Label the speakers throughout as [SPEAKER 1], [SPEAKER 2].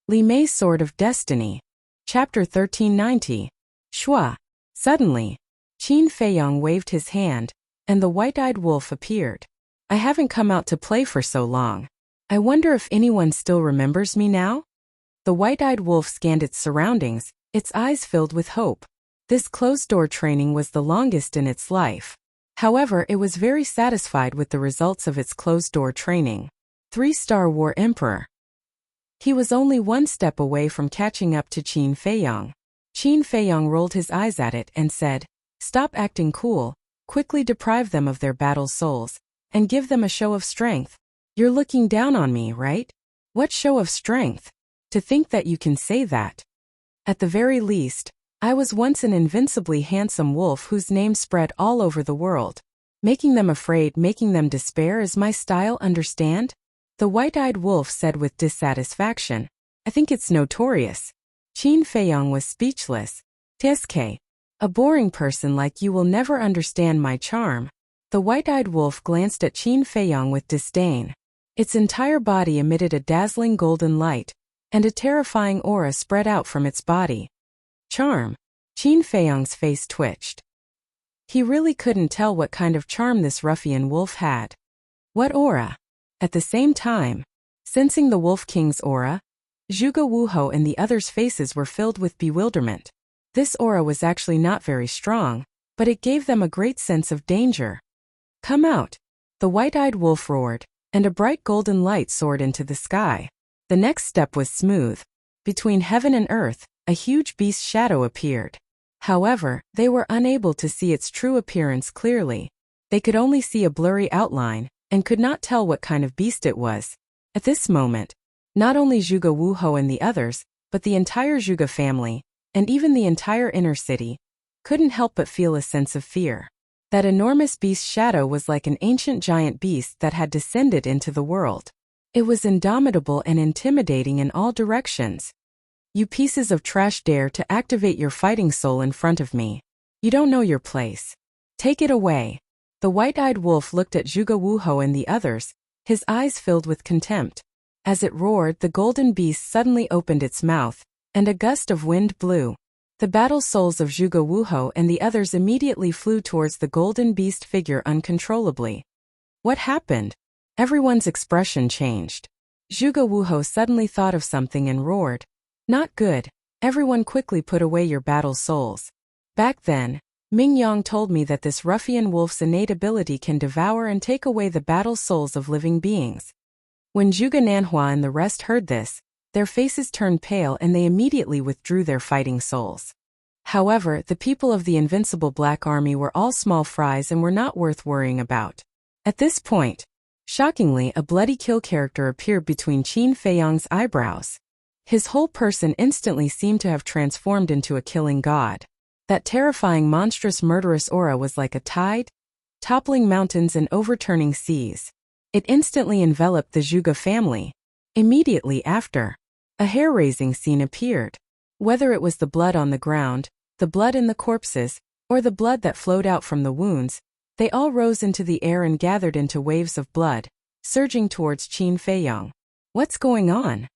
[SPEAKER 1] Li Mei's Sword of Destiny. Chapter 1390. Shua. Suddenly, Qin Feiyong waved his hand, and the white-eyed wolf appeared. I haven't come out to play for so long. I wonder if anyone still remembers me now? The white-eyed wolf scanned its surroundings, its eyes filled with hope. This closed-door training was the longest in its life. However, it was very satisfied with the results of its closed-door training. 3-star War Emperor. He was only one step away from catching up to Qin Feiyong. Qin Feiyong rolled his eyes at it and said, "Stop acting cool, quickly deprive them of their battle souls, and give them a show of strength. You're looking down on me, right? What show of strength? To think that you can say that. At the very least, I was once an invincibly handsome wolf whose name spread all over the world. Making them afraid, making them despair is my style, understand?" The white-eyed wolf said with dissatisfaction. "I think it's notorious." Qin Feiyong was speechless. "Tsk. A boring person like you will never understand my charm." The white-eyed wolf glanced at Qin Feiyong with disdain. Its entire body emitted a dazzling golden light, and a terrifying aura spread out from its body. Charm. Qin Feiyong's face twitched. He really couldn't tell what kind of charm this ruffian wolf had. What aura? At the same time, sensing the Wolf King's aura, Zhuge Wuhou and the others' faces were filled with bewilderment. This aura was actually not very strong, but it gave them a great sense of danger. "Come out!" The white-eyed wolf roared, and a bright golden light soared into the sky. The next step was smooth. Between heaven and earth, a huge beast's shadow appeared. However, they were unable to see its true appearance clearly. They could only see a blurry outline, and could not tell what kind of beast it was. At this moment, not only Zhuge Wuhou and the others, but the entire Zhuge family, and even the entire inner city, couldn't help but feel a sense of fear. That enormous beast's shadow was like an ancient giant beast that had descended into the world. It was indomitable and intimidating in all directions. "You pieces of trash dare to activate your fighting soul in front of me. You don't know your place. Take it away." The white-eyed wolf looked at Zhuge Wuhou and the others, his eyes filled with contempt. As it roared, the golden beast suddenly opened its mouth, and a gust of wind blew. The battle souls of Zhuge Wuhou and the others immediately flew towards the golden beast figure uncontrollably. What happened? Everyone's expression changed. Zhuge Wuhou suddenly thought of something and roared, "Not good. Everyone quickly put away your battle souls. Back then, Ming Yang told me that this ruffian wolf's innate ability can devour and take away the battle souls of living beings." When Zhuge Nanhua and the rest heard this, their faces turned pale and they immediately withdrew their fighting souls. However, the people of the invincible Black Army were all small fries and were not worth worrying about. At this point, shockingly, a bloody kill character appeared between Qin Feiyong's eyebrows. His whole person instantly seemed to have transformed into a killing god. That terrifying, monstrous, murderous aura was like a tide, toppling mountains and overturning seas. It instantly enveloped the Zhuge family. Immediately after, a hair-raising scene appeared. Whether it was the blood on the ground, the blood in the corpses, or the blood that flowed out from the wounds, they all rose into the air and gathered into waves of blood, surging towards Qin Feiyong. What's going on?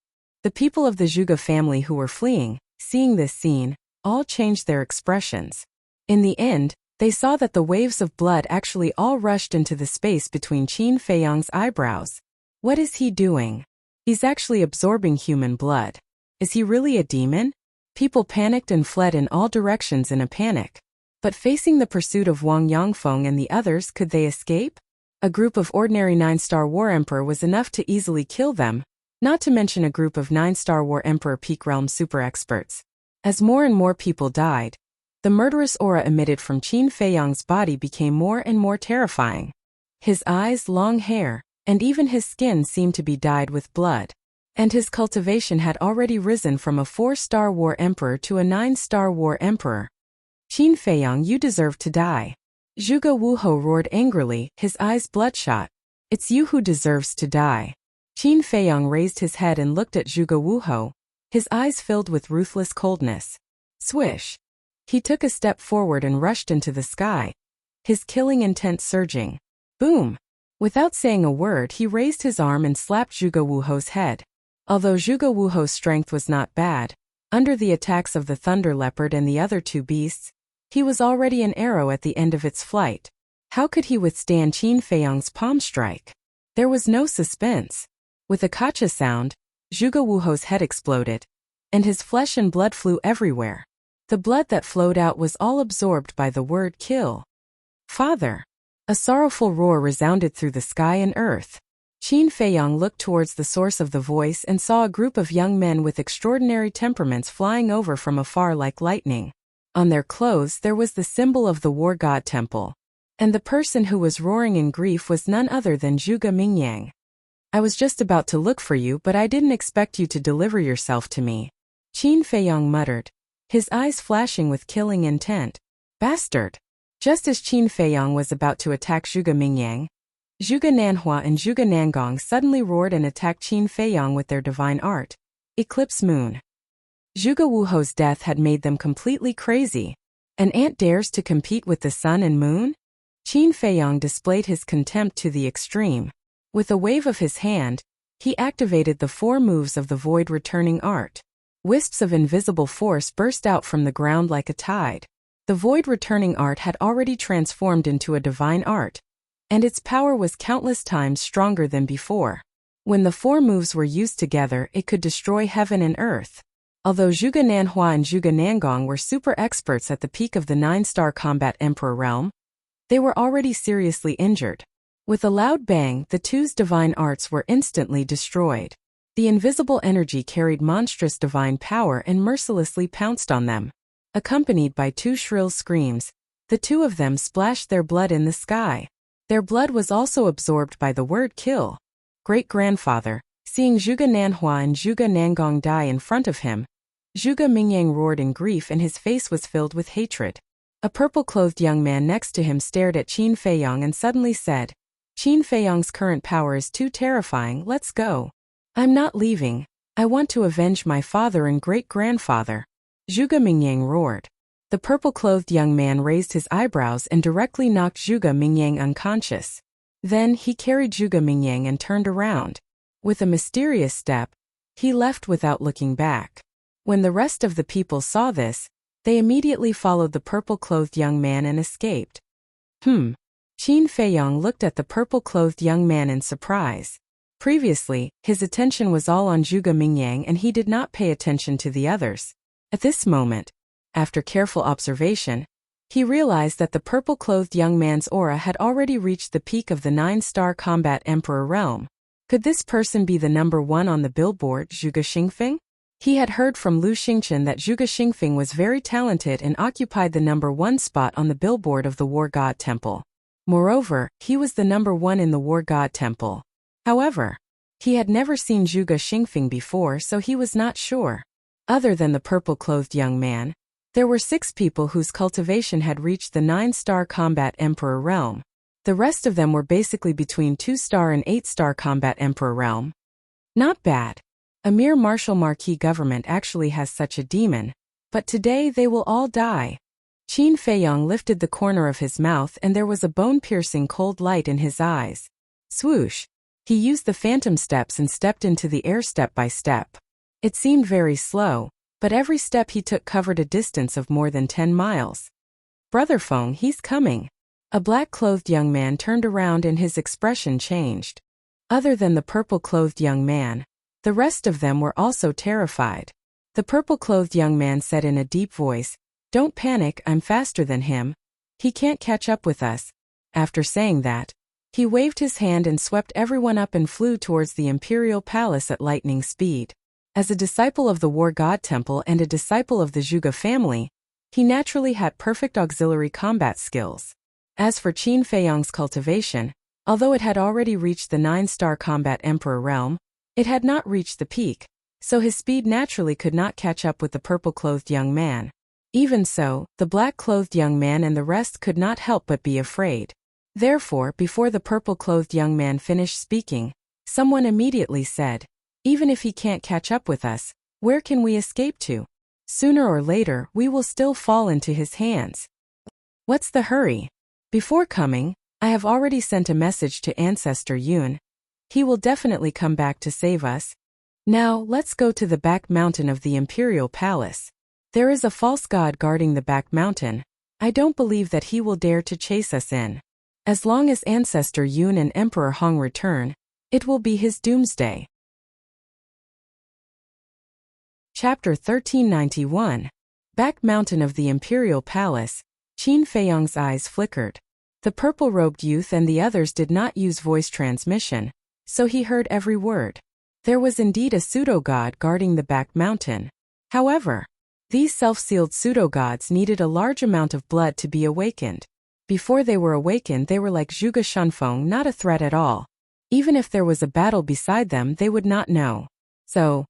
[SPEAKER 1] The people of the Zhuge family who were fleeing, seeing this scene, all changed their expressions. In the end, they saw that the waves of blood actually all rushed into the space between Qin Feiyong's eyebrows. What is he doing? He's actually absorbing human blood. Is he really a demon? People panicked and fled in all directions in a panic. But facing the pursuit of Wang Yangfeng and the others, could they escape? A group of ordinary 9-star War Emperor was enough to easily kill them, not to mention a group of 9-star War Emperor Peak Realm super experts. As more and more people died, the murderous aura emitted from Qin Feiyong's body became more and more terrifying. His eyes, long hair, and even his skin seemed to be dyed with blood. And his cultivation had already risen from a 4-star War Emperor to a 9-star War Emperor. "Qin Feiyong, you deserve to die." Zhuge Wuhou roared angrily, his eyes bloodshot. "It's you who deserves to die." Qin Feiyong raised his head and looked at Zhuge Wuhou, his eyes filled with ruthless coldness. Swish! He took a step forward and rushed into the sky, his killing intent surging. Boom! Without saying a word, he raised his arm and slapped Zhuge Wuhou's head. Although Zhuge Wuho's strength was not bad, under the attacks of the thunder leopard and the other two beasts, he was already an arrow at the end of its flight. How could he withstand Qin Feiyong's palm strike? There was no suspense. With a kacha sound, Zhuge Wuho's head exploded, and his flesh and blood flew everywhere. The blood that flowed out was all absorbed by the word kill. Father! A sorrowful roar resounded through the sky and earth. Qin Feiyong looked towards the source of the voice and saw a group of young men with extraordinary temperaments flying over from afar like lightning. On their clothes there was the symbol of the war god temple. And the person who was roaring in grief was none other than Zhuge Mingyang. I was just about to look for you, but I didn't expect you to deliver yourself to me. Qin Feiyong muttered, his eyes flashing with killing intent. Bastard! Just as Qin Feiyong was about to attack Zhuge Mingyang, Zhuge Nanhua and Zhuge Nangong suddenly roared and attacked Qin Feiyong with their divine art, Eclipse Moon. Zhuge Wuho's death had made them completely crazy. An ant dares to compete with the sun and moon? Qin Feiyong displayed his contempt to the extreme. With a wave of his hand, he activated the 4 moves of the void returning art. Wisps of invisible force burst out from the ground like a tide. The void returning art had already transformed into a divine art, and its power was countless times stronger than before. When the 4 moves were used together, it could destroy heaven and earth. Although Zhuge Nanhua and Zhuge Nangong were super experts at the peak of the 9-star combat emperor realm, they were already seriously injured. With a loud bang, the two's divine arts were instantly destroyed. The invisible energy carried monstrous divine power and mercilessly pounced on them. Accompanied by 2 shrill screams, the 2 of them splashed their blood in the sky. Their blood was also absorbed by the word kill. Great-grandfather, seeing Zhuge Nanhua and Zhuge Nangong die in front of him, Zhuge Mingyang roared in grief and his face was filled with hatred. A purple-clothed young man next to him stared at Qin Feiyong and suddenly said, Qin Feiyong's current power is too terrifying, let's go. I'm not leaving. I want to avenge my father and great-grandfather. Zhuge Mingyang roared. The purple-clothed young man raised his eyebrows and directly knocked Zhuge Mingyang unconscious. Then he carried Zhuge Mingyang and turned around. With a mysterious step, he left without looking back. When the rest of the people saw this, they immediately followed the purple-clothed young man and escaped. Qin Feiyong looked at the purple-clothed young man in surprise. Previously, his attention was all on Zhuge Mingyang and he did not pay attention to the others. At this moment, after careful observation, he realized that the purple-clothed young man's aura had already reached the peak of the 9-star combat emperor realm. Could this person be the number 1 on the billboard, Zhuge Xingfeng? He had heard from Lu Xingchen that Zhuge Xingfeng was very talented and occupied the number 1 spot on the billboard of the War God Temple. Moreover, he was the number 1 in the War God Temple. However, he had never seen Zhuge Xingfeng before, so he was not sure. Other than the purple-clothed young man, there were 6 people whose cultivation had reached the 9-star combat emperor realm. The rest of them were basically between 2-star and 8-star combat emperor realm. Not bad. A mere martial marquis government actually has such a demon, but today they will all die. Qin Feiyong lifted the corner of his mouth and there was a bone-piercing cold light in his eyes. Swoosh! He used the phantom steps and stepped into the air step by step. It seemed very slow, but every step he took covered a distance of more than 10 miles. Brother Feng, he's coming. A black-clothed young man turned around and his expression changed. Other than the purple-clothed young man, the rest of them were also terrified. The purple-clothed young man said in a deep voice, "Don't panic, I'm faster than him. He can't catch up with us." After saying that, he waved his hand and swept everyone up and flew towards the imperial palace at lightning speed. As a disciple of the War God Temple and a disciple of the Zhuge family, he naturally had perfect auxiliary combat skills. As for Qin Feiyong's cultivation, although it had already reached the 9-star combat emperor realm, it had not reached the peak, so his speed naturally could not catch up with the purple-clothed young man. Even so, the black-clothed young man and the rest could not help but be afraid. Therefore, before the purple-clothed young man finished speaking, someone immediately said, "Even if he can't catch up with us, where can we escape to? Sooner or later, we will still fall into his hands. What's the hurry? Before coming, I have already sent a message to Ancestor Yun. He will definitely come back to save us." Now, let's go to the back mountain of the imperial palace. There is a false god guarding the back mountain. I don't believe that he will dare to chase us in. As long as Ancestor Yun and Emperor Hong return, it will be his doomsday. Chapter 1391. Back mountain of the imperial palace. Qin Feiyong's eyes flickered. The purple-robed youth and the others did not use voice transmission, so he heard every word. There was indeed a pseudo-god guarding the back mountain. However, these self-sealed pseudo-gods needed a large amount of blood to be awakened. Before they were awakened, they were like Zhuge Shunfeng, not a threat at all. Even if there was a battle beside them, they would not know. So,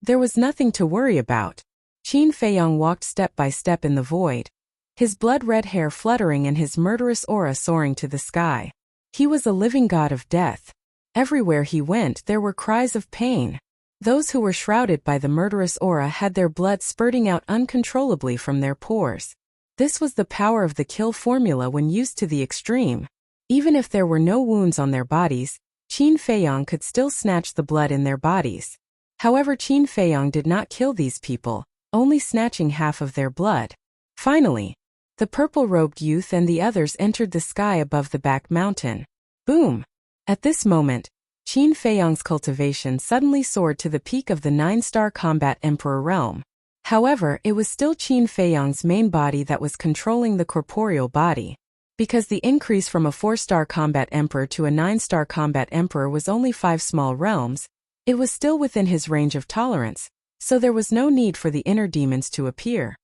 [SPEAKER 1] there was nothing to worry about. Qin Feiyong walked step by step in the void, his blood-red hair fluttering and his murderous aura soaring to the sky. He was a living god of death. Everywhere he went, there were cries of pain. Those who were shrouded by the murderous aura had their blood spurting out uncontrollably from their pores. This was the power of the kill formula when used to the extreme. Even if there were no wounds on their bodies, Qin Feiyong could still snatch the blood in their bodies. However, Qin Feiyong did not kill these people, only snatching half of their blood. Finally, the purple-robed youth and the others entered the sky above the back mountain. Boom! At this moment, Qin Feiyong's cultivation suddenly soared to the peak of the 9-star combat emperor realm. However, it was still Qin Feiyong's main body that was controlling the corporeal body. Because the increase from a 4-star combat emperor to a 9-star combat emperor was only 5 small realms, it was still within his range of tolerance, so there was no need for the inner demons to appear.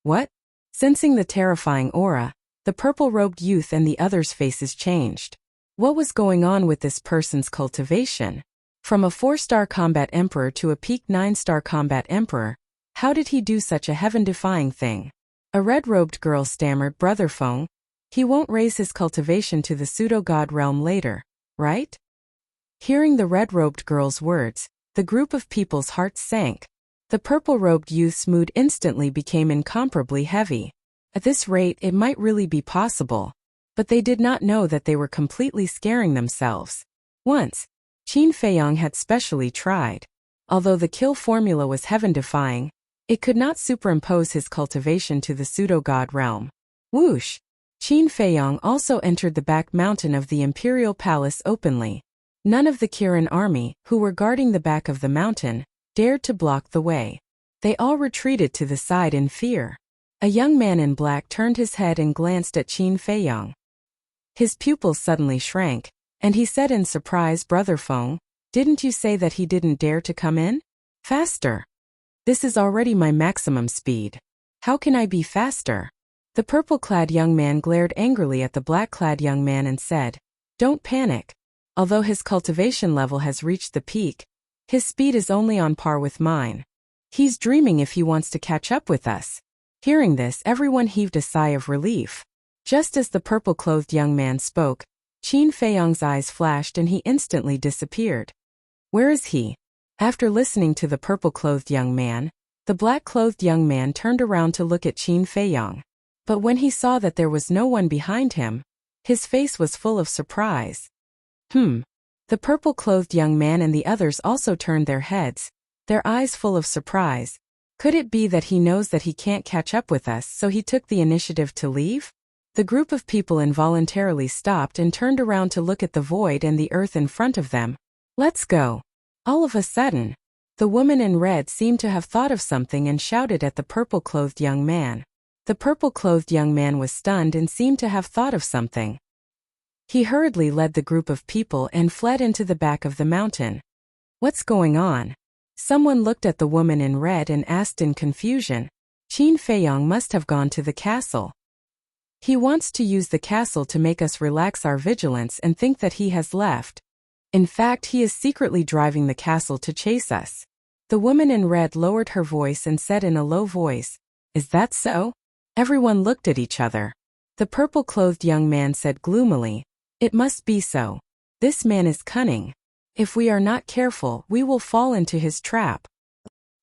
[SPEAKER 1] What? Sensing the terrifying aura, the purple-robed youth and the others' faces changed. What was going on with this person's cultivation? From a 4-star combat emperor to a peak 9-star combat emperor, how did he do such a heaven-defying thing? A red-robed girl stammered, Brother Feng. He won't raise his cultivation to the pseudo-god realm later, right? Hearing the red-robed girl's words, the group of people's hearts sank. The purple-robed youth's mood instantly became incomparably heavy. At this rate, it might really be possible. But they did not know that they were completely scaring themselves. Once, Qin Feiyong had specially tried. Although the kill formula was heaven-defying, it could not superimpose his cultivation to the pseudo-god realm. Whoosh! Qin Feiyong also entered the back mountain of the imperial palace openly. None of the Kirin army, who were guarding the back of the mountain, dared to block the way. They all retreated to the side in fear. A young man in black turned his head and glanced at Qin Feiyong. His pupils suddenly shrank, and he said in surprise, Brother Feng, didn't you say that he didn't dare to come in? Faster! This is already my maximum speed. How can I be faster? The purple-clad young man glared angrily at the black-clad young man and said, Don't panic. Although his cultivation level has reached the peak, his speed is only on par with mine. He's dreaming if he wants to catch up with us. Hearing this, everyone heaved a sigh of relief. Just as the purple-clothed young man spoke, Qin Feiyong's eyes flashed and he instantly disappeared. Where is he? After listening to the purple-clothed young man, the black-clothed young man turned around to look at Qin Feiyong. But when he saw that there was no one behind him, his face was full of surprise. The purple-clothed young man and the others also turned their heads, their eyes full of surprise. Could it be that he knows that he can't catch up with us, so he took the initiative to leave? The group of people involuntarily stopped and turned around to look at the void and the earth in front of them. Let's go. All of a sudden, the woman in red seemed to have thought of something and shouted at the purple-clothed young man. The purple-clothed young man was stunned and seemed to have thought of something. He hurriedly led the group of people and fled into the back of the mountain. What's going on? Someone looked at the woman in red and asked in confusion. Qin Feiyong must have gone to the castle. He wants to use the castle to make us relax our vigilance and think that he has left. In fact, he is secretly driving the castle to chase us. The woman in red lowered her voice and said in a low voice, Is that so? Everyone looked at each other. The purple-clothed young man said gloomily, It must be so. This man is cunning. If we are not careful, we will fall into his trap.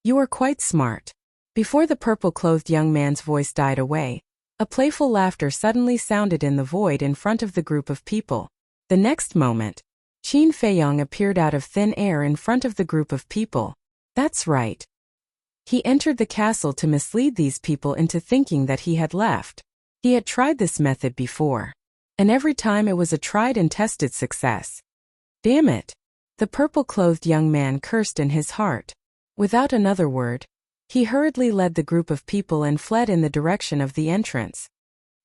[SPEAKER 1] You are quite smart. Before the purple-clothed young man's voice died away, a playful laughter suddenly sounded in the void in front of the group of people. The next moment, Qin Feiyong appeared out of thin air in front of the group of people. That's right. He entered the castle to mislead these people into thinking that he had left. He had tried this method before. And every time it was a tried and tested success. Damn it! The purple-clothed young man cursed in his heart. Without another word, he hurriedly led the group of people and fled in the direction of the entrance.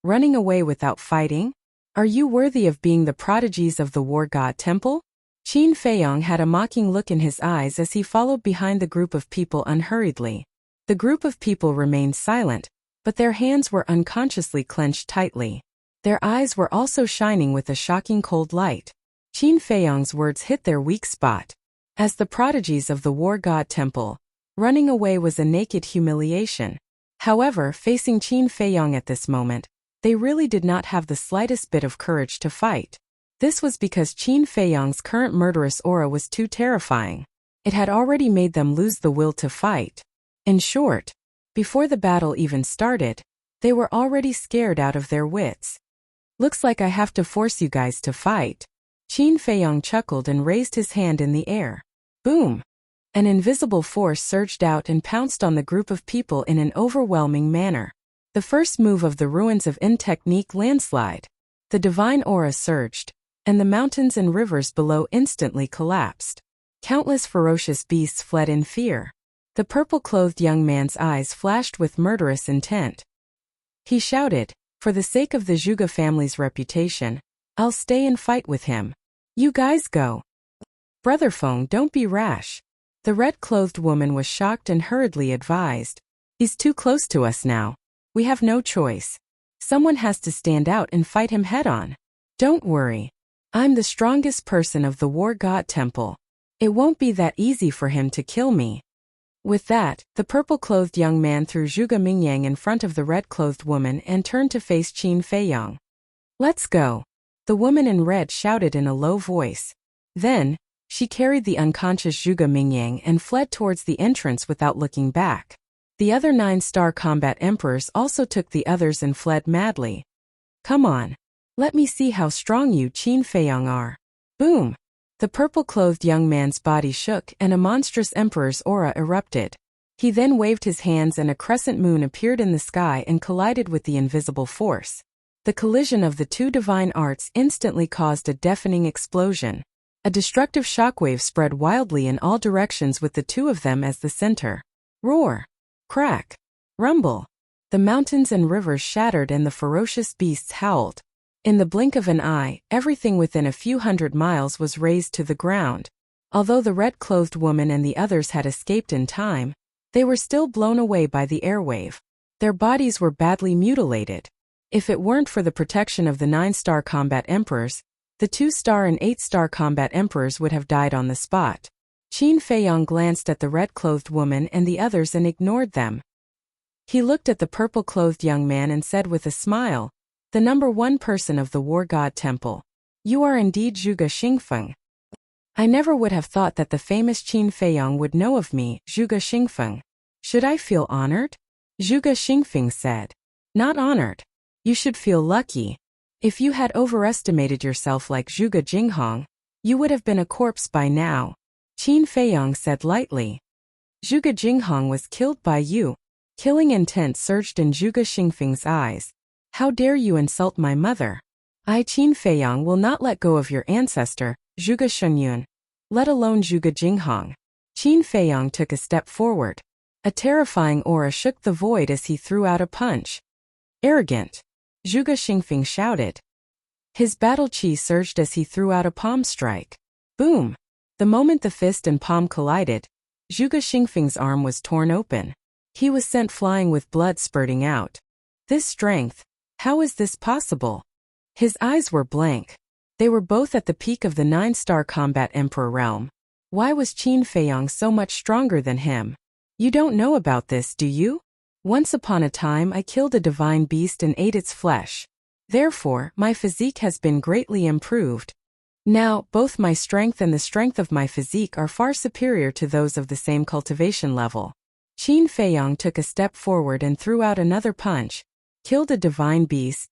[SPEAKER 1] Running away without fighting? Are you worthy of being the prodigies of the war god temple? Qin Feiyong had a mocking look in his eyes as he followed behind the group of people unhurriedly. The group of people remained silent, but their hands were unconsciously clenched tightly. Their eyes were also shining with a shocking cold light. Qin Feiyong's words hit their weak spot. As the prodigies of the war god temple, running away was a naked humiliation. However, facing Qin Feiyong at this moment, they really did not have the slightest bit of courage to fight. This was because Qin Feiyong's current murderous aura was too terrifying. It had already made them lose the will to fight. In short, before the battle even started, they were already scared out of their wits. Looks like I have to force you guys to fight. Qin Feiyong chuckled and raised his hand in the air. Boom! An invisible force surged out and pounced on the group of people in an overwhelming manner. The first move of the ruins of In technique landslide. The divine aura surged, and the mountains and rivers below instantly collapsed. Countless ferocious beasts fled in fear. The purple-clothed young man's eyes flashed with murderous intent. He shouted, for the sake of the Zhuge family's reputation, I'll stay and fight with him. You guys go. Brother Feng, don't be rash. The red-clothed woman was shocked and hurriedly advised. He's too close to us now. We have no choice. Someone has to stand out and fight him head-on. Don't worry. I'm the strongest person of the war god temple. It won't be that easy for him to kill me. With that, the purple-clothed young man threw Zhuge Mingyang in front of the red-clothed woman and turned to face Qin Feiyong. Let's go. The woman in red shouted in a low voice. Then, she carried the unconscious Zhuge Mingyang and fled towards the entrance without looking back. The other 9-star combat emperors also took the others and fled madly. Come on. Let me see how strong you Qin Feiyong are. Boom! The purple-clothed young man's body shook and a monstrous emperor's aura erupted. He then waved his hands and a crescent moon appeared in the sky and collided with the invisible force. The collision of the two divine arts instantly caused a deafening explosion. A destructive shockwave spread wildly in all directions with the two of them as the center. Roar! Crack! Rumble! The mountains and rivers shattered and the ferocious beasts howled. In the blink of an eye, everything within a few hundred miles was razed to the ground. Although the red-clothed woman and the others had escaped in time, they were still blown away by the airwave. Their bodies were badly mutilated. If it weren't for the protection of the 9-star combat emperors, the 2-star and 8-star combat emperors would have died on the spot. Qin Feiyong glanced at the red-clothed woman and the others and ignored them. He looked at the purple-clothed young man and said with a smile, the number 1 person of the war god temple. You are indeed Zhuge Xingfeng. I never would have thought that the famous Qin Feiyong would know of me, Zhuge Xingfeng. Should I feel honored? Zhuge Xingfeng said. Not honored. You should feel lucky. If you had overestimated yourself like Zhuge Jinghong, you would have been a corpse by now. Qin Feiyong said lightly. Zhuge Jinghong was killed by you. Killing intent surged in Zhuge Xingfeng's eyes. How dare you insult my mother? I Qin Feiyong will not let go of your ancestor, Zhuge Shunyun, let alone Zhuge Jinghong. Qin Feiyong took a step forward. A terrifying aura shook the void as he threw out a punch. Arrogant! Zhuge Xingfeng shouted. His battle chi surged as he threw out a palm strike. Boom! The moment the fist and palm collided, Zhuge Xingfeng's arm was torn open. He was sent flying with blood spurting out. This strength, how is this possible? His eyes were blank. They were both at the peak of the 9-star combat emperor realm. Why was Qin Feiyong so much stronger than him? You don't know about this, do you? Once upon a time I killed a divine beast and ate its flesh. Therefore, my physique has been greatly improved. Now, both my strength and the strength of my physique are far superior to those of the same cultivation level. Qin Feiyong took a step forward and threw out another punch. Killed a divine beast?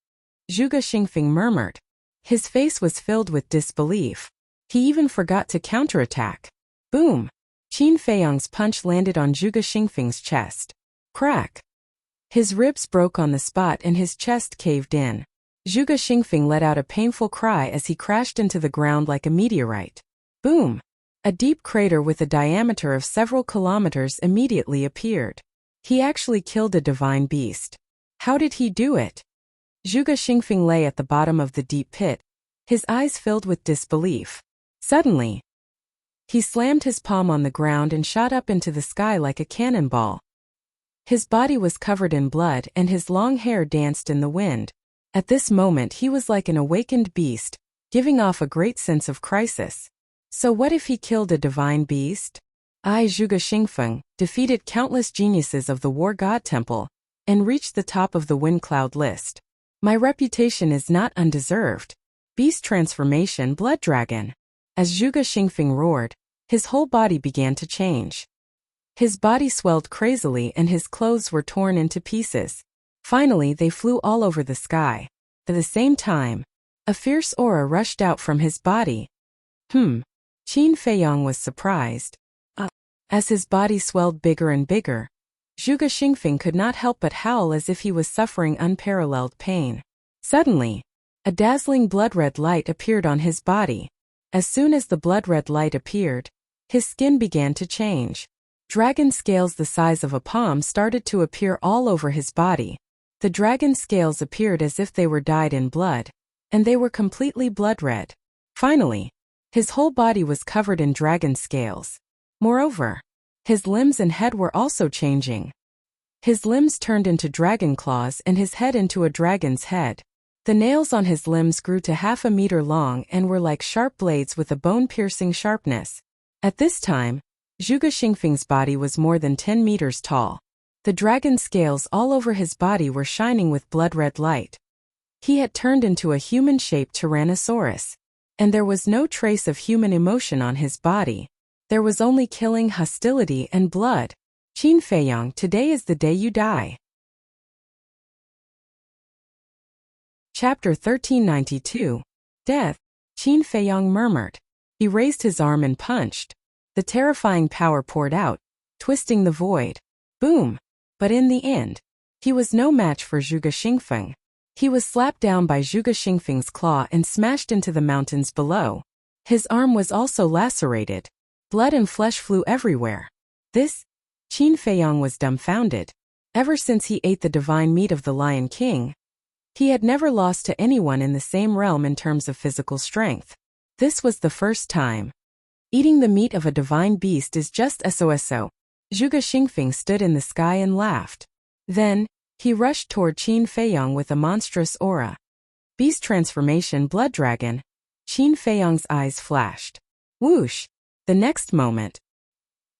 [SPEAKER 1] Zhuge Xingfeng murmured. His face was filled with disbelief. He even forgot to counterattack. Boom! Qin Feiyong's punch landed on Zhuge Xingfeng's chest. Crack! His ribs broke on the spot and his chest caved in. Zhuge Xingfeng let out a painful cry as he crashed into the ground like a meteorite. Boom! A deep crater with a diameter of several kilometers immediately appeared. He actually killed a divine beast. How did he do it? Zhuge Xingfeng lay at the bottom of the deep pit, his eyes filled with disbelief. Suddenly, he slammed his palm on the ground and shot up into the sky like a cannonball. His body was covered in blood and his long hair danced in the wind. At this moment he was like an awakened beast, giving off a great sense of crisis. So what if he killed a divine beast? I, Zhuge Xingfeng, defeated countless geniuses of the War God Temple, and reached the top of the wind cloud list. My reputation is not undeserved. Beast transformation Blood Dragon. As Zhuge Xingfeng roared, his whole body began to change. His body swelled crazily and his clothes were torn into pieces. Finally they flew all over the sky. At the same time, a fierce aura rushed out from his body. Qin Feiyong was surprised. As his body swelled bigger and bigger, Zhuge Xingfeng could not help but howl as if he was suffering unparalleled pain. Suddenly, a dazzling blood-red light appeared on his body. As soon as the blood-red light appeared, his skin began to change. Dragon scales the size of a palm started to appear all over his body. The dragon scales appeared as if they were dyed in blood, and they were completely blood-red. Finally, his whole body was covered in dragon scales. Moreover, his limbs and head were also changing. His limbs turned into dragon claws and his head into a dragon's head. The nails on his limbs grew to 1/2 meter long and were like sharp blades with a bone-piercing sharpness. At this time, Zhuge Xingfeng's body was more than 10 meters tall. The dragon scales all over his body were shining with blood-red light. He had turned into a human-shaped Tyrannosaurus. And there was no trace of human emotion on his body. There was only killing, hostility, and blood. Qin Feiyong, today is the day you die. Chapter 1392. Death. Qin Feiyong murmured. He raised his arm and punched. The terrifying power poured out, twisting the void. Boom! But in the end, he was no match for Zhuge Xingfeng. He was slapped down by Zhuge Xingfeng's claw and smashed into the mountains below. His arm was also lacerated. Blood and flesh flew everywhere. Qin Feiyong was dumbfounded. Ever since he ate the divine meat of the Lion King, he had never lost to anyone in the same realm in terms of physical strength. This was the first time. Eating the meat of a divine beast is just so. Zhuge Xingfeng stood in the sky and laughed. Then, he rushed toward Qin Feiyong with a monstrous aura. Beast transformation Blood Dragon. Qin Feiyong's eyes flashed. Whoosh! The next moment,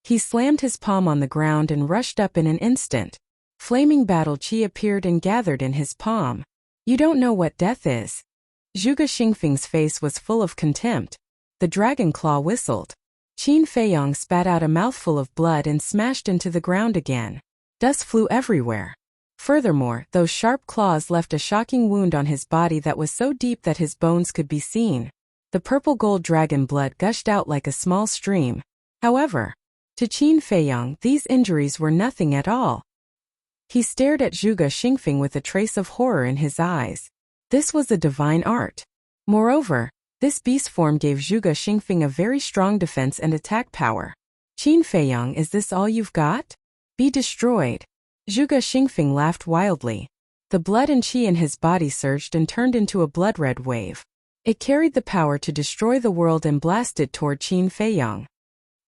[SPEAKER 1] he slammed his palm on the ground and rushed up in an instant. Flaming battle chi appeared and gathered in his palm. You don't know what death is. Zhuge Xingfeng's face was full of contempt. The dragon claw whistled. Qin Feiyong spat out a mouthful of blood and smashed into the ground again. Dust flew everywhere. Furthermore, those sharp claws left a shocking wound on his body that was so deep that his bones could be seen. The purple-gold dragon blood gushed out like a small stream. However, to Qin Feiyong, these injuries were nothing at all. He stared at Zhuge Xingfeng with a trace of horror in his eyes. This was a divine art. Moreover, this beast form gave Zhuge Xingfeng a very strong defense and attack power. Qin Feiyong, is this all you've got? Be destroyed. Zhuge Xingfeng laughed wildly. The blood and qi in his body surged and turned into a blood-red wave. It carried the power to destroy the world and blasted toward Qin Feiyong.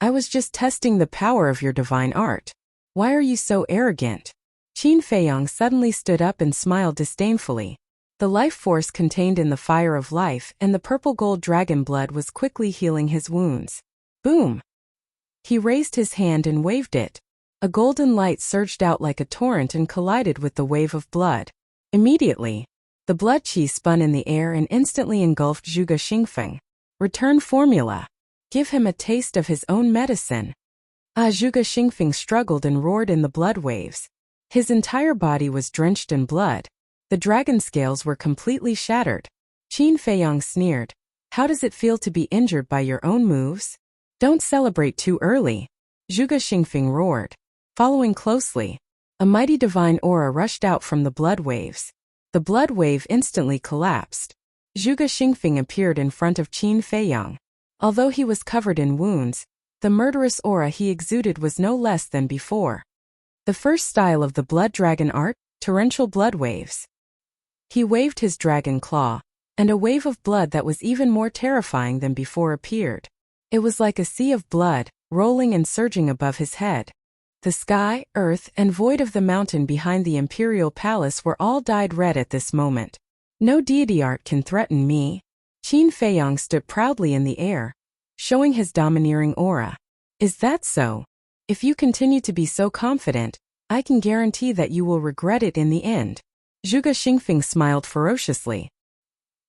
[SPEAKER 1] I was just testing the power of your divine art. Why are you so arrogant? Qin Feiyong suddenly stood up and smiled disdainfully. The life force contained in the fire of life and the purple-gold dragon blood was quickly healing his wounds. Boom! He raised his hand and waved it. A golden light surged out like a torrent and collided with the wave of blood. Immediately, the blood qi spun in the air and instantly engulfed Zhuge Xingfeng. Return formula. Give him a taste of his own medicine. Zhuge Xingfeng struggled and roared in the blood waves. His entire body was drenched in blood. The dragon scales were completely shattered. Qin Feiyong sneered. How does it feel to be injured by your own moves? Don't celebrate too early. Zhuge Xingfeng roared. Following closely, a mighty divine aura rushed out from the blood waves. The blood wave instantly collapsed. Zhuge Xingfeng appeared in front of Qin Feiyang. Although he was covered in wounds, the murderous aura he exuded was no less than before. The first style of the blood dragon art, torrential blood waves. He waved his dragon claw, and a wave of blood that was even more terrifying than before appeared. It was like a sea of blood, rolling and surging above his head. The sky, earth, and void of the mountain behind the imperial palace were all dyed red at this moment. No deity art can threaten me. Qin Feiyang stood proudly in the air, showing his domineering aura. Is that so? If you continue to be so confident, I can guarantee that you will regret it in the end. Zhuge Xingfeng smiled ferociously.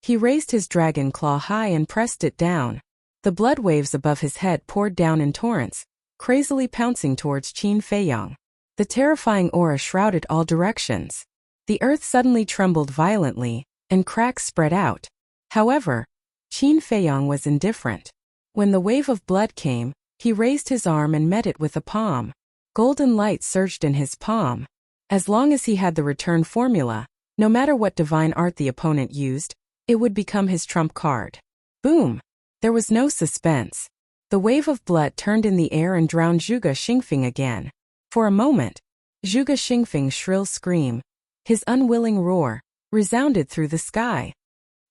[SPEAKER 1] He raised his dragon claw high and pressed it down. The blood waves above his head poured down in torrents, crazily pouncing towards Qin Feiyang. The terrifying aura shrouded all directions. The earth suddenly trembled violently, and cracks spread out. However, Qin Feiyang was indifferent. When the wave of blood came, he raised his arm and met it with a palm. Golden light surged in his palm. As long as he had the return formula, no matter what divine art the opponent used, it would become his trump card. Boom! There was no suspense. The wave of blood turned in the air and drowned Zhuge Xingfeng again. For a moment, Zhuge Xingfeng's shrill scream, his unwilling roar, resounded through the sky.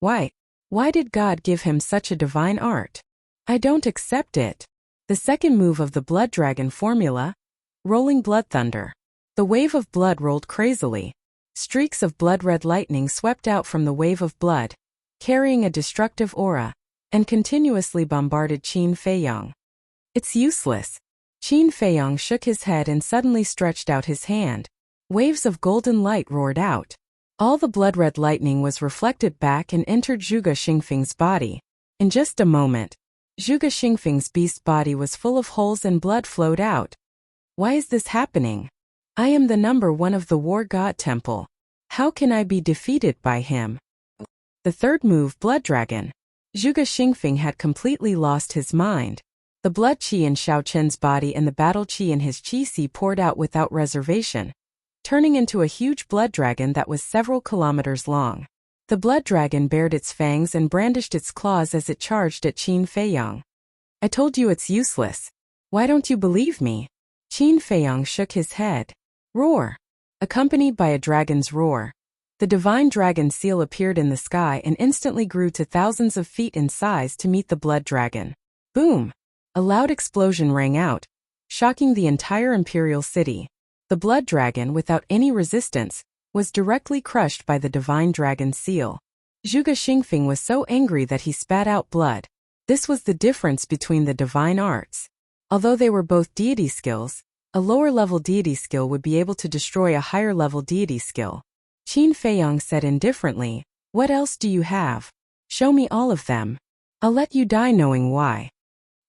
[SPEAKER 1] Why did God give him such a divine art? I don't accept it. The second move of the blood dragon formula, rolling blood thunder. The wave of blood rolled crazily. Streaks of blood-red lightning swept out from the wave of blood, carrying a destructive aura, and continuously bombarded Qin Feiyang. It's useless. Qin Feiyang shook his head and suddenly stretched out his hand. Waves of golden light roared out. All the blood-red lightning was reflected back and entered Zhuge Xingfeng's body. In just a moment, Zhuge Xingfeng's beast body was full of holes and blood flowed out. Why is this happening? I am the number one of the War God Temple. How can I be defeated by him? The third move, Blood Dragon. Zhuge Xingfeng had completely lost his mind. The blood qi in Xiao Chen's body and the battle qi in his qi si poured out without reservation, turning into a huge blood dragon that was several kilometers long. The blood dragon bared its fangs and brandished its claws as it charged at Qin Feiyang. I told you it's useless. Why don't you believe me? Qin Feiyang shook his head. Roar! Accompanied by a dragon's roar, the divine dragon seal appeared in the sky and instantly grew to thousands of feet in size to meet the blood dragon. Boom! A loud explosion rang out, shocking the entire imperial city. The blood dragon, without any resistance, was directly crushed by the divine dragon seal. Zhuge Xingfeng was so angry that he spat out blood. This was the difference between the divine arts. Although they were both deity skills, a lower-level deity skill would be able to destroy a higher-level deity skill. Qin Feiyang said indifferently, "What else do you have? Show me all of them. I'll let you die knowing why."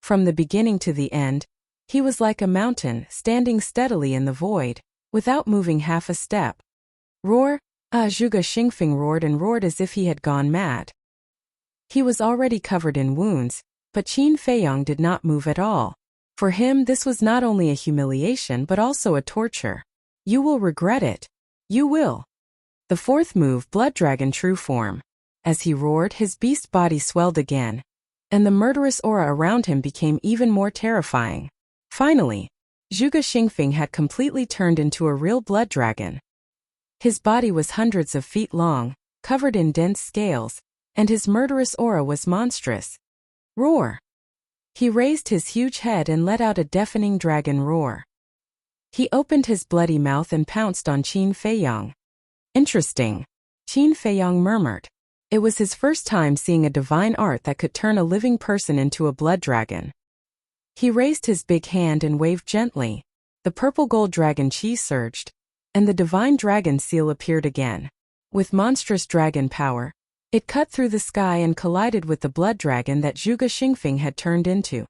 [SPEAKER 1] From the beginning to the end, he was like a mountain standing steadily in the void, without moving half a step. Roar! Zhuge Xingfeng roared and roared as if he had gone mad. He was already covered in wounds, but Qin Feiyang did not move at all. For him, this was not only a humiliation but also a torture. You will regret it. You will. The fourth move, Blood Dragon True Form. As he roared, his beast body swelled again, and the murderous aura around him became even more terrifying. Finally, Zhuge Xingfeng had completely turned into a real blood dragon. His body was hundreds of feet long, covered in dense scales, and his murderous aura was monstrous. Roar! He raised his huge head and let out a deafening dragon roar. He opened his bloody mouth and pounced on Qin Feiyang. Interesting, Qin Feiyang murmured. It was his first time seeing a divine art that could turn a living person into a blood dragon. He raised his big hand and waved gently. The purple gold dragon qi surged, and the divine dragon seal appeared again. With monstrous dragon power, it cut through the sky and collided with the blood dragon that Zhuge Xingfeng had turned into.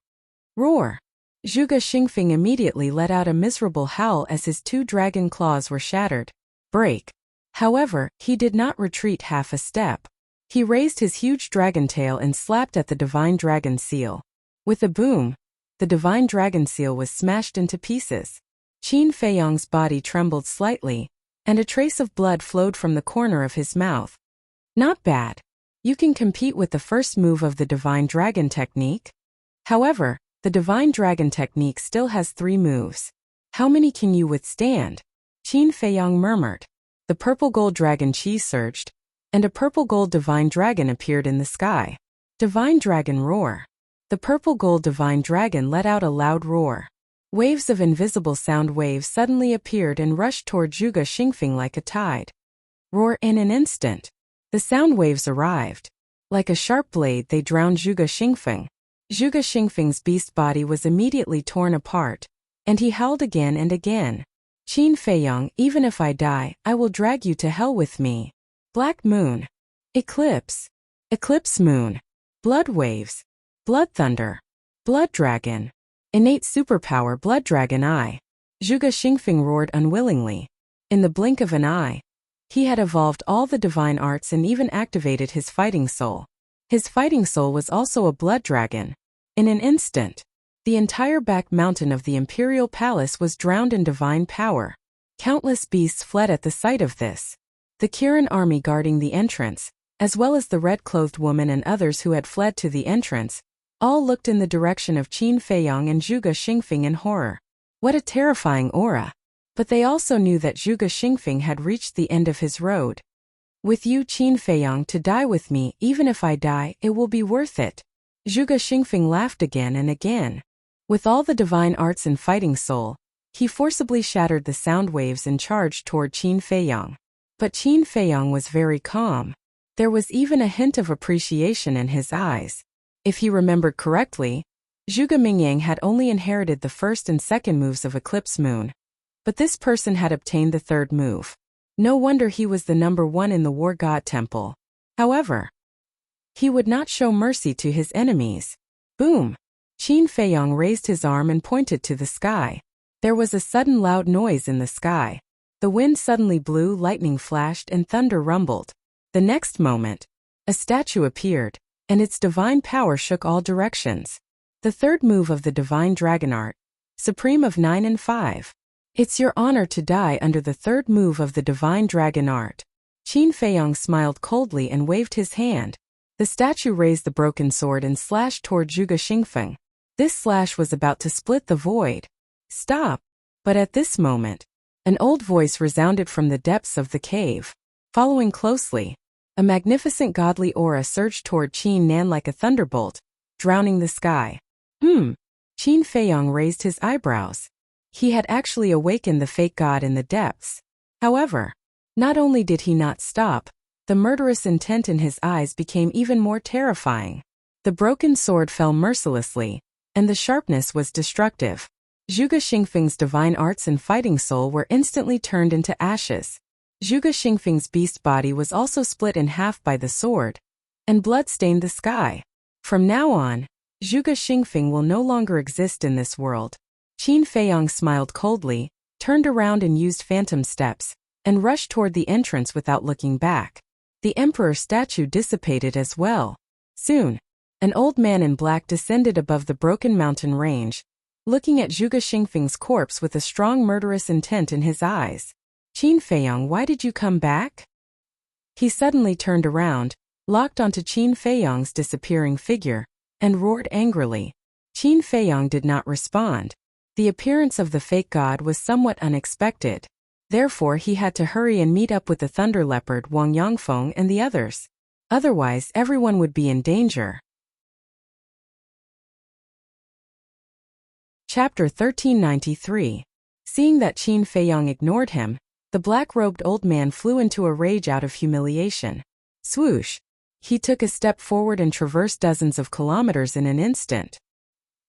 [SPEAKER 1] Roar! Zhuge Xingfeng immediately let out a miserable howl as his two dragon claws were shattered. Break! However, he did not retreat half a step. He raised his huge dragon tail and slapped at the divine dragon seal. With a boom, the divine dragon seal was smashed into pieces. Qin Feiyong's body trembled slightly, and a trace of blood flowed from the corner of his mouth. Not bad. You can compete with the first move of the divine dragon technique. However, the divine dragon technique still has 3 moves. How many can you withstand? Qin Feiyong murmured. The purple gold dragon chi surged, and a purple gold divine dragon appeared in the sky. Divine dragon roar. The purple gold divine dragon let out a loud roar. Waves of invisible sound waves suddenly appeared and rushed toward Zhuge Xingfeng like a tide. Roar in an instant. The sound waves arrived. Like a sharp blade, they drowned Zhuge Xingfeng. Zhuge Xingfeng's beast body was immediately torn apart, and he howled again and again. Qin Feiyong, even if I die, I will drag you to hell with me. Black moon. Eclipse. Eclipse moon. Blood waves. Blood thunder. Blood dragon. Innate superpower blood dragon eye. Zhuge Xingfeng roared unwillingly. In the blink of an eye, he had evolved all the divine arts and even activated his fighting soul. His fighting soul was also a blood dragon. In an instant, the entire back mountain of the imperial palace was drowned in divine power. Countless beasts fled at the sight of this. The Kirin army guarding the entrance, as well as the red-clothed woman and others who had fled to the entrance, all looked in the direction of Qin Feiyong and Zhuge Xingfeng in horror. What a terrifying aura! But they also knew that Zhuge Xingfeng had reached the end of his road. With you, Qin Feiyong, to die with me, even if I die, it will be worth it. Zhuge Xingfeng laughed again and again. With all the divine arts and fighting soul, he forcibly shattered the sound waves and charged toward Qin Feiyong. But Qin Feiyong was very calm. There was even a hint of appreciation in his eyes. If he remembered correctly, Zhuge Mingyang had only inherited the first and second moves of Eclipse Moon. But this person had obtained the third move. No wonder he was the number 1 in the War God Temple. However, he would not show mercy to his enemies. Boom! Qin Feiyong raised his arm and pointed to the sky. There was a sudden loud noise in the sky. The wind suddenly blew, lightning flashed, and thunder rumbled. The next moment, a statue appeared, and its divine power shook all directions. The third move of the divine dragon art, supreme of 9 and 5. It's your honor to die under the third move of the divine dragon art. Qin Feiyong smiled coldly and waved his hand. The statue raised the broken sword and slashed toward Zhuge Xingfeng. This slash was about to split the void. Stop! But at this moment, an old voice resounded from the depths of the cave. Following closely, a magnificent godly aura surged toward Qin Nan like a thunderbolt, drowning the sky. Qin Feiyong raised his eyebrows. He had actually awakened the fake god in the depths. However, not only did he not stop, the murderous intent in his eyes became even more terrifying. The broken sword fell mercilessly, and the sharpness was destructive. Zhuge Xingfeng's divine arts and fighting soul were instantly turned into ashes. Zhuge Xingfeng's beast body was also split in half by the sword, and blood stained the sky. From now on, Zhuge Xingfeng will no longer exist in this world. Qin Feiyong smiled coldly, turned around and used phantom steps, and rushed toward the entrance without looking back. The emperor's statue dissipated as well. Soon, an old man in black descended above the broken mountain range, looking at Zhuge Xingfeng's corpse with a strong murderous intent in his eyes. Qin Feiyong, why did you come back? He suddenly turned around, locked onto Qin Feiyong's disappearing figure, and roared angrily. Qin Feiyong did not respond. The appearance of the fake god was somewhat unexpected. Therefore he had to hurry and meet up with the Thunder Leopard Wang Yangfeng and the others. Otherwise everyone would be in danger. Chapter 1393. Seeing that Qin Feiyong ignored him, the black-robed old man flew into a rage out of humiliation. Swoosh! He took a step forward and traversed dozens of kilometers in an instant.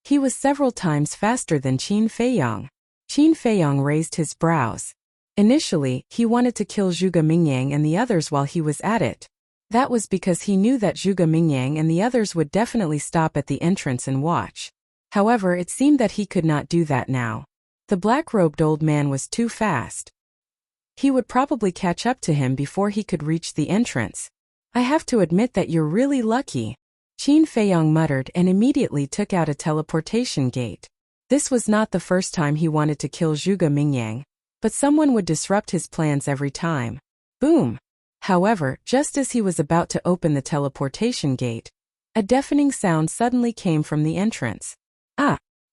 [SPEAKER 1] He was several times faster than Qin Feiyong. Qin Feiyong raised his brows. Initially, he wanted to kill Zhuge Mingyang and the others while he was at it. That was because he knew that Zhuge Mingyang and the others would definitely stop at the entrance and watch. However, it seemed that he could not do that now. The black-robed old man was too fast. He would probably catch up to him before he could reach the entrance. I have to admit that you're really lucky. Qin Feiyong muttered and immediately took out a teleportation gate. This was not the first time he wanted to kill Zhuge Mingyang, but someone would disrupt his plans every time. Boom! However, just as he was about to open the teleportation gate, a deafening sound suddenly came from the entrance.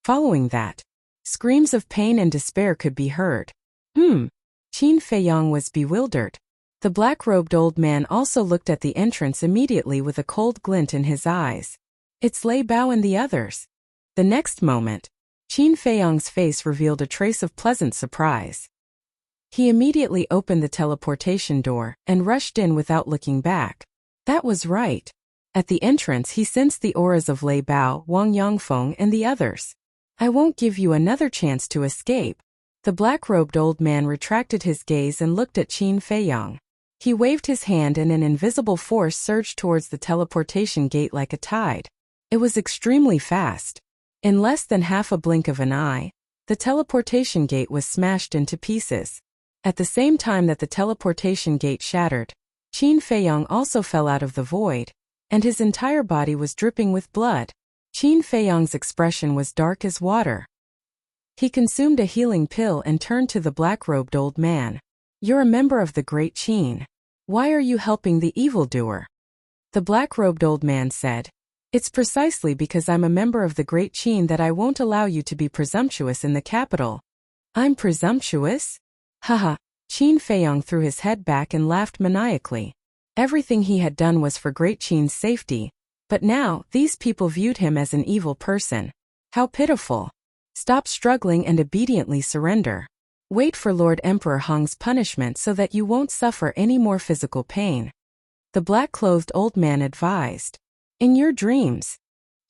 [SPEAKER 1] Following that, screams of pain and despair could be heard. Qin Feiyong was bewildered. The black-robed old man also looked at the entrance immediately with a cold glint in his eyes. It's Lei Bao and the others. The next moment, Qin Feiyong's face revealed a trace of pleasant surprise. He immediately opened the teleportation door and rushed in without looking back. That was right. At the entrance he sensed the auras of Lei Bao, Wang Yongfeng and the others. I won't give you another chance to escape. The black-robed old man retracted his gaze and looked at Qin Feiyong. He waved his hand and an invisible force surged towards the teleportation gate like a tide. It was extremely fast. In less than half a blink of an eye, the teleportation gate was smashed into pieces. At the same time that the teleportation gate shattered, Qin Feiyong also fell out of the void, and his entire body was dripping with blood. Qin Feiyong's expression was dark as water. He consumed a healing pill and turned to the black-robed old man. You're a member of the Great Qin. Why are you helping the evildoer? The black-robed old man said, It's precisely because I'm a member of the Great Qin that I won't allow you to be presumptuous in the capital. I'm presumptuous? Haha, Qin Feiyong threw his head back and laughed maniacally. Everything he had done was for Great Qin's safety, but now these people viewed him as an evil person. How pitiful. Stop struggling and obediently surrender. Wait for Lord Emperor Hong's punishment so that you won't suffer any more physical pain. The black-clothed old man advised. In your dreams.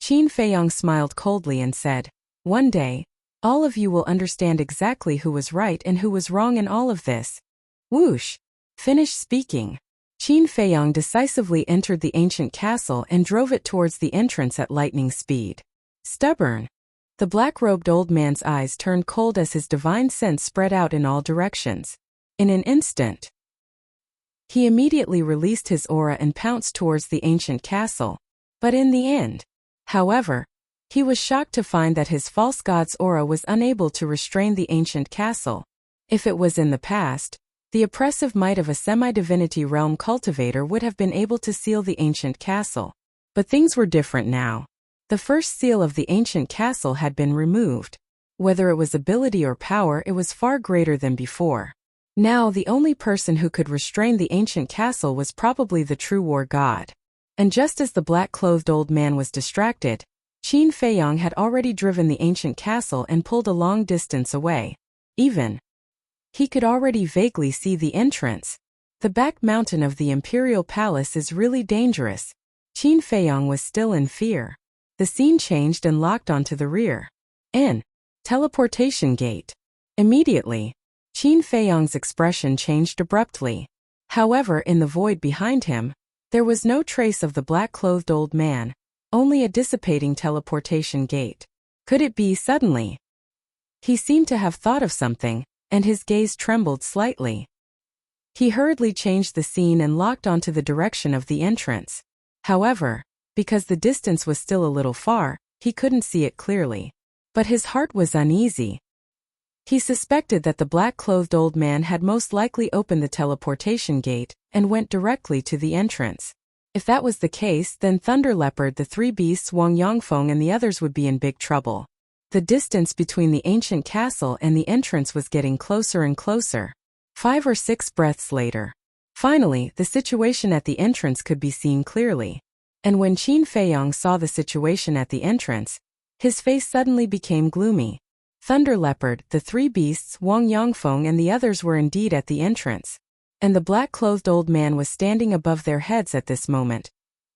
[SPEAKER 1] Qin Feiyong smiled coldly and said, One day, all of you will understand exactly who was right and who was wrong in all of this. Whoosh! Finished speaking. Qin Feiyong decisively entered the ancient castle and drove it towards the entrance at lightning speed. Stubborn. The black-robed old man's eyes turned cold as his divine sense spread out in all directions. In an instant, he immediately released his aura and pounced towards the ancient castle. But in the end, however, he was shocked to find that his false god's aura was unable to restrain the ancient castle. If it was in the past, the oppressive might of a semi-divinity realm cultivator would have been able to seal the ancient castle. But things were different now. The first seal of the ancient castle had been removed. Whether it was ability or power, it was far greater than before. Now the only person who could restrain the ancient castle was probably the true war god. And just as the black-clothed old man was distracted, Qin Feiyong had already driven the ancient castle and pulled a long distance away. He could already vaguely see the entrance. The back mountain of the imperial palace is really dangerous. Qin Feiyong was still in fear. The scene changed and locked onto the rear. Teleportation gate. Immediately, Qin Feiyong's expression changed abruptly. However, in the void behind him, there was no trace of the black-clothed old man, only a dissipating teleportation gate. Could it be suddenly? He seemed to have thought of something, and his gaze trembled slightly. He hurriedly changed the scene and locked onto the direction of the entrance. However, because the distance was still a little far, he couldn't see it clearly. But his heart was uneasy. He suspected that the black-clothed old man had most likely opened the teleportation gate and went directly to the entrance. If that was the case, then Thunder Leopard, the three beasts, Wang Yongfeng and the others would be in big trouble. The distance between the ancient castle and the entrance was getting closer and closer. 5 or 6 breaths later. Finally, the situation at the entrance could be seen clearly. And when Qin Feiyong saw the situation at the entrance, his face suddenly became gloomy. Thunder Leopard, the three beasts, Wang Yongfeng and the others were indeed at the entrance. And the black-clothed old man was standing above their heads at this moment,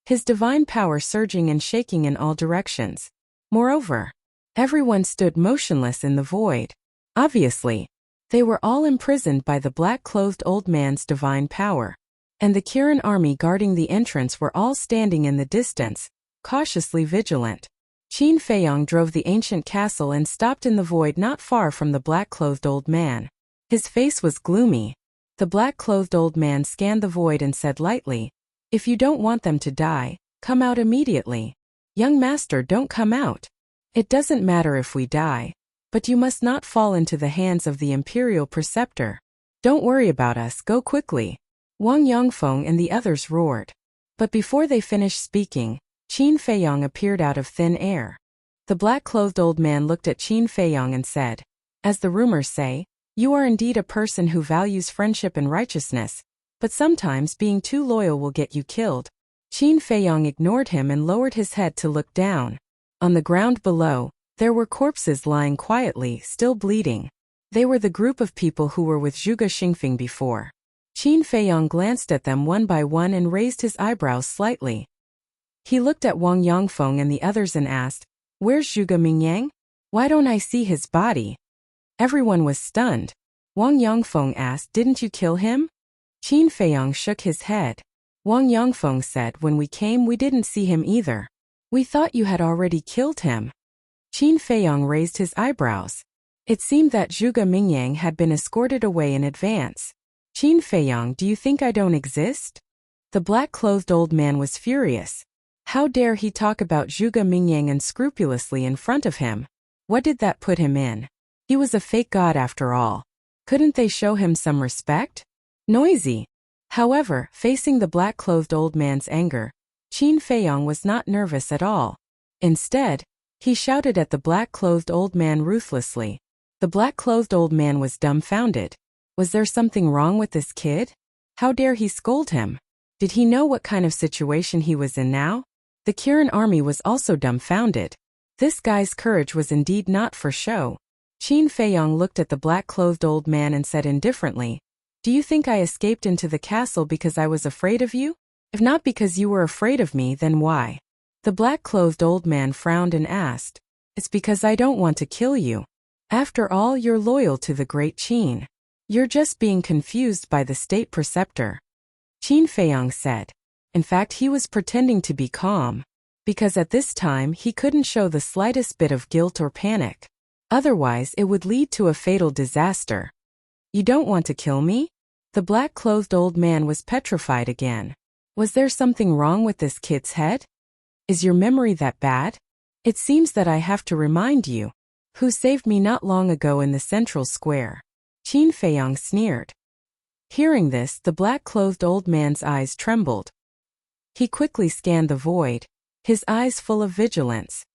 [SPEAKER 1] his divine power surging and shaking in all directions. Moreover, everyone stood motionless in the void. Obviously, they were all imprisoned by the black-clothed old man's divine power. And the Kirin army guarding the entrance were all standing in the distance, cautiously vigilant. Qin Feiyong drove the ancient castle and stopped in the void not far from the black-clothed old man. His face was gloomy. The black-clothed old man scanned the void and said lightly, If you don't want them to die, come out immediately. Young master, don't come out. It doesn't matter if we die, but you must not fall into the hands of the imperial preceptor. Don't worry about us, go quickly. Wang Yongfeng and the others roared. But before they finished speaking, Qin Feiyong appeared out of thin air. The black-clothed old man looked at Qin Feiyong and said, "As the rumors say, you are indeed a person who values friendship and righteousness, but sometimes being too loyal will get you killed." Qin Feiyong ignored him and lowered his head to look down. On the ground below, there were corpses lying quietly, still bleeding. They were the group of people who were with Zhuge Xingfeng before. Qin Feiyong glanced at them one by one and raised his eyebrows slightly. He looked at Wang Yongfeng and the others and asked, "Where's Zhuge Mingyang? Why don't I see his body?" Everyone was stunned. Wang Yongfeng asked, "Didn't you kill him?" Qin Feiyong shook his head. Wang Yongfeng said, "When we came we didn't see him either. We thought you had already killed him." Qin Feiyong raised his eyebrows. It seemed that Zhuge Mingyang had been escorted away in advance. "Qin Feiyong, do you think I don't exist?" The black-clothed old man was furious. How dare he talk about Zhuge Mingyang unscrupulously in front of him? What did that put him in? He was a fake god after all. Couldn't they show him some respect? Noisy. However, facing the black-clothed old man's anger, Qin Feiyong was not nervous at all. Instead, he shouted at the black-clothed old man ruthlessly. The black-clothed old man was dumbfounded. Was there something wrong with this kid? How dare he scold him? Did he know what kind of situation he was in now? The Kirin army was also dumbfounded. This guy's courage was indeed not for show. Qin Feiyong looked at the black-clothed old man and said indifferently, "Do you think I escaped into the castle because I was afraid of you? If not because you were afraid of me, then why?" The black-clothed old man frowned and asked, "It's because I don't want to kill you. After all, you're loyal to the great Qin. You're just being confused by the state preceptor." Qin Feiyong said. In fact, he was pretending to be calm, because at this time he couldn't show the slightest bit of guilt or panic. Otherwise, it would lead to a fatal disaster. "You don't want to kill me?" The black-clothed old man was petrified again. Was there something wrong with this kid's head? Is your memory that bad? It seems that I have to remind you. Who saved me not long ago in the central square? Qin Feiyong sneered. Hearing this, the black-clothed old man's eyes trembled. He quickly scanned the void, his eyes full of vigilance.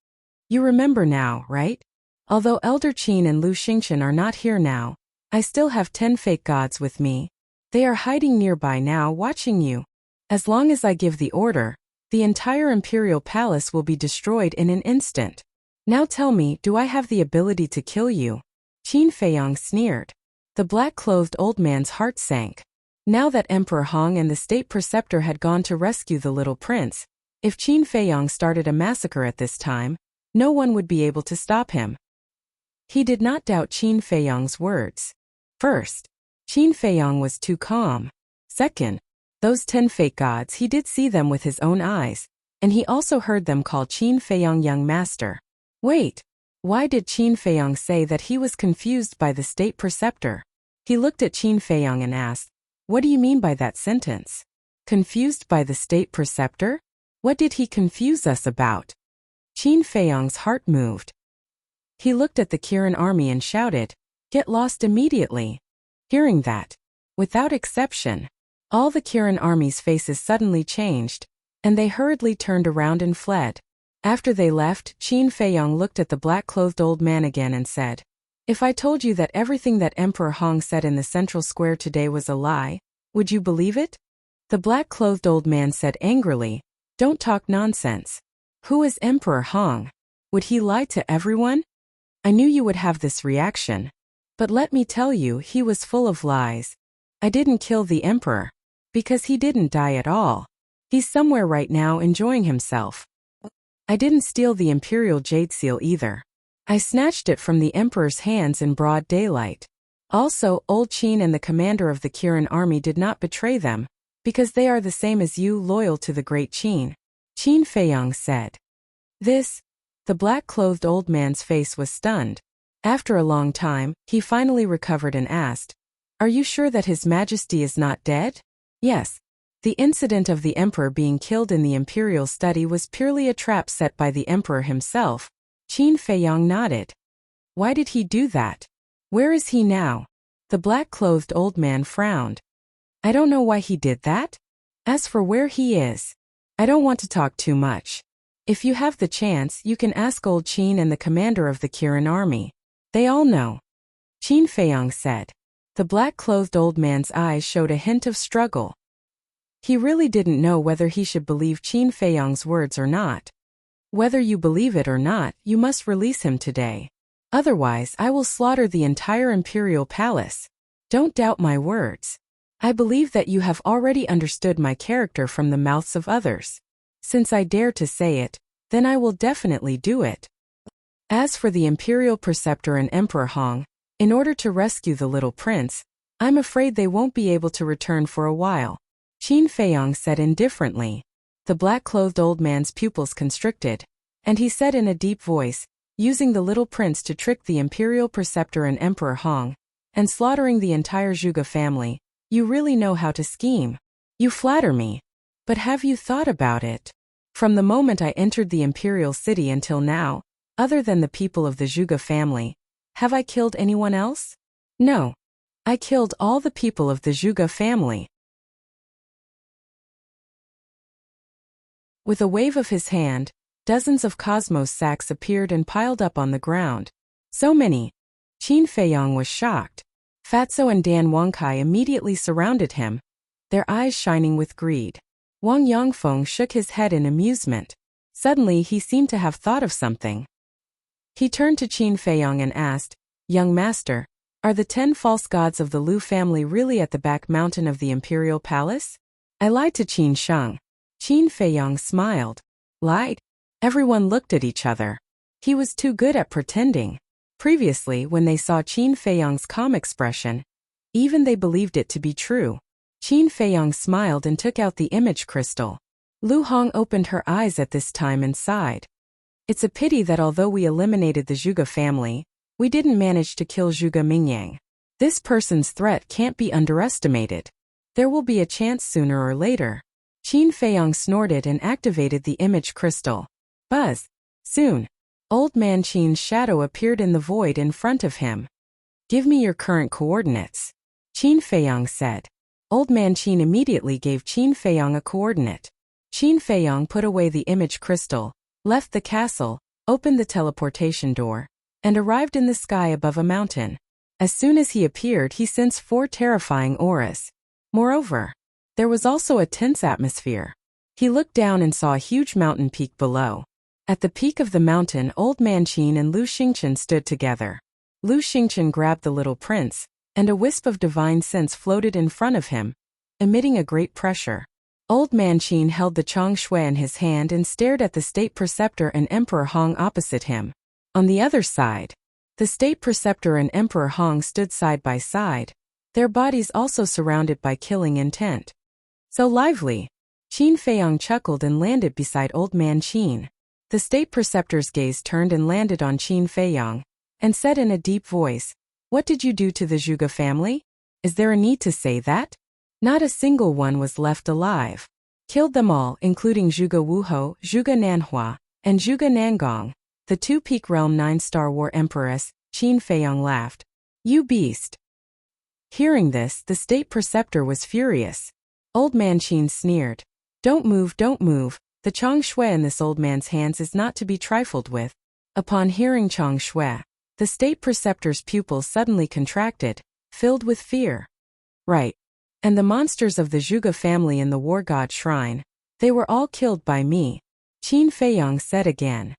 [SPEAKER 1] "You remember now, right? Although Elder Qin and Lu Xingchen are not here now, I still have 10 fake gods with me. They are hiding nearby now, watching you. As long as I give the order, the entire imperial palace will be destroyed in an instant. Now tell me, do I have the ability to kill you?" Qin Feiyong sneered. The black-clothed old man's heart sank. Now that Emperor Hong and the state preceptor had gone to rescue the little prince, if Qin Feiyong started a massacre at this time, no one would be able to stop him. He did not doubt Qin Feiyong's words. First, Qin Feiyong was too calm. Second, those 10 fake gods, he did see them with his own eyes, and he also heard them call Qin Feiyong young master. Wait, why did Qin Feiyong say that he was confused by the state preceptor? He looked at Qin Feiyong and asked, "What do you mean by that sentence? Confused by the state preceptor? What did he confuse us about?" Qin Feiyong's heart moved. He looked at the Kirin army and shouted, "Get lost immediately." Hearing that, without exception, all the Kirin army's faces suddenly changed, and they hurriedly turned around and fled. After they left, Qin Feiyong looked at the black-clothed old man again and said, "If I told you that everything that Emperor Hong said in the central square today was a lie, would you believe it?" The black-clothed old man said angrily, "Don't talk nonsense. Who is Emperor Hong? Would he lie to everyone? I knew you would have this reaction. But let me tell you, he was full of lies. I didn't kill the emperor. Because he didn't die at all. He's somewhere right now enjoying himself. I didn't steal the imperial jade seal either. I snatched it from the emperor's hands in broad daylight. Also, Old Qin and the commander of the Kirin army did not betray them, because they are the same as you, loyal to the great Qin." Qin Feiyong said. The black-clothed old man's face was stunned. After a long time, he finally recovered and asked, "Are you sure that His Majesty is not dead?" "Yes. The incident of the emperor being killed in the imperial study was purely a trap set by the emperor himself. Qin Feiyong nodded. Why did he do that? Where is he now? The black-clothed old man frowned. I don't know why he did that. As for where he is, I don't want to talk too much. If you have the chance, you can ask old Qin and the commander of the Kirin army. They all know. Qin Feiyong said. The black-clothed old man's eyes showed a hint of struggle. He really didn't know whether he should believe Qin Feiyong's words or not. Whether you believe it or not, you must release him today. Otherwise, I will slaughter the entire imperial palace. Don't doubt my words. I believe that you have already understood my character from the mouths of others. Since I dare to say it, then I will definitely do it. As for the imperial preceptor and Emperor Hong, in order to rescue the little prince, I'm afraid they won't be able to return for a while. Qin Feiyong said indifferently. The black-clothed old man's pupils constricted, and he said in a deep voice, using the little prince to trick the imperial preceptor and Emperor Hong, and slaughtering the entire Zhuge family, you really know how to scheme. You flatter me. But have you thought about it? From the moment I entered the imperial city until now, other than the people of the Zhuge family, have I killed anyone else? No. I killed all the people of the Zhuge family. With a wave of his hand, dozens of cosmos sacks appeared and piled up on the ground. So many. Qin Feiyong was shocked. Fatso and Dan Wangkai immediately surrounded him, their eyes shining with greed. Wang Yongfeng shook his head in amusement. Suddenly he seemed to have thought of something. He turned to Qin Feiyong and asked, Young master, are the 10 false gods of the Lu family really at the back mountain of the imperial palace? I lied to Qin Sheng. Qin Feiyong smiled. Lied? Everyone looked at each other. He was too good at pretending. Previously, when they saw Qin Feiyong's calm expression, even they believed it to be true. Qin Feiyong smiled and took out the image crystal. Lu Hong opened her eyes at this time and sighed. It's a pity that although we eliminated the Zhuge family, we didn't manage to kill Zhuge Mingyang. This person's threat can't be underestimated. There will be a chance sooner or later. Qin Feiyong snorted and activated the image crystal. Buzz. Soon. Old Man Qin's shadow appeared in the void in front of him. Give me your current coordinates. Qin Feiyong said. Old Man Qin immediately gave Qin Feiyong a coordinate. Qin Feiyong put away the image crystal, left the castle, opened the teleportation door, and arrived in the sky above a mountain. As soon as he appeared, he sensed 4 terrifying auras. Moreover, there was also a tense atmosphere. He looked down and saw a huge mountain peak below. At the peak of the mountain, Old Man Qin and Lu Xingchen stood together. Lu Xingchen grabbed the little prince, and a wisp of divine sense floated in front of him, emitting a great pressure. Old Man Qin held the Chong Shui in his hand and stared at the state preceptor and Emperor Hong opposite him. On the other side, the state preceptor and Emperor Hong stood side by side, their bodies also surrounded by killing intent. So lively. Qin Feiyong chuckled and landed beside Old Man Qin. The state preceptor's gaze turned and landed on Qin Feiyong, and said in a deep voice, What did you do to the Zhuge family? Is there a need to say that? Not a single one was left alive. Killed them all, including Zhuge Wuhou, Zhuge Nanhua, and Zhuge Nangong, the 2 Peak Realm 9-star war empress. Qin Feiyong laughed. You beast. Hearing this, the state preceptor was furious. Old Man Qin sneered. Don't move, don't move. The Chong Shui in this old man's hands is not to be trifled with. Upon hearing Chong Shui, the state preceptor's pupils suddenly contracted, filled with fear. Right. And the monsters of the Zhuge family in the war god shrine, they were all killed by me. Qin Feiyong said again.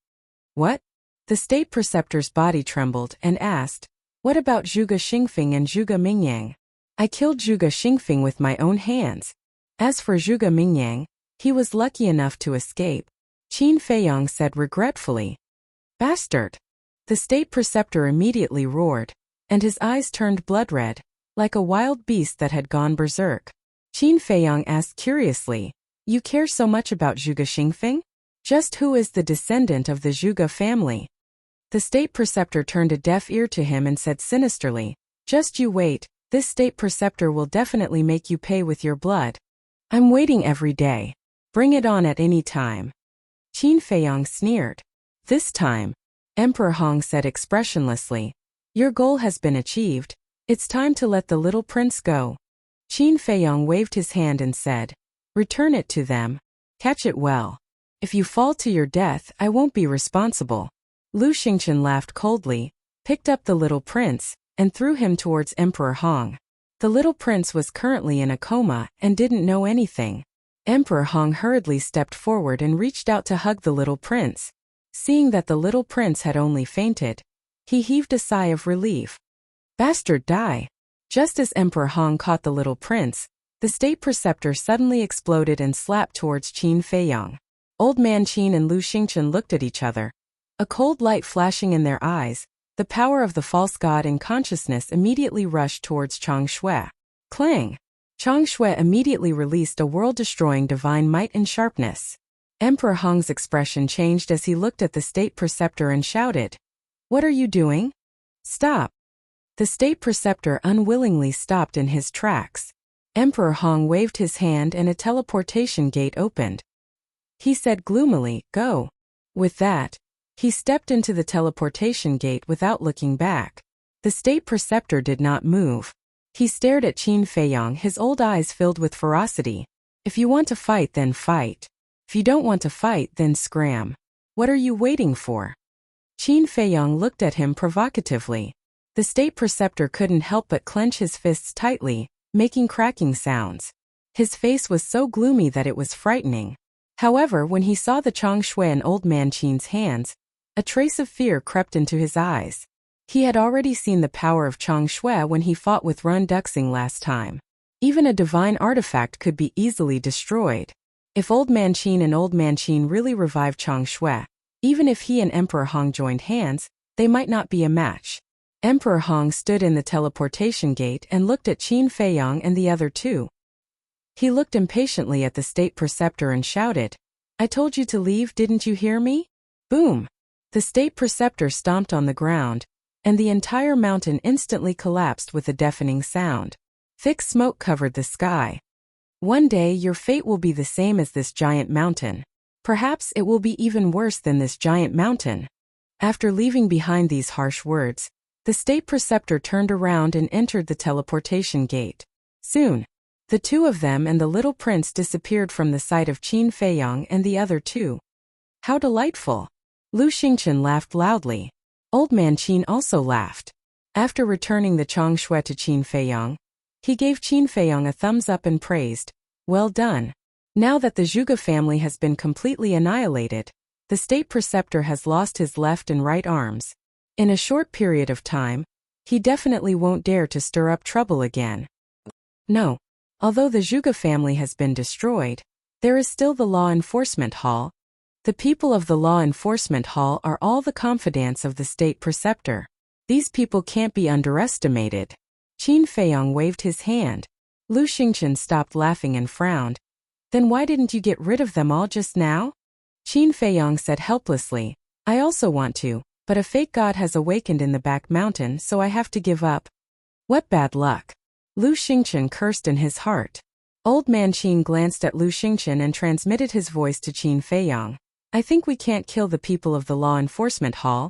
[SPEAKER 1] What? The state preceptor's body trembled and asked, What about Zhuge Xingfeng and Zhuge Mingyang? I killed Zhuge Xingfeng with my own hands. As for Zhuge Mingyang, he was lucky enough to escape. Qin Feiyong said regretfully. Bastard! The state preceptor immediately roared, and his eyes turned blood-red, like a wild beast that had gone berserk. Qin Feiyong asked curiously, You care so much about Zhuge Xingfeng? Just who is the descendant of the Zhuge family? The state preceptor turned a deaf ear to him and said sinisterly, Just you wait, this state preceptor will definitely make you pay with your blood. I'm waiting every day. Bring it on at any time. Qin Feiyang sneered. This time, Emperor Hong said expressionlessly, your goal has been achieved. It's time to let the little prince go. Qin Feiyang waved his hand and said, return it to them. Catch it well. If you fall to your death, I won't be responsible. Lu Xingchen laughed coldly, picked up the little prince, and threw him towards Emperor Hong. The little prince was currently in a coma and didn't know anything. Emperor Hong hurriedly stepped forward and reached out to hug the little prince. Seeing that the little prince had only fainted, he heaved a sigh of relief. Bastard, die. Just as Emperor Hong caught the little prince, the state preceptor suddenly exploded and slapped towards Qin Feiyang. Old Man Qin and Lu Xingchen looked at each other. A cold light flashing in their eyes, the power of the false god in consciousness immediately rushed towards Chang Shui. Clang! Chang Shui immediately released a world-destroying divine might and sharpness. Emperor Hong's expression changed as he looked at the state preceptor and shouted, what are you doing? Stop! The state preceptor unwillingly stopped in his tracks. Emperor Hong waved his hand and a teleportation gate opened. He said gloomily, go. With that, he stepped into the teleportation gate without looking back. The state preceptor did not move. He stared at Qin Feiyang, his old eyes filled with ferocity. If you want to fight, then fight. If you don't want to fight, then scram. What are you waiting for? Qin Feiyang looked at him provocatively. The state preceptor couldn't help but clench his fists tightly, making cracking sounds. His face was so gloomy that it was frightening. However, when he saw the Chang Shui and Old Man Qin's hands, a trace of fear crept into his eyes. He had already seen the power of Chang Shui when he fought with Run Duxing last time. Even a divine artifact could be easily destroyed. If Old Man Qin and Old Man Qin really revived Chang Shui, even if he and Emperor Hong joined hands, they might not be a match. Emperor Hong stood in the teleportation gate and looked at Qin Feiyang and the other two. He looked impatiently at the state preceptor and shouted, I told you to leave, didn't you hear me? Boom! The state preceptor stomped on the ground, and the entire mountain instantly collapsed with a deafening sound. Thick smoke covered the sky. One day your fate will be the same as this giant mountain. Perhaps it will be even worse than this giant mountain. After leaving behind these harsh words, the state preceptor turned around and entered the teleportation gate. Soon, the two of them and the little prince disappeared from the sight of Qin Feiyang and the other two. How delightful! Lu Xingchen laughed loudly. Old Man Qin also laughed. After returning the Chang Shui to Qin Feiyang, he gave Qin Feiyang a thumbs up and praised, well done. Now that the Zhuge family has been completely annihilated, the state preceptor has lost his left and right arms. In a short period of time, he definitely won't dare to stir up trouble again. No. Although the Zhuge family has been destroyed, there is still the Law Enforcement Hall. The people of the Law Enforcement Hall are all the confidants of the state preceptor. These people can't be underestimated. Qin Feiyang waved his hand. Lu Xingchen stopped laughing and frowned. Then why didn't you get rid of them all just now? Qin Feiyang said helplessly, I also want to, but a fake god has awakened in the back mountain, so I have to give up. What bad luck. Lu Xingchen cursed in his heart. Old Man Qin glanced at Lu Xingchen and transmitted his voice to Qin Feiyang. I think we can't kill the people of the Law Enforcement Hall.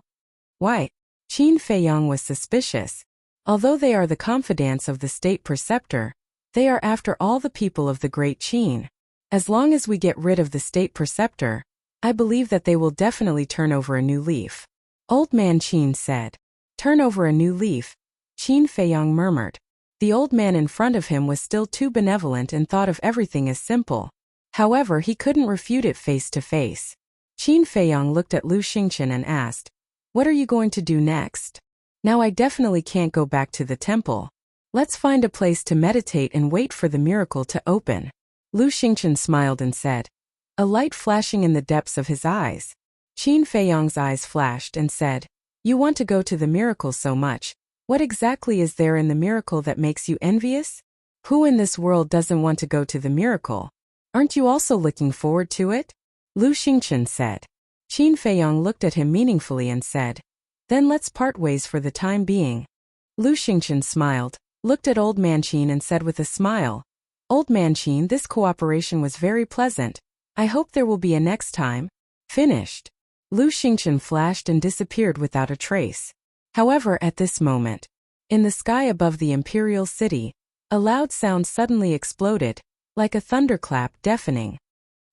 [SPEAKER 1] Why? Qin Feiyang was suspicious. Although they are the confidants of the state preceptor, they are after all the people of the Great Qin. As long as we get rid of the state preceptor, I believe that they will definitely turn over a new leaf. Old Man Qin said. Turn over a new leaf. Qin Feiyang murmured. The old man in front of him was still too benevolent and thought of everything as simple. However, he couldn't refute it face to face. Qin Feiyang looked at Lu Xingchen and asked, what are you going to do next? Now I definitely can't go back to the temple. Let's find a place to meditate and wait for the miracle to open. Lu Xingchen smiled and said, a light flashing in the depths of his eyes. Qin Feiyang's eyes flashed and said, you want to go to the miracle so much. What exactly is there in the miracle that makes you envious? Who in this world doesn't want to go to the miracle? Aren't you also looking forward to it? Lu Xingchen said. Qin Feiyang looked at him meaningfully and said, then let's part ways for the time being. Lu Xingchen smiled, looked at Old Man Qin and said with a smile, Old man Qin, this cooperation was very pleasant. I hope there will be a next time. Finished. Lu Xingchen flashed and disappeared without a trace. However, at this moment, in the sky above the imperial city, a loud sound suddenly exploded, like a thunderclap, deafening.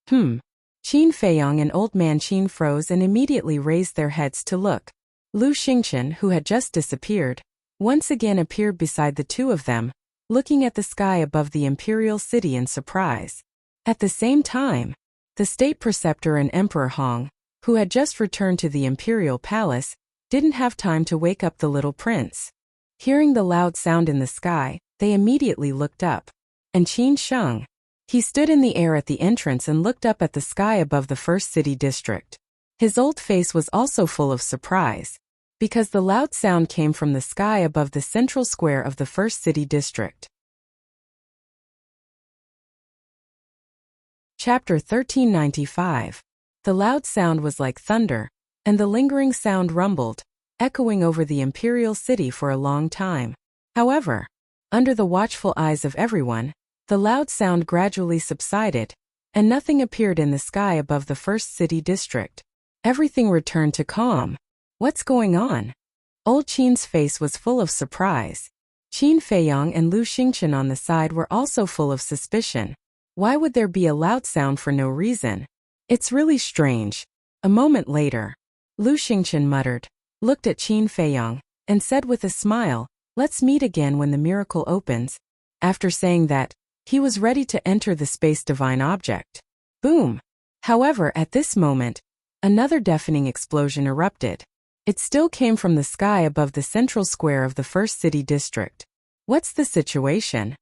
[SPEAKER 1] Qin Feiyong and Old Man Qin froze and immediately raised their heads to look. Lu Xingchen, who had just disappeared, once again appeared beside the two of them, looking at the sky above the imperial city in surprise. At the same time, the state preceptor and Emperor Hong, who had just returned to the imperial palace, didn't have time to wake up the little prince. Hearing the loud sound in the sky, they immediately looked up. And Qin Sheng. He stood in the air at the entrance and looked up at the sky above the first city district. His old face was also full of surprise, because the loud sound came from the sky above the central square of the first city district. Chapter 1395. The loud sound was like thunder, and the lingering sound rumbled, echoing over the imperial city for a long time. However, under the watchful eyes of everyone, the loud sound gradually subsided, and nothing appeared in the sky above the first city district. Everything returned to calm. What's going on? Old Qin's face was full of surprise. Qin Feiyong and Lu Xingchen on the side were also full of suspicion. Why would there be a loud sound for no reason? It's really strange. A moment later, Lu Xingchen muttered, looked at Qin Feiyong, and said with a smile, "Let's meet again when the miracle opens." After saying that, he was ready to enter the space divine object. Boom! However, at this moment, another deafening explosion erupted. It still came from the sky above the central square of the first city district. What's the situation?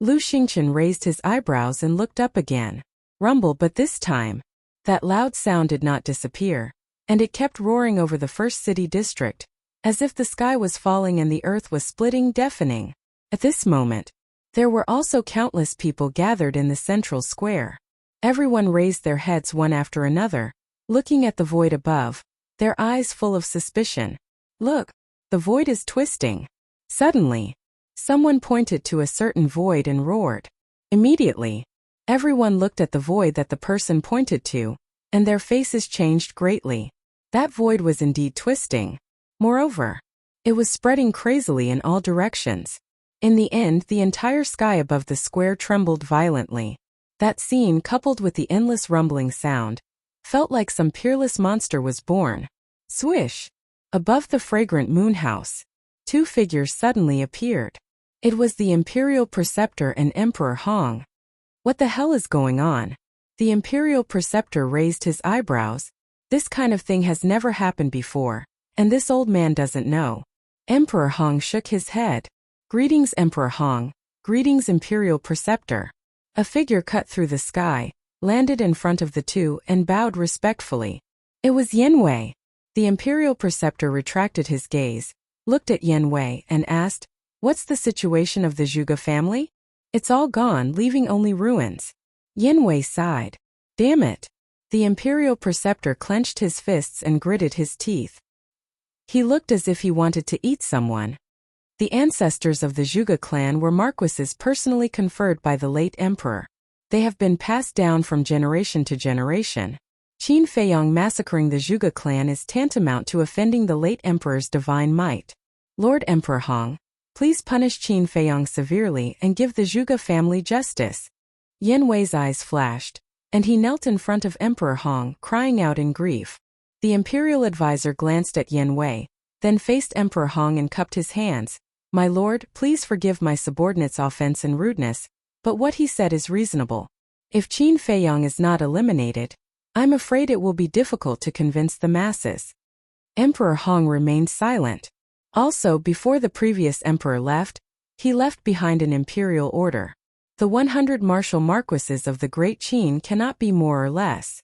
[SPEAKER 1] Lu Xingchen raised his eyebrows and looked up again. Rumble, but this time, that loud sound did not disappear, and it kept roaring over the first city district, as if the sky was falling and the earth was splitting, deafening. At this moment, there were also countless people gathered in the central square. Everyone raised their heads one after another, looking at the void above, their eyes full of suspicion. Look, the void is twisting. Suddenly, someone pointed to a certain void and roared. Immediately, everyone looked at the void that the person pointed to, and their faces changed greatly. That void was indeed twisting. Moreover, it was spreading crazily in all directions. In the end, the entire sky above the square trembled violently. That scene, coupled with the endless rumbling sound, felt like some peerless monster was born. Swish! Above the fragrant moon house, two figures suddenly appeared. It was the imperial preceptor and Emperor Hong. What the hell is going on? The imperial preceptor raised his eyebrows. This kind of thing has never happened before, and this old man doesn't know. Emperor Hong shook his head. Greetings, Emperor Hong. Greetings, imperial preceptor. A figure cut through the sky, landed in front of the two and bowed respectfully. It was Yen Wei. The imperial preceptor retracted his gaze, looked at Yen Wei and asked, "What's the situation of the Zhuge family?" "It's all gone, leaving only ruins." Yen Wei sighed. Damn it. The imperial preceptor clenched his fists and gritted his teeth. He looked as if he wanted to eat someone. The ancestors of the Zhuge clan were marquises personally conferred by the late emperor. They have been passed down from generation to generation. Qin Feiyong massacring the Zhuge clan is tantamount to offending the late emperor's divine might. Lord Emperor Hong, please punish Qin Feiyong severely and give the Zhuge family justice. Yen Wei's eyes flashed, and he knelt in front of Emperor Hong, crying out in grief. The imperial advisor glanced at Yen Wei, then faced Emperor Hong and cupped his hands. "My lord, please forgive my subordinate's offense and rudeness, but what he said is reasonable. If Qin Feiyong is not eliminated, I'm afraid it will be difficult to convince the masses." Emperor Hong remained silent. Also, before the previous emperor left, he left behind an imperial order. The 100 martial marquises of the Great Qin cannot be more or less.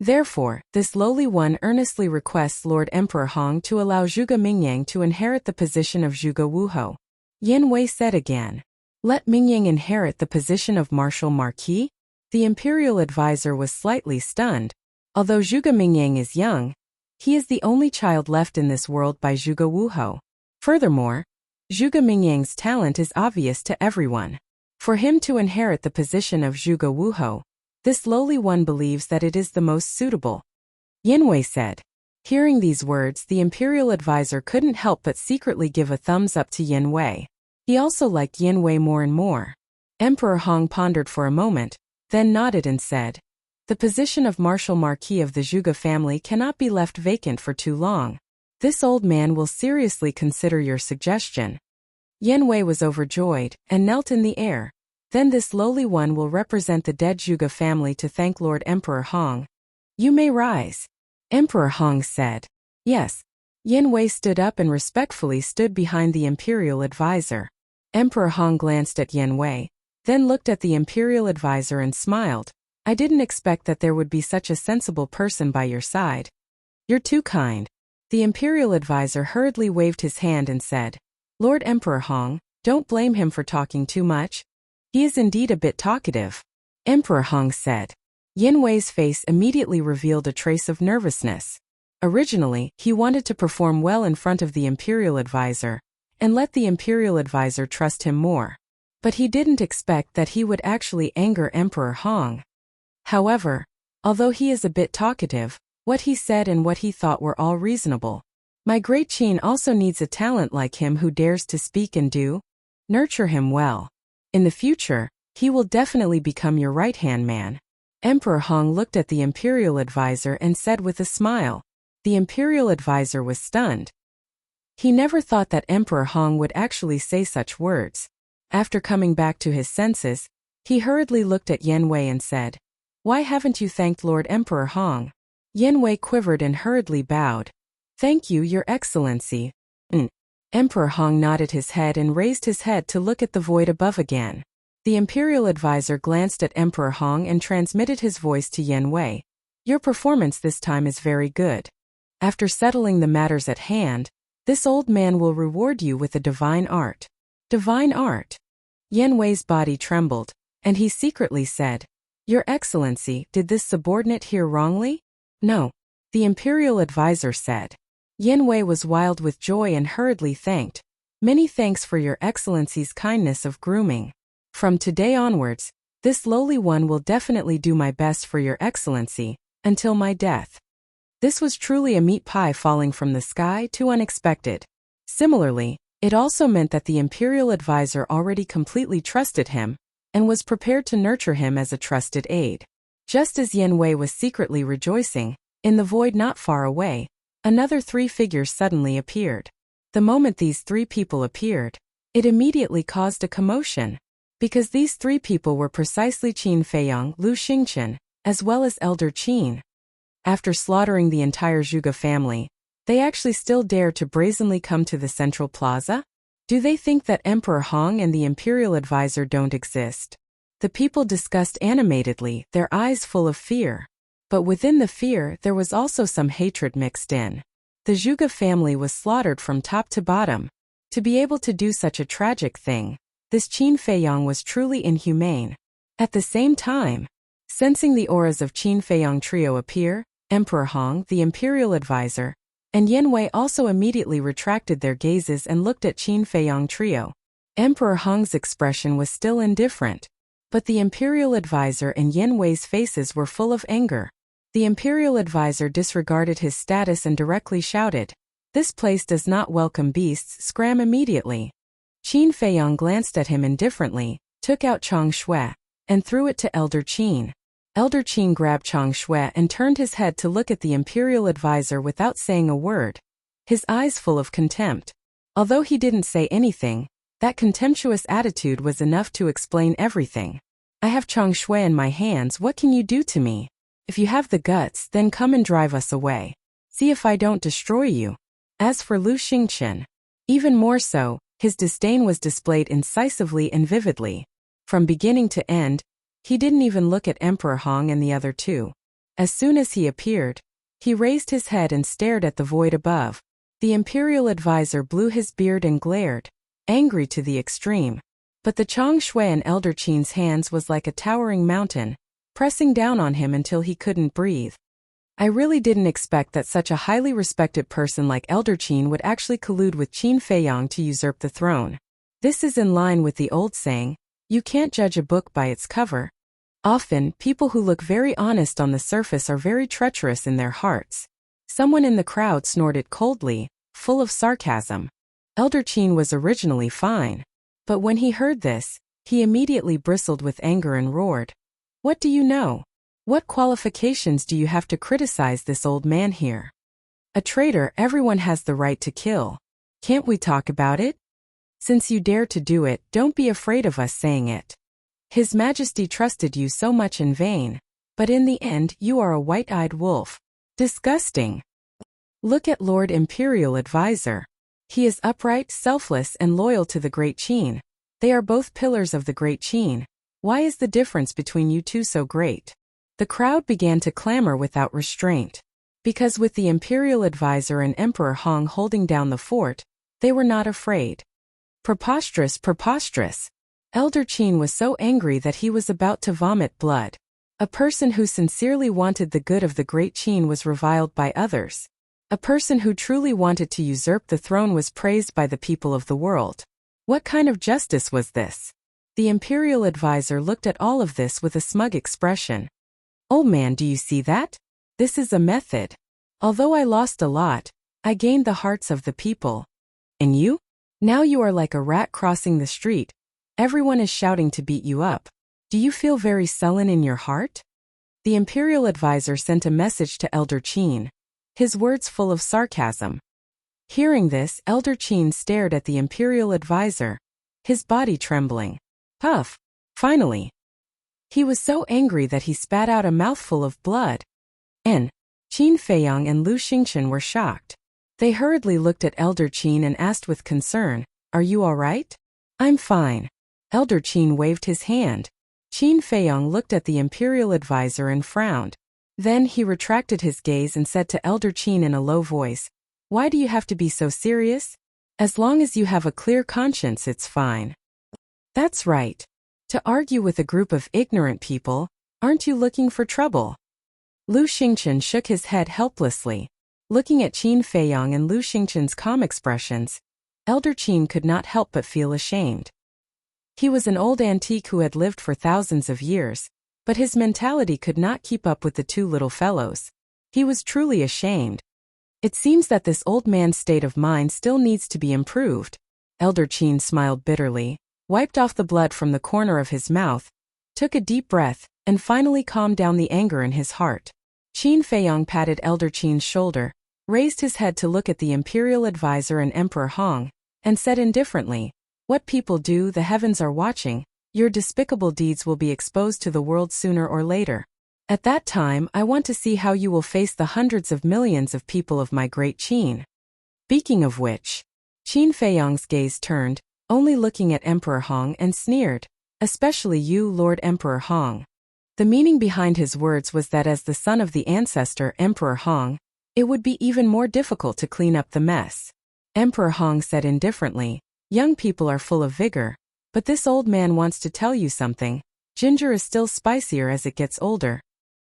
[SPEAKER 1] Therefore, this lowly one earnestly requests Lord Emperor Hong to allow Zhuge Mingyang to inherit the position of Zhuge Wuhou. Yen Wei said again, "Let Mingyang inherit the position of Martial Marquis?" The imperial advisor was slightly stunned. Although Zhuge Mingyang is young, he is the only child left in this world by Zhuge Wuhou. Furthermore, Zhuge Mingyang's talent is obvious to everyone. For him to inherit the position of Zhuge Wuhou, this lowly one believes that it is the most suitable. Yanwei said. Hearing these words, the imperial advisor couldn't help but secretly give a thumbs up to Yanwei. He also liked Yanwei more and more. Emperor Hong pondered for a moment, then nodded and said, "The position of Marshal Marquis of the Zhuge family cannot be left vacant for too long. This old man will seriously consider your suggestion." Yanwei was overjoyed, and knelt in the air. "Then this lowly one will represent the dead Zhuge family to thank Lord Emperor Hong. You may rise." Emperor Hong said. "Yes." Yanwei stood up and respectfully stood behind the imperial advisor. Emperor Hong glanced at Yanwei, then looked at the imperial advisor and smiled. "I didn't expect that there would be such a sensible person by your side. You're too kind." The imperial advisor hurriedly waved his hand and said, "Lord Emperor Hong, don't blame him for talking too much. He is indeed a bit talkative." Emperor Hong said. Yanwei's face immediately revealed a trace of nervousness. Originally, he wanted to perform well in front of the imperial advisor, and let the imperial advisor trust him more. But he didn't expect that he would actually anger Emperor Hong. However, although he is a bit talkative, what he said and what he thought were all reasonable. My great Qin also needs a talent like him who dares to speak and do. Nurture him well. In the future, he will definitely become your right-hand man. Emperor Hong looked at the imperial advisor and said with a smile. The imperial advisor was stunned. He never thought that Emperor Hong would actually say such words. After coming back to his senses, he hurriedly looked at Yanwei and said, "Why haven't you thanked Lord Emperor Hong?" Yanwei quivered and hurriedly bowed. "Thank you, Your Excellency." Emperor Hong nodded his head and raised his head to look at the void above again. The imperial advisor glanced at Emperor Hong and transmitted his voice to Yanwei. "Your performance this time is very good. After settling the matters at hand, this old man will reward you with a divine art." Divine art? Yanwei's body trembled, and he secretly said, "Your Excellency, did this subordinate hear wrongly?" "No," the imperial advisor said. Yanwei was wild with joy and hurriedly thanked. "Many thanks for Your Excellency's kindness of grooming. From today onwards, this lowly one will definitely do my best for Your Excellency, until my death." This was truly a meat pie falling from the sky, too unexpected. Similarly, it also meant that the imperial advisor already completely trusted him, and was prepared to nurture him as a trusted aide. Just as Yanwei was secretly rejoicing, in the void not far away, another 3 figures suddenly appeared. The moment these 3 people appeared, it immediately caused a commotion. Because these 3 people were precisely Qin Feiyang, Lu Xingchen, as well as Elder Qin. After slaughtering the entire Zhuge family, they actually still dare to brazenly come to the central plaza? Do they think that Emperor Hong and the imperial advisor don't exist? The people discussed animatedly, their eyes full of fear. But within the fear, there was also some hatred mixed in. The Zhuge family was slaughtered from top to bottom. To be able to do such a tragic thing, this Qin Feiyang was truly inhumane. At the same time, sensing the auras of Qin Feiyang trio appear, Emperor Hong, the imperial advisor, and Yanwei also immediately retracted their gazes and looked at Qin Feiyang trio. Emperor Hong's expression was still indifferent, but the imperial advisor and Yanwei's faces were full of anger. The imperial advisor disregarded his status and directly shouted, "This place does not welcome beasts, scram immediately." Qin Feiyang glanced at him indifferently, took out Chang Shui, and threw it to Elder Qin. Elder Qin grabbed Chang Shui and turned his head to look at the imperial advisor without saying a word, his eyes full of contempt. Although he didn't say anything, that contemptuous attitude was enough to explain everything. "I have Chang Shui in my hands, what can you do to me? If you have the guts, then come and drive us away. See if I don't destroy you." As for Lu Xingchen, even more so, his disdain was displayed incisively and vividly. From beginning to end, he didn't even look at Emperor Hong and the other 2. As soon as he appeared, he raised his head and stared at the void above. The imperial advisor blew his beard and glared, angry to the extreme. But the Chang Shui and Elder Qin's hands was like a towering mountain, pressing down on him until he couldn't breathe. I really didn't expect that such a highly respected person like Elder Qin would actually collude with Qin Feiyang to usurp the throne. This is in line with the old saying, You can't judge a book by its cover. Often, people who look very honest on the surface are very treacherous in their hearts. Someone in the crowd snorted coldly, full of sarcasm. Elder Qin was originally fine. But when he heard this, he immediately bristled with anger and roared. What do you know? What qualifications do you have to criticize this old man here? A traitor everyone has the right to kill. Can't we talk about it? Since you dare to do it, don't be afraid of us saying it. His Majesty trusted you so much in vain, but in the end you are a white-eyed wolf. Disgusting. Look at Lord Imperial Advisor. He is upright, selfless, and loyal to the Great Qin. They are both pillars of the Great Qin. Why is the difference between you two so great? The crowd began to clamor without restraint. Because with the Imperial Advisor and Emperor Hong holding down the fort, they were not afraid. Preposterous, preposterous. Elder Qin was so angry that he was about to vomit blood. A person who sincerely wanted the good of the Great Qin was reviled by others. A person who truly wanted to usurp the throne was praised by the people of the world. What kind of justice was this? The Imperial Advisor looked at all of this with a smug expression. Old man, do you see that? This is a method. Although I lost a lot, I gained the hearts of the people. And you? Now you are like a rat crossing the street. Everyone is shouting to beat you up. Do you feel very sullen in your heart? The Imperial Advisor sent a message to Elder Qin. His words full of sarcasm. Hearing this, Elder Qin stared at the Imperial Advisor, his body trembling. Puff! Finally! He was so angry that he spat out a mouthful of blood. And Qin Feiyang and Lu Xingchen were shocked. They hurriedly looked at Elder Qin and asked with concern, Are you all right? I'm fine. Elder Qin waved his hand. Qin Feiyang looked at the Imperial Advisor and frowned. Then he retracted his gaze and said to Elder Qin in a low voice, Why do you have to be so serious? As long as you have a clear conscience, it's fine. That's right. To argue with a group of ignorant people, aren't you looking for trouble? Lu Xingchen shook his head helplessly. Looking at Qin Feiyang and Lu Xingchen's calm expressions, Elder Qin could not help but feel ashamed. He was an old antique who had lived for thousands of years, but his mentality could not keep up with the two little fellows. He was truly ashamed. It seems that this old man's state of mind still needs to be improved. Elder Qin smiled bitterly, wiped off the blood from the corner of his mouth, took a deep breath, and finally calmed down the anger in his heart. Qin Feiyang patted Elder Qin's shoulder, raised his head to look at the Imperial Advisor and Emperor Hong, and said indifferently, What people do, the heavens are watching. Your despicable deeds will be exposed to the world sooner or later. At that time, I want to see how you will face the hundreds of millions of people of my Great Qin. Speaking of which, Qin Feiyang's gaze turned, only looking at Emperor Hong, and sneered, Especially you, Lord Emperor Hong. The meaning behind his words was that as the son of the ancestor Emperor Hong, it would be even more difficult to clean up the mess. Emperor Hong said indifferently, Young people are full of vigor, but this old man wants to tell you something. Ginger is still spicier as it gets older.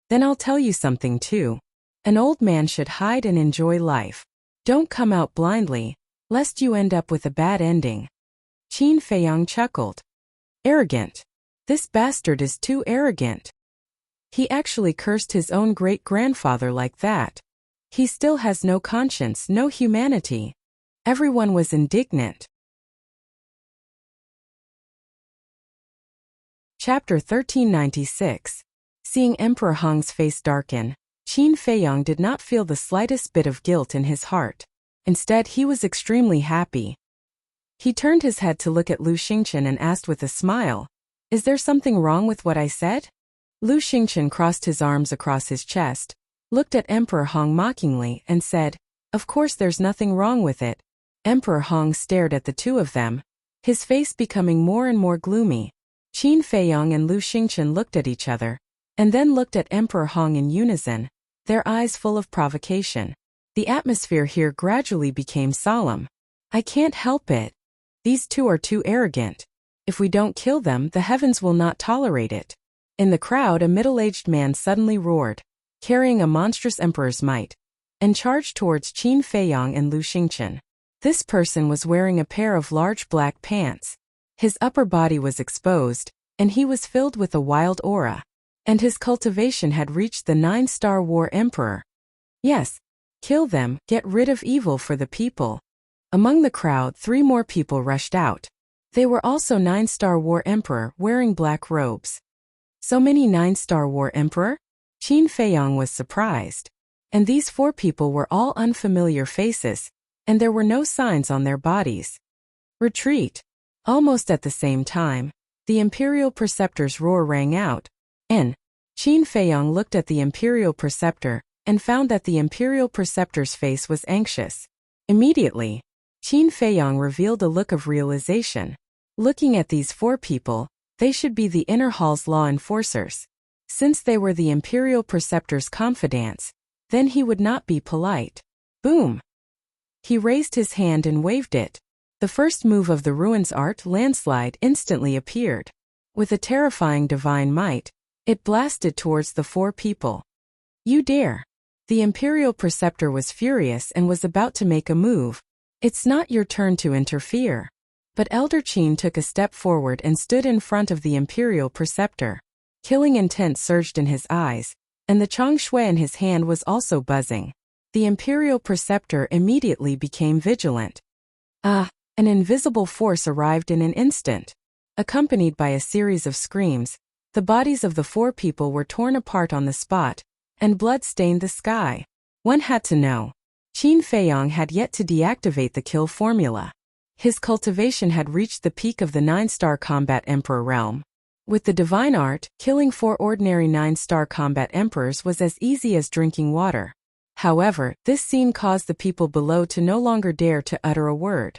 [SPEAKER 1] Then I'll tell you something too. An old man should hide and enjoy life. Don't come out blindly, lest you end up with a bad ending. Qin Feiyang chuckled. Arrogant. This bastard is too arrogant. He actually cursed his own great-grandfather like that. He still has no conscience, no humanity. Everyone was indignant. Chapter 1396. Seeing Emperor Hong's face darken, Qin Feiyang did not feel the slightest bit of guilt in his heart. Instead, he was extremely happy. He turned his head to look at Lu Xingchen and asked with a smile, Is there something wrong with what I said? Lu Xingchen crossed his arms across his chest, looked at Emperor Hong mockingly, and said, Of course there's nothing wrong with it. Emperor Hong stared at the two of them, his face becoming more and more gloomy. Qin Feiyang and Lu Xingchen looked at each other, and then looked at Emperor Hong in unison, their eyes full of provocation. The atmosphere here gradually became solemn. I can't help it. These two are too arrogant. If we don't kill them, the heavens will not tolerate it. In the crowd, a middle-aged man suddenly roared, carrying a monstrous emperor's might, and charged towards Qin Feiyang and Lu Xingchen. This person was wearing a pair of large black pants. His upper body was exposed, and he was filled with a wild aura. And his cultivation had reached the 9-star war emperor. Yes, kill them, get rid of evil for the people. Among the crowd, 3 more people rushed out. They were also 9-star war emperor wearing black robes. So many 9-star war emperor? Qin Feiyong was surprised. And these 4 people were all unfamiliar faces, and there were no signs on their bodies. Retreat. Almost at the same time, the Imperial Preceptor's roar rang out, and Qin Feiyong looked at the Imperial Preceptor and found that the Imperial Preceptor's face was anxious. Immediately, Qin Feiyong revealed a look of realization. Looking at these 4 people, they should be the inner hall's law enforcers. Since they were the Imperial Preceptor's confidants, then he would not be polite. Boom! He raised his hand and waved it. The first move of the ruins art landslide instantly appeared. With a terrifying divine might, it blasted towards the 4 people. You dare! The Imperial Preceptor was furious and was about to make a move. It's not your turn to interfere. But Elder Qin took a step forward and stood in front of the Imperial Preceptor. Killing intent surged in his eyes, and the Changshui in his hand was also buzzing. The Imperial Preceptor immediately became vigilant. An invisible force arrived in an instant. Accompanied by a series of screams, the bodies of the 4 people were torn apart on the spot, and blood stained the sky. One had to know. Qin Feiyong had yet to deactivate the kill formula. His cultivation had reached the peak of the 9-star combat emperor realm. With the divine art, killing 4 ordinary 9-star combat emperors was as easy as drinking water. However, this scene caused the people below to no longer dare to utter a word.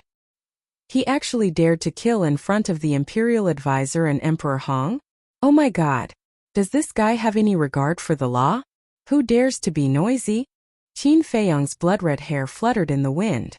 [SPEAKER 1] He actually dared to kill in front of the Imperial Advisor and Emperor Hong? Oh my god! Does this guy have any regard for the law? Who dares to be noisy? Qin Feiyong's blood-red hair fluttered in the wind.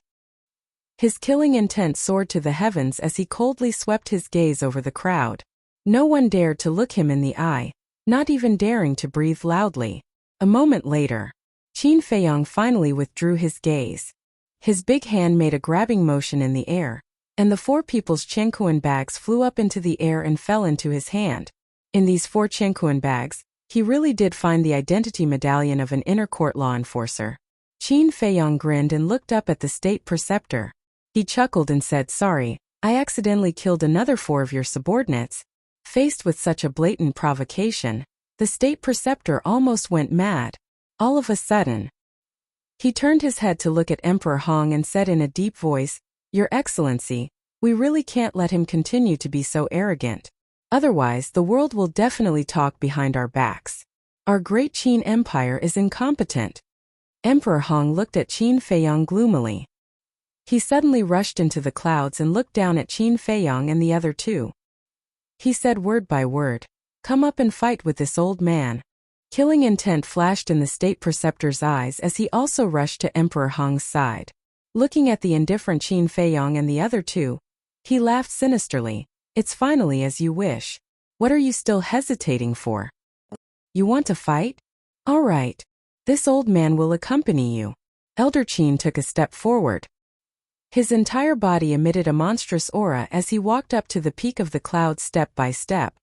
[SPEAKER 1] His killing intent soared to the heavens as he coldly swept his gaze over the crowd. No one dared to look him in the eye, not even daring to breathe loudly. A moment later, Qin Feiyong finally withdrew his gaze. His big hand made a grabbing motion in the air, and the 4 people's Chenkuan bags flew up into the air and fell into his hand. In these 4 Chenkuan bags, he really did find the identity medallion of an inner court law enforcer. Qin Feiyong grinned and looked up at the state preceptor. He chuckled and said, "Sorry, I accidentally killed another 4 of your subordinates." Faced with such a blatant provocation, the state preceptor almost went mad. All of a sudden, he turned his head to look at Emperor Hong and said in a deep voice, "Your Excellency, we really can't let him continue to be so arrogant. Otherwise, the world will definitely talk behind our backs. Our great Qin Empire is incompetent." Emperor Hong looked at Qin Feiyong gloomily. He suddenly rushed into the clouds and looked down at Qin Feiyong and the other 2. He said word by word, "Come up and fight with this old man." Killing intent flashed in the state preceptor's eyes as he also rushed to Emperor Hong's side. Looking at the indifferent Qin Feiyong and the other 2, he laughed sinisterly. "It's finally as you wish. What are you still hesitating for? You want to fight? All right. This old man will accompany you." Elder Qin took a step forward. His entire body emitted a monstrous aura as he walked up to the peak of the clouds step by step.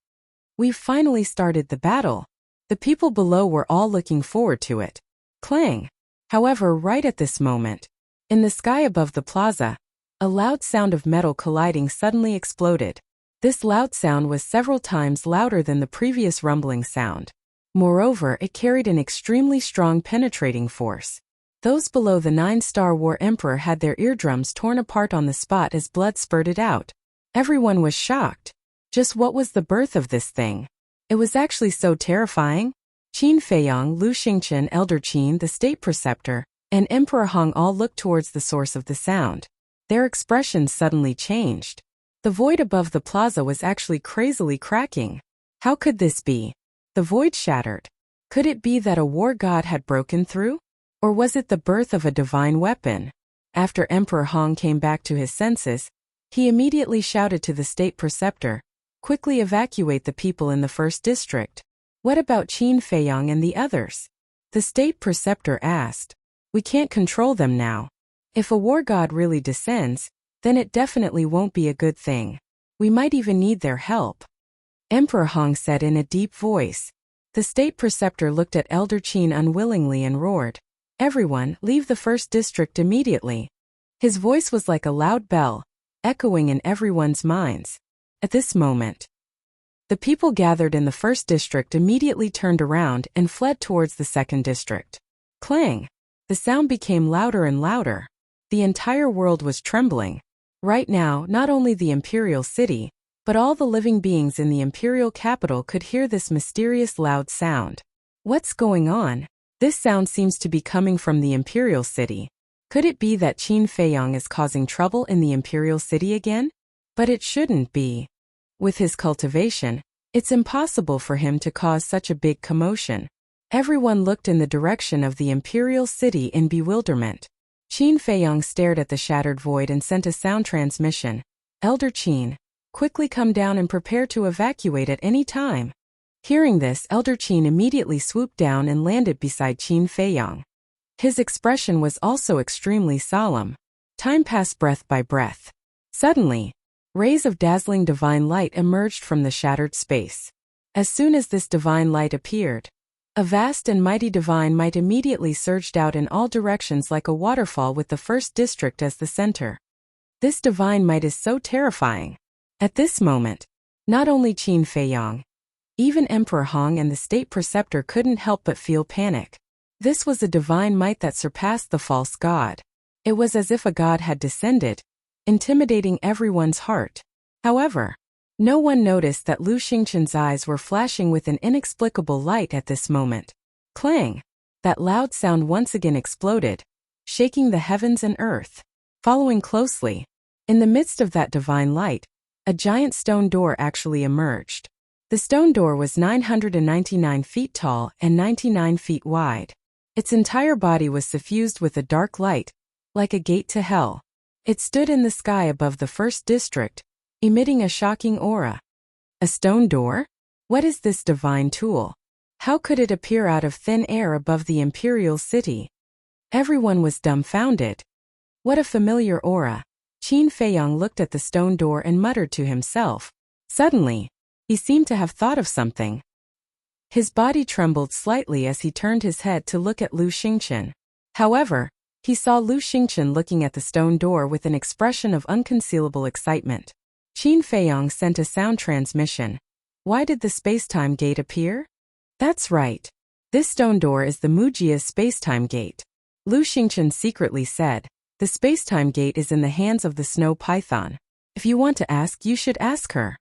[SPEAKER 1] We've finally started the battle. The people below were all looking forward to it. Clang! However, right at this moment, in the sky above the plaza, a loud sound of metal colliding suddenly exploded. This loud sound was several times louder than the previous rumbling sound. Moreover, it carried an extremely strong penetrating force. Those below the 9-star war emperor had their eardrums torn apart on the spot as blood spurted out. Everyone was shocked. Just what was the birth of this thing? It was actually so terrifying. Qin Feiyong, Lu Xingchen, Elder Qin, the state preceptor, and Emperor Hong all looked towards the source of the sound. Their expressions suddenly changed. The void above the plaza was actually crazily cracking. How could this be? The void shattered. Could it be that a war god had broken through? Or was it the birth of a divine weapon? After Emperor Hong came back to his senses, he immediately shouted to the state preceptor, "Quickly evacuate the people in the first district." "What about Qin Feiyong and the others?" the state preceptor asked. "We can't control them now. If a war god really descends, then it definitely won't be a good thing." We might even need their help. Emperor Hong said in a deep voice. The state preceptor looked at Elder Qin unwillingly and roared, "Everyone, leave the first district immediately." His voice was like a loud bell, echoing in everyone's minds. At this moment, the people gathered in the first district immediately turned around and fled towards the second district. Clang! The sound became louder and louder. The entire world was trembling. Right now, not only the imperial city, but all the living beings in the imperial capital could hear this mysterious loud sound. What's going on? This sound seems to be coming from the imperial city. Could it be that Qin Feiyong is causing trouble in the imperial city again? But it shouldn't be. With his cultivation, it's impossible for him to cause such a big commotion. Everyone looked in the direction of the imperial city in bewilderment. Qin Feiyong stared at the shattered void and sent a sound transmission. Elder Qin, quickly come down and prepare to evacuate at any time. Hearing this, Elder Qin immediately swooped down and landed beside Qin Feiyong. His expression was also extremely solemn. Time passed breath by breath. Suddenly, rays of dazzling divine light emerged from the shattered space. As soon as this divine light appeared, a vast and mighty divine might immediately surged out in all directions like a waterfall with the first district as the center. This divine might is so terrifying. At this moment, not only Qin Feiyong, even Emperor Hong and the state preceptor couldn't help but feel panic. This was a divine might that surpassed the false god. It was as if a god had descended, intimidating everyone's heart. However, no one noticed that Lu Xingchen's eyes were flashing with an inexplicable light at this moment. Clang! That loud sound once again exploded, shaking the heavens and earth. Following closely, in the midst of that divine light, a giant stone door actually emerged. The stone door was 999 feet tall and 99 feet wide. Its entire body was suffused with a dark light, like a gate to hell. It stood in the sky above the first district, emitting a shocking aura. A stone door? What is this divine tool? How could it appear out of thin air above the imperial city? Everyone was dumbfounded. What a familiar aura. Qin Feiyong looked at the stone door and muttered to himself. Suddenly, he seemed to have thought of something. His body trembled slightly as he turned his head to look at Lu Xingchen. However, he saw Lu Xingchen looking at the stone door with an expression of unconcealable excitement. Qin Feiyong sent a sound transmission. Why did the space-time gate appear? That's right. This stone door is the Mujia's space-time gate. Lu Xingchen secretly said, the space-time gate is in the hands of the snow python. If you want to ask, you should ask her.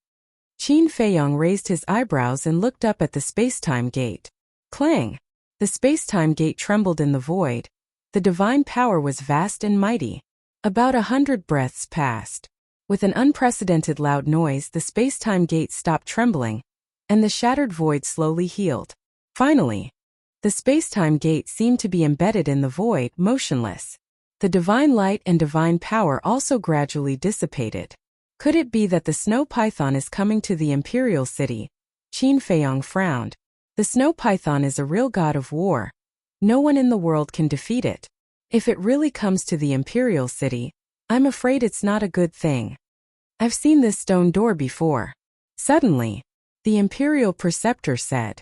[SPEAKER 1] Qin Feiyong raised his eyebrows and looked up at the space-time gate. Clang! The space-time gate trembled in the void. The divine power was vast and mighty. About 100 breaths passed. With an unprecedented loud noise, the space-time gate stopped trembling, and the shattered void slowly healed. Finally, the space-time gate seemed to be embedded in the void, motionless. The divine light and divine power also gradually dissipated. Could it be that the snow python is coming to the imperial city? Qin Feiyong frowned. The snow python is a real god of war. No one in the world can defeat it. If it really comes to the imperial city, I'm afraid it's not a good thing. I've seen this stone door before. Suddenly, the imperial preceptor said.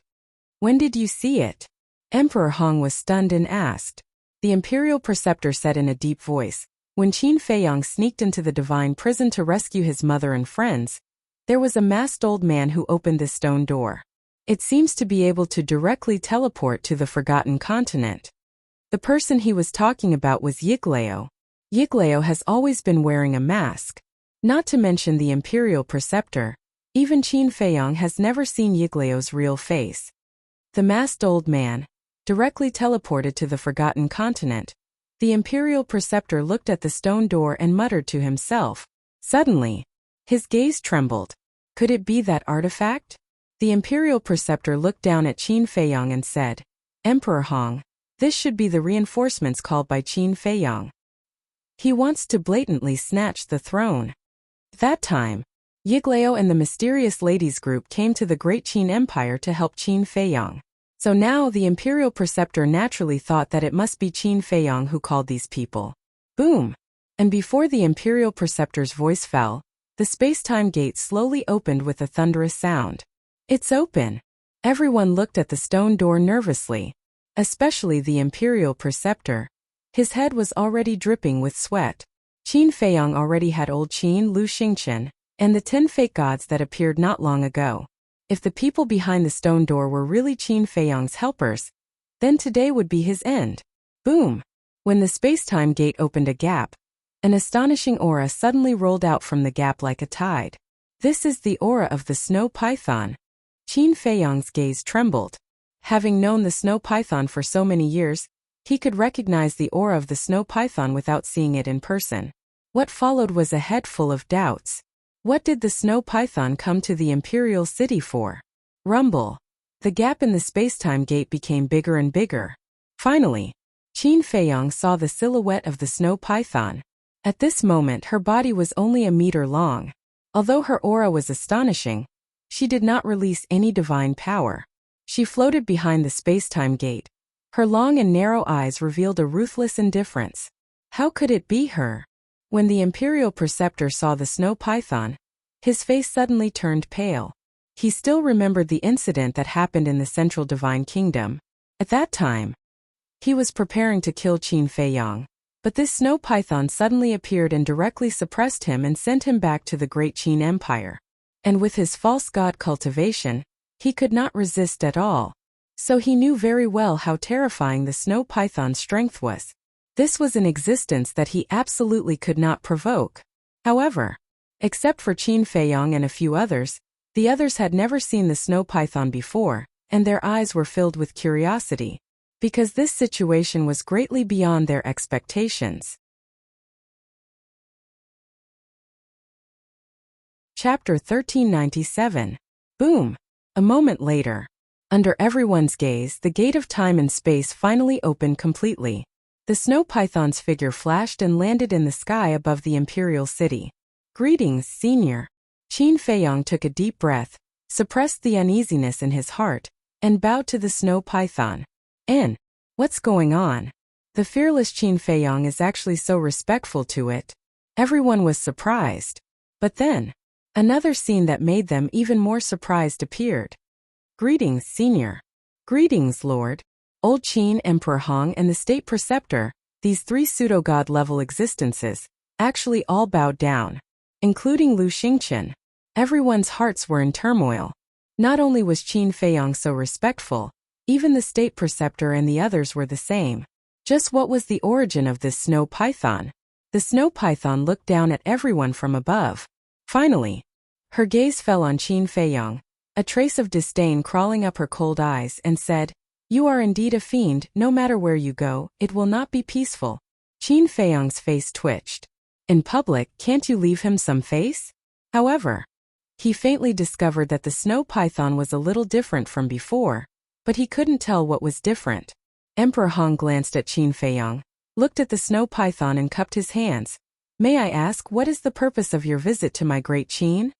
[SPEAKER 1] When did you see it? Emperor Hong was stunned and asked. The imperial preceptor said in a deep voice, when Qin Feiyong sneaked into the divine prison to rescue his mother and friends, there was a masked old man who opened this stone door. It seems to be able to directly teleport to the Forgotten Continent. The person he was talking about was Yiglao. Yiglao has always been wearing a mask. Not to mention the imperial preceptor, even Qin Feiyong has never seen Yiglao's real face. The masked old man directly teleported to the Forgotten Continent. The imperial preceptor looked at the stone door and muttered to himself. Suddenly, his gaze trembled. Could it be that artifact? The imperial preceptor looked down at Qin Feiyong and said, Emperor Hong, this should be the reinforcements called by Qin Feiyong. He wants to blatantly snatch the throne. That time, Yiglao and the mysterious ladies group came to the Great Qin Empire to help Qin Feiyong. So now the imperial preceptor naturally thought that it must be Qin Feiyong who called these people. Boom! And before the imperial preceptor's voice fell, The space-time gate slowly opened with a thunderous sound. It's open! Everyone looked at the stone door nervously, especially the Imperial Preceptor. His head was already dripping with sweat. Qin Feiyong already had old Qin Lu Xingqian, and the 10 fake gods that appeared not long ago. If the people behind the stone door were really Qin Feiyong's helpers, then today would be his end. Boom! When the space-time gate opened a gap, an astonishing aura suddenly rolled out from the gap like a tide. This is the aura of the snow python. Qin Feiyong's gaze trembled. Having known the snow python for so many years, he could recognize the aura of the snow python without seeing it in person. What followed was a head full of doubts. What did the snow python come to the Imperial City for? Rumble. The gap in the space-time gate became bigger and bigger. Finally, Qin Feiyong saw the silhouette of the snow python. At this moment her body was only a meter long. Although her aura was astonishing, she did not release any divine power. She floated behind the space-time gate. Her long and narrow eyes revealed a ruthless indifference. How could it be her? When the Imperial Preceptor saw the snow python, his face suddenly turned pale. He still remembered the incident that happened in the Central Divine Kingdom. At that time, he was preparing to kill Qin Feiyong. But this snow python suddenly appeared and directly suppressed him and sent him back to the Great Qin Empire. And with his false god cultivation, he could not resist at all. So he knew very well how terrifying the snow python's strength was. This was an existence that he absolutely could not provoke. However, except for Qin Feiyong and a few others, the others had never seen the snow python before, and their eyes were filled with curiosity, because this situation was greatly beyond their expectations. Chapter 1397. Boom! A moment later, under everyone's gaze, the gate of time and space finally opened completely. The snow python's figure flashed and landed in the sky above the Imperial City. Greetings, Senior. Qin Feiyong took a deep breath, suppressed the uneasiness in his heart, and bowed to the snow python. What's going on? The fearless Qin Feiyong is actually so respectful to it. Everyone was surprised. But then, another scene that made them even more surprised appeared. Greetings, Senior. Greetings, Lord. Old Qin, Emperor Hong, and the State Preceptor, these 3 pseudo-god level existences, actually all bowed down, including Lu Xingqian. Everyone's hearts were in turmoil. Not only was Qin Feiyong so respectful, even the State Preceptor and the others were the same. Just what was the origin of this snow python? The snow python looked down at everyone from above. Finally, her gaze fell on Qin Feiyong, a trace of disdain crawling up her cold eyes, and said, "You are indeed a fiend. No matter where you go, it will not be peaceful." Qin Feiyong's face twitched. In public, can't you leave him some face? However, he faintly discovered that the snow python was a little different from before, but he couldn't tell what was different. Emperor Hong glanced at Qin Feiyong, looked at the snow python and cupped his hands. "May I ask, what is the purpose of your visit to my great Qin?"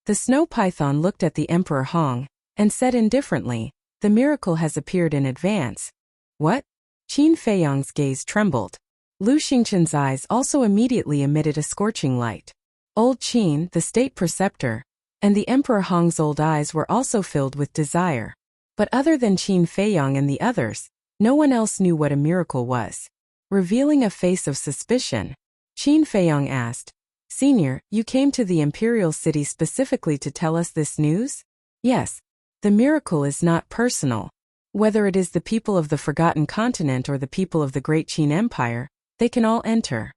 [SPEAKER 1] The snow python looked at the Emperor Hong, and said indifferently, "The miracle has appeared in advance." What? Qin Feiyong's gaze trembled. Lu Xingqian's eyes also immediately emitted a scorching light. Old Qin, the State Preceptor, and the Emperor Hong's old eyes were also filled with desire. But other than Qin Feiyong and the others, no one else knew what a miracle was. Revealing a face of suspicion, Qin Feiyong asked, "Senior, you came to the Imperial City specifically to tell us this news?" "Yes. The miracle is not personal. Whether it is the people of the Forgotten Continent or the people of the Great Qin Empire, they can all enter.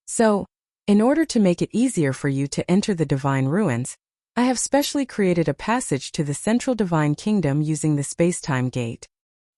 [SPEAKER 1] So, in order to make it easier for you to enter the Divine Ruins, I have specially created a passage to the Central Divine Kingdom using the space-time gate.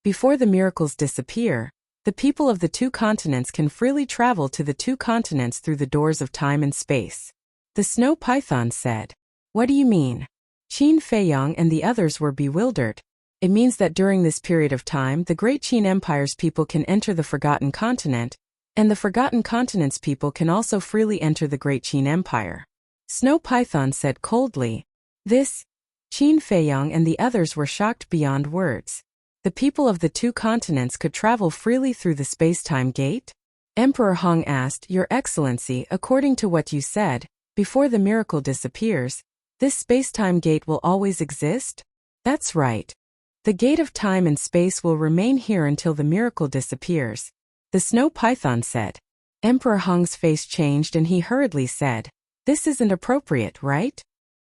[SPEAKER 1] Before the miracles disappear, the people of the 2 continents can freely travel to the 2 continents through the doors of time and space." The snow python said. "What do you mean?" Qin Feiyong and the others were bewildered. "It means that during this period of time, the Great Qin Empire's people can enter the Forgotten Continent, and the Forgotten Continent's people can also freely enter the Great Qin Empire." Snow Python said coldly. This? Qin Feiyong and the others were shocked beyond words. The people of the 2 continents could travel freely through the space-time gate? Emperor Hong asked, "Your Excellency, according to what you said, before the miracle disappears, this space-time gate will always exist? That's right. The gate of time and space will remain here until the miracle disappears, the snow python said. Emperor Hong's face changed and he hurriedly said, "This isn't appropriate, right?"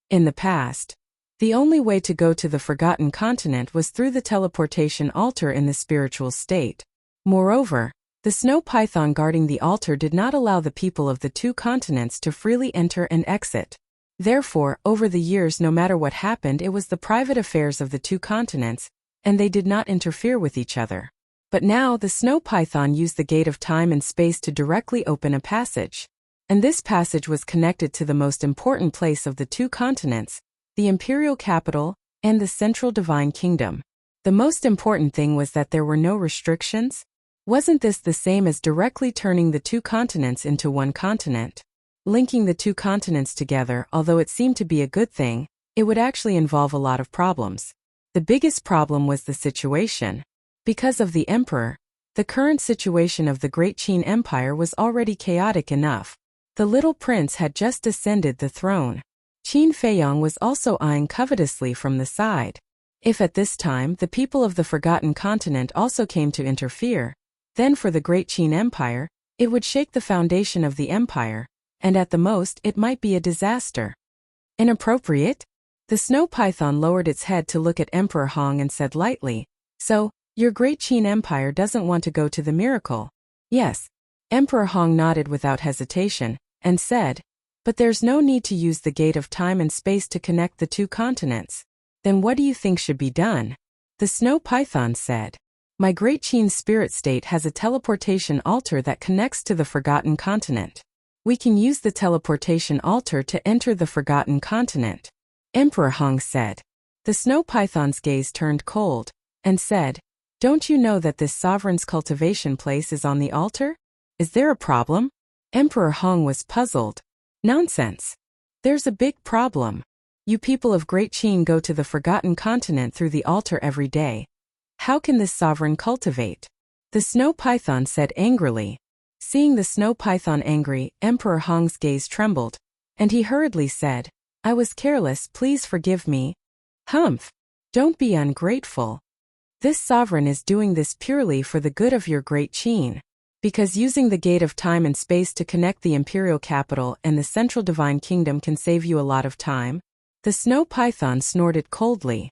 [SPEAKER 1] In the past, the only way to go to the forgotten continent was through the teleportation altar in the spiritual state. Moreover, the snow python guarding the altar did not allow the people of the two continents to freely enter and exit. Therefore, over the years, no matter what happened, it was the private affairs of the two continents, and they did not interfere with each other. But now the snow python used the gate of time and space to directly open a passage. And this passage was connected to the most important place of the two continents, the imperial capital, and the central divine kingdom. The most important thing was that there were no restrictions. Wasn't this the same as directly turning the two continents into one continent? Linking the two continents together, although it seemed to be a good thing, it would actually involve a lot of problems. The biggest problem was the situation. Because of the emperor, the current situation of the Great Qin Empire was already chaotic enough. The little prince had just ascended the throne. Qin Feiyong was also eyeing covetously from the side. If at this time the people of the Forgotten Continent also came to interfere, then for the Great Qin Empire, it would shake the foundation of the empire, and at the most it might be a disaster. Inappropriate? The snow python lowered its head to look at Emperor Hong and said lightly, "So, your Great Qin Empire doesn't want to go to the miracle?" "Yes." Emperor Hong nodded without hesitation, and said, "But there's no need to use the gate of time and space to connect the two continents. Then what do you think should be done?" The snow python said, "My Great Qin spirit state has a teleportation altar that connects to the Forgotten Continent. We can use the teleportation altar to enter the Forgotten Continent." Emperor Hong said. The snow python's gaze turned cold, and said, "Don't you know that this sovereign's cultivation place is on the altar? Is there a problem?" Emperor Hong was puzzled. "Nonsense. There's a big problem. You people of Great Qin go to the Forgotten Continent through the altar every day. How can this sovereign cultivate?" The snow python said angrily. Seeing the snow python angry, Emperor Hong's gaze trembled, and he hurriedly said, "I was careless, please forgive me." "Humph! Don't be ungrateful. This sovereign is doing this purely for the good of your Great Qin. Because using the gate of time and space to connect the imperial capital and the central divine kingdom can save you a lot of time." The snow python snorted coldly.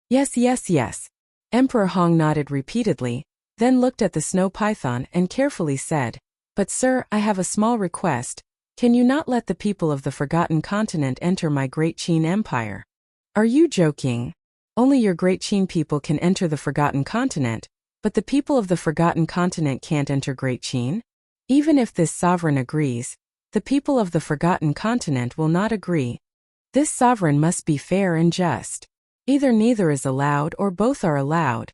[SPEAKER 1] "Yes, yes, yes." Emperor Hong nodded repeatedly, then looked at the snow python and carefully said, "But sir, I have a small request. Can you not let the people of the Forgotten Continent enter my Great Qin Empire?" "Are you joking? Only your Great Qin people can enter the Forgotten Continent, but the people of the Forgotten Continent can't enter Great Qin? Even if this sovereign agrees, the people of the Forgotten Continent will not agree. This sovereign must be fair and just. Either neither is allowed or both are allowed.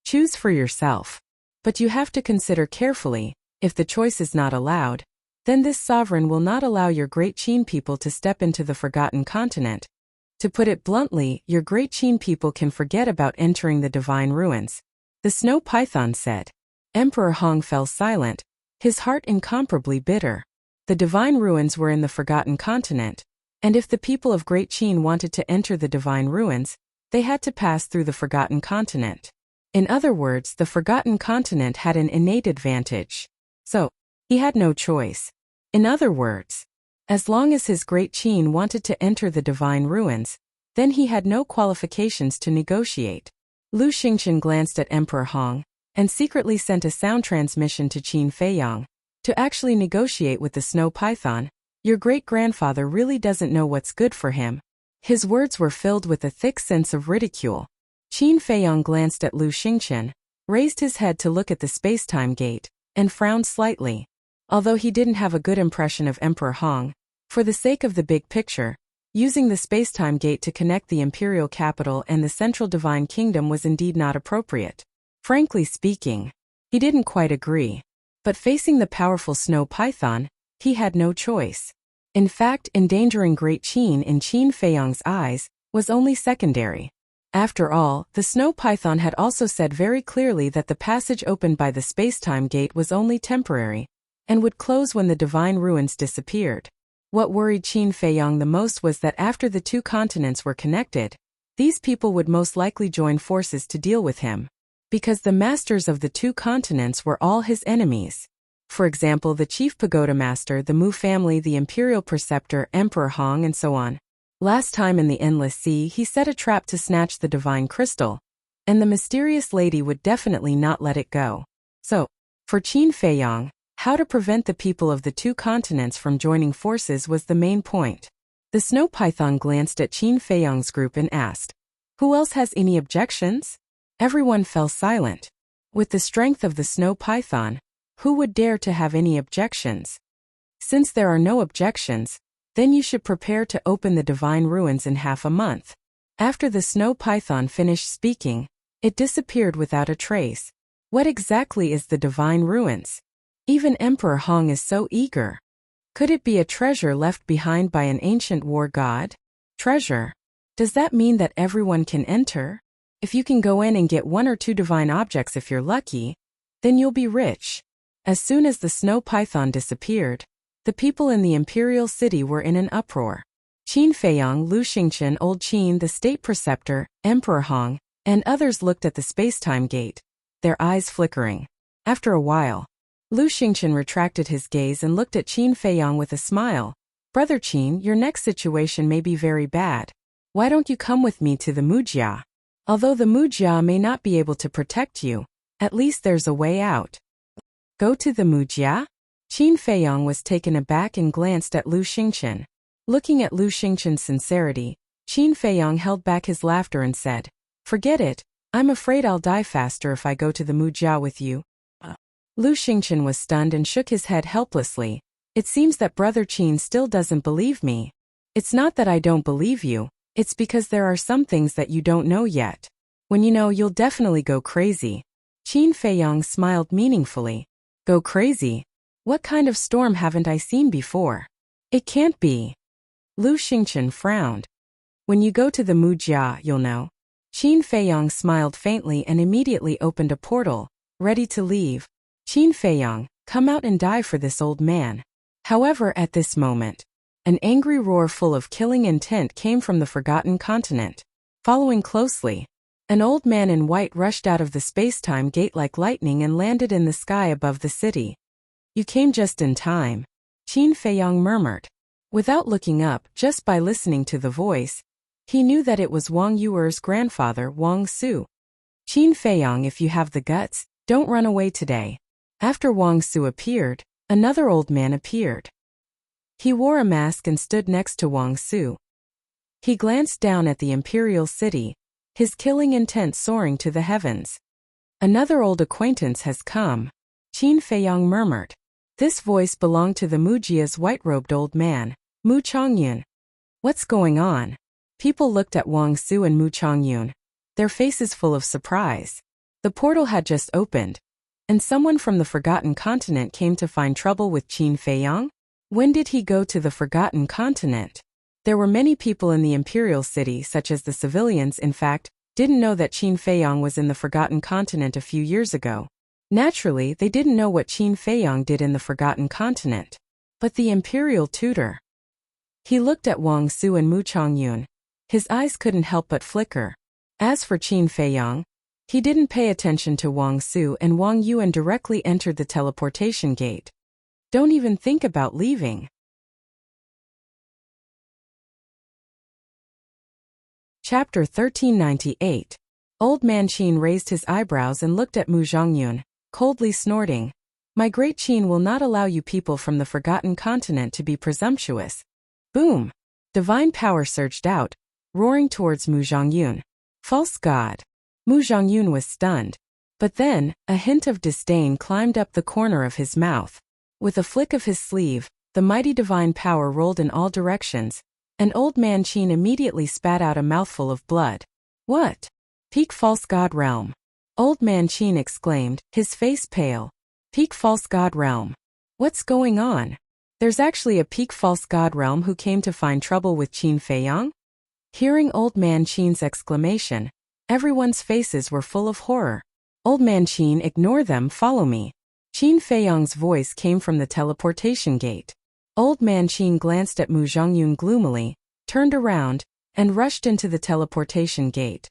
[SPEAKER 1] Choose for yourself. But you have to consider carefully, if the choice is not allowed, then this sovereign will not allow your Great Qin people to step into the Forgotten Continent. To put it bluntly, your Great Qin people can forget about entering the divine ruins." The snow python said. Emperor Hong fell silent, his heart incomparably bitter. The divine ruins were in the Forgotten Continent, and if the people of Great Qin wanted to enter the divine ruins, they had to pass through the Forgotten Continent. In other words, the Forgotten Continent had an innate advantage. So, he had no choice. In other words, as long as his Great Qin wanted to enter the divine ruins, then he had no qualifications to negotiate. Lu Xingqian glanced at Emperor Hong, and secretly sent a sound transmission to Qin Feiyong. To actually negotiate with the snow python, your great-grandfather really doesn't know what's good for him. His words were filled with a thick sense of ridicule. Qin Feiyong glanced at Lu Xingqian, raised his head to look at the space-time gate, and frowned slightly. Although he didn't have a good impression of Emperor Hong, for the sake of the big picture, using the space-time gate to connect the imperial capital and the central divine kingdom was indeed not appropriate. Frankly speaking, he didn't quite agree. But facing the powerful snow python, he had no choice. In fact, endangering Great Qin in Qin Feiyong's eyes was only secondary. After all, the snow python had also said very clearly that the passage opened by the space-time gate was only temporary, and would close when the divine ruins disappeared. What worried Qin Feiyang the most was that after the two continents were connected, these people would most likely join forces to deal with him, because the masters of the two continents were all his enemies. For example, the chief pagoda master, the Mu family, the imperial preceptor, Emperor Hong, and so on. Last time in the Endless Sea, he set a trap to snatch the divine crystal, and the mysterious lady would definitely not let it go. So, for Qin Feiyang, how to prevent the people of the two continents from joining forces was the main point. The snow python glanced at Qin Feiyang's group and asked, "Who else has any objections?" Everyone fell silent. With the strength of the snow python, who would dare to have any objections? Since there are no objections, then you should prepare to open the divine ruins in half a month. After the snow python finished speaking, it disappeared without a trace. What exactly is the divine ruins? Even Emperor Hong is so eager. Could it be a treasure left behind by an ancient war god? Treasure? Does that mean that everyone can enter? If you can go in and get 1 or 2 divine objects if you're lucky, then you'll be rich. As soon as the snow python disappeared, the people in the imperial city were in an uproar. Qin Feiyang, Lu Xingchen, Old Qin, the state preceptor, Emperor Hong, and others looked at the space-time gate, their eyes flickering. After a while, Lu Xingchen retracted his gaze and looked at Qin Feiyang with a smile. "Brother Qin, your next situation may be very bad. Why don't you come with me to the Mujia? Although the Mujia may not be able to protect you, at least there's a way out." Go to the Mujia? Qin Feiyang was taken aback and glanced at Lu Xingchen. Looking at Lu Xingchen's sincerity, Qin Feiyang held back his laughter and said, "Forget it, I'm afraid I'll die faster if I go to the Mujia with you." Lu Xingchen was stunned and shook his head helplessly. "It seems that Brother Qin still doesn't believe me. It's not that I don't believe you, it's because there are some things that you don't know yet. When you know, you'll definitely go crazy." Qin Feiyang smiled meaningfully. "Go crazy? What kind of storm haven't I seen before? It can't be." Lu Xingchen frowned. "When you go to the Mujia, you'll know." Qin Feiyang smiled faintly and immediately opened a portal, ready to leave. "Qin Feiyang, come out and die for this old man." However, at this moment, an angry roar full of killing intent came from the Forgotten Continent. Following closely, an old man in white rushed out of the space-time gate like lightning and landed in the sky above the city. "You came just in time," Qin Feiyang murmured. Without looking up, just by listening to the voice, he knew that it was Wang Yuer's grandfather, Wang Su. "Qin Feiyang, if you have the guts, don't run away today." After Wang Su appeared, another old man appeared. He wore a mask and stood next to Wang Su. He glanced down at the imperial city, his killing intent soaring to the heavens. "Another old acquaintance has come," Qin Feiyang murmured. This voice belonged to the Mujia's white-robed old man, Mu Chongyun. "What's going on?" People looked at Wang Su and Mu Chongyun, their faces full of surprise. The portal had just opened, and someone from the Forgotten Continent came to find trouble with Qin Feiyang? When did he go to the Forgotten Continent? There were many people in the imperial city, such as the civilians, in fact, didn't know that Qin Feiyang was in the Forgotten Continent a few years ago. Naturally, they didn't know what Qin Feiyang did in the Forgotten Continent. But the imperial tutor. He looked at Wang Su and Mu Chongyun. His eyes couldn't help but flicker. As for Qin Feiyang, he didn't pay attention to Wang Su and Wang Yuan directly entered the teleportation gate. "Don't even think about leaving." Chapter 1398. Old Man Qin raised his eyebrows and looked at Mu Zhongyun, coldly snorting. "My great Qin will not allow you people from the Forgotten Continent to be presumptuous." Boom! Divine power surged out, roaring towards Mu Zhongyun. "False god." Mu Zhongyun was stunned. But then, a hint of disdain climbed up the corner of his mouth. With a flick of his sleeve, the mighty divine power rolled in all directions, and Old Man Qin immediately spat out a mouthful of blood. "What? Peak false god realm!" Old Man Qin exclaimed, his face pale. "Peak false god realm? What's going on? There's actually a peak false god realm who came to find trouble with Qin Feiyang?" Hearing Old Man Qin's exclamation, everyone's faces were full of horror. "Old Man Qin, ignore them, follow me." Qin Feiyang's voice came from the teleportation gate. Old man Qin glanced at Mu Zhongyun gloomily, turned around, and rushed into the teleportation gate.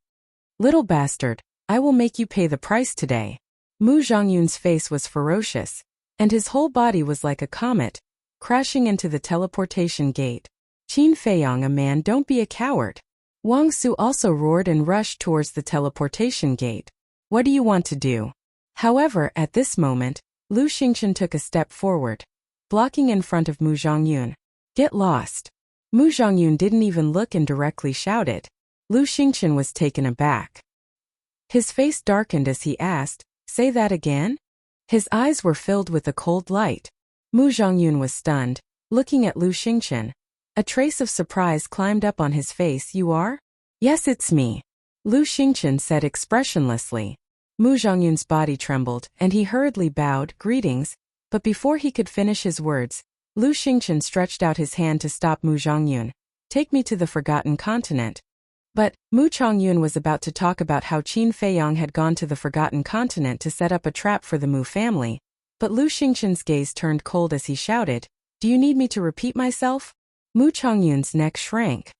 [SPEAKER 1] Little bastard, I will make you pay the price today. Mu Zhongyun's face was ferocious, and his whole body was like a comet, crashing into the teleportation gate. Qin Feiyong, a man, don't be a coward. Wang Su also roared and rushed towards the teleportation gate. What do you want to do? However, at this moment, Lu Xingchen took a step forward, blocking in front of Mu Zhongyun. Get lost. Mu Zhongyun didn't even look and directly shouted. Lu Xingchen was taken aback. His face darkened as he asked, say that again? His eyes were filled with a cold light. Mu Zhongyun was stunned, looking at Lu Xingchen. A trace of surprise climbed up on his face. You are? Yes, it's me. Lu Xingchen said expressionlessly. Mu Zhongyun's body trembled, and he hurriedly bowed, greetings, but before he could finish his words, Lu Xingchen stretched out his hand to stop Mu Zhongyun. Take me to the Forgotten Continent. But Mu Zhongyun was about to talk about how Qin Feiyong had gone to the Forgotten Continent to set up a trap for the Mu family, but Lu Xingchen's gaze turned cold as he shouted, do you need me to repeat myself? Mu Zhongyun's neck shrank.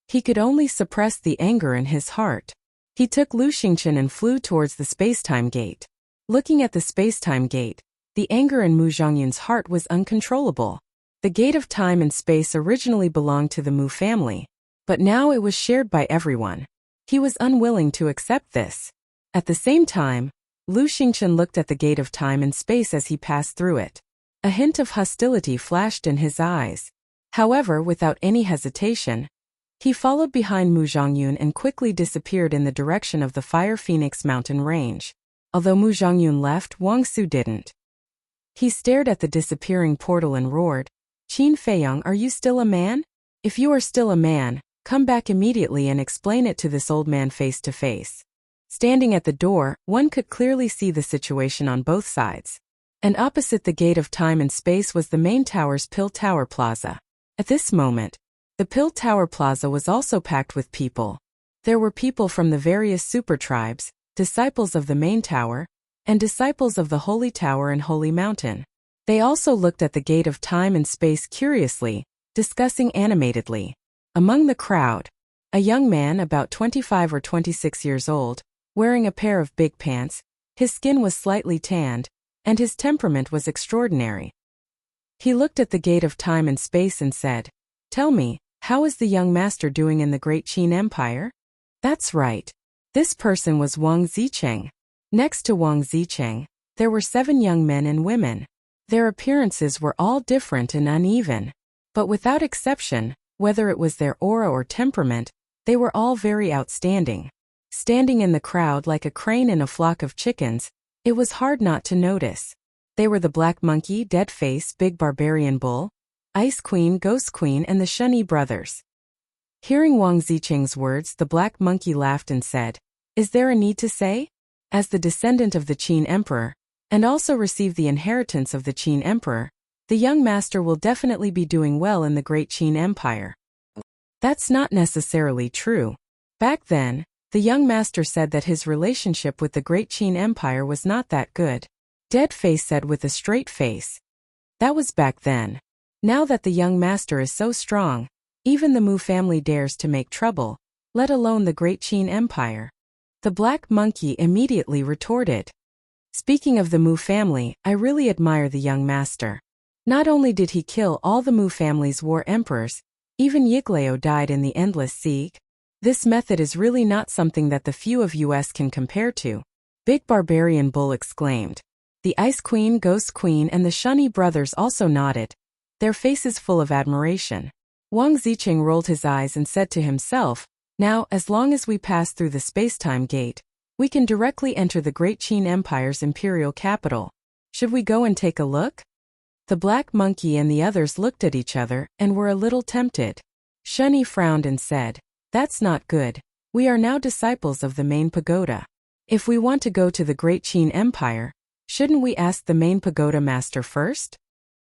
[SPEAKER 1] He could only suppress the anger in his heart. He took Lu Xingchen and flew towards the space-time gate. Looking at the space-time gate, the anger in Mu Zhongyun's heart was uncontrollable. The gate of time and space originally belonged to the Mu family, but now it was shared by everyone. He was unwilling to accept this. At the same time, Lu Xingchen looked at the gate of time and space as he passed through it. A hint of hostility flashed in his eyes. However, without any hesitation, he followed behind Mu Zhongyun and quickly disappeared in the direction of the Fire Phoenix mountain range. Although Mu Zhongyun left, Wang Su didn't. He stared at the disappearing portal and roared, Qin Feiyong, are you still a man? If you are still a man, come back immediately and explain it to this old man face to face. Standing at the door, one could clearly see the situation on both sides. And opposite the gate of time and space was the main tower's Pill Tower Plaza. At this moment, the Pill Tower Plaza was also packed with people. There were people from the various super tribes, disciples of the main tower, and disciples of the Holy Tower and Holy Mountain. They also looked at the gate of time and space curiously, discussing animatedly. Among the crowd, a young man about 25 or 26 years old, wearing a pair of big pants, his skin was slightly tanned, and his temperament was extraordinary. He looked at the gate of time and space and said, tell me, how is the young master doing in the great Qin Empire? That's right. This person was Wang Zicheng. Next to Wang Zicheng, there were 7 young men and women. Their appearances were all different and uneven, but without exception, whether it was their aura or temperament, they were all very outstanding. Standing in the crowd like a crane in a flock of chickens, it was hard not to notice. They were the Black Monkey, Dead Face, Big Barbarian Bull, Ice Queen, Ghost Queen, and the Shunny brothers. Hearing Wang Zicheng's words, the Black Monkey laughed and said, is there a need to say? As the descendant of the Qin Emperor, and also receive the inheritance of the Qin Emperor, the young master will definitely be doing well in the great Qin Empire. That's not necessarily true. Back then, the young master said that his relationship with the great Qin Empire was not that good. Dead Face said with a straight face. That was back then. Now that the young master is so strong, even the Mu family dares to make trouble, let alone the great Qin Empire. The Black Monkey immediately retorted. Speaking of the Mu family, I really admire the young master. Not only did he kill all the Mu family's war emperors, even Yiglao died in the endless siege. This method is really not something that the few of us can compare to. Big Barbarian Bull exclaimed. The Ice Queen, Ghost Queen, and the Shunny brothers also nodded, their faces full of admiration. Wang Zicheng rolled his eyes and said to himself, now, as long as we pass through the space-time gate, we can directly enter the great Qin Empire's imperial capital. Should we go and take a look? The Black Monkey and the others looked at each other and were a little tempted. Shunny frowned and said, that's not good. We are now disciples of the main pagoda. If we want to go to the great Qin Empire, shouldn't we ask the main pagoda master first?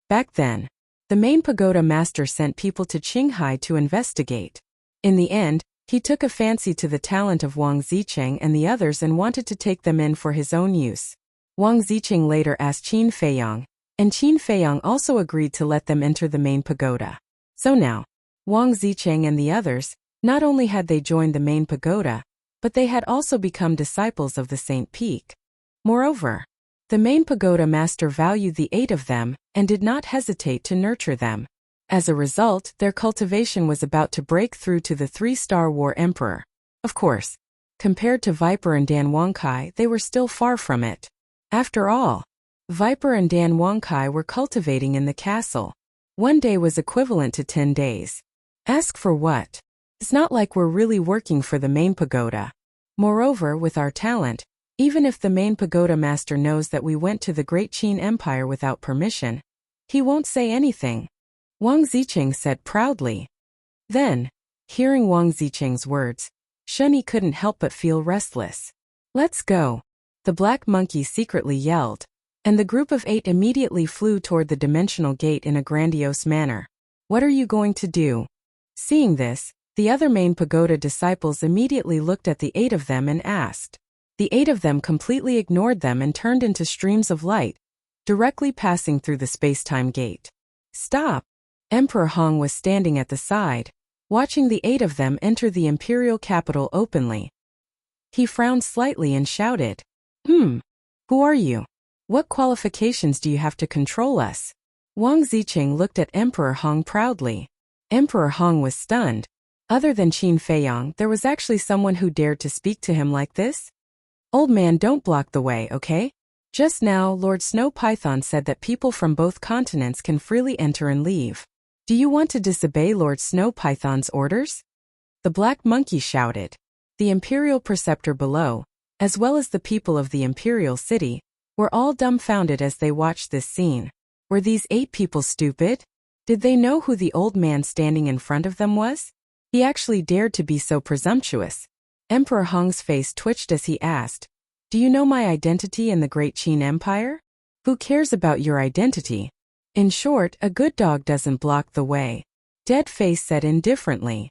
[SPEAKER 1] Back then, the main pagoda master sent people to Qinghai to investigate. In the end, he took a fancy to the talent of Wang Zicheng and the others and wanted to take them in for his own use. Wang Zicheng later asked Qin Feiyong, and Qin Feiyang also agreed to let them enter the main pagoda. So now, Wang Zicheng and the others, not only had they joined the main pagoda, but they had also become disciples of the Saint Peak. Moreover, the main pagoda master valued the 8 of them and did not hesitate to nurture them. As a result, their cultivation was about to break through to the 3-star War Emperor. Of course, compared to Viper and Dan Wangkai, they were still far from it. After all, Viper and Dan Wangkai were cultivating in the castle. 1 day was equivalent to 10 days. Ask for what? It's not like we're really working for the main pagoda. Moreover, with our talent, even if the main pagoda master knows that we went to the Great Qin Empire without permission, he won't say anything, Wang Zicheng said proudly. Then, hearing Wang Zicheng's words, Shunyi couldn't help but feel restless. Let's go, the black monkey secretly yelled, and the group of 8 immediately flew toward the dimensional gate in a grandiose manner. What are you going to do? Seeing this, the other main pagoda disciples immediately looked at the 8 of them and asked. The 8 of them completely ignored them and turned into streams of light, directly passing through the space-time gate. Stop! Emperor Hong was standing at the side, watching the 8 of them enter the imperial capital openly. He frowned slightly and shouted, Who are you? What qualifications do you have to control us? Wang Zicheng looked at Emperor Hong proudly. Emperor Hong was stunned. Other than Qin Feiyang, there was actually someone who dared to speak to him like this? Old man, don't block the way, okay? Just now, Lord Snow Python said that people from both continents can freely enter and leave. Do you want to disobey Lord Snow Python's orders? The black monkey shouted. The imperial preceptor below, as well as the people of the imperial city, were all dumbfounded as they watched this scene. Were these 8 people stupid? Did they know who the old man standing in front of them was? He actually dared to be so presumptuous. Emperor Hong's face twitched as he asked, Do you know my identity in the Great Qin Empire? Who cares about your identity? In short, a good dog doesn't block the way. Dead Face said indifferently.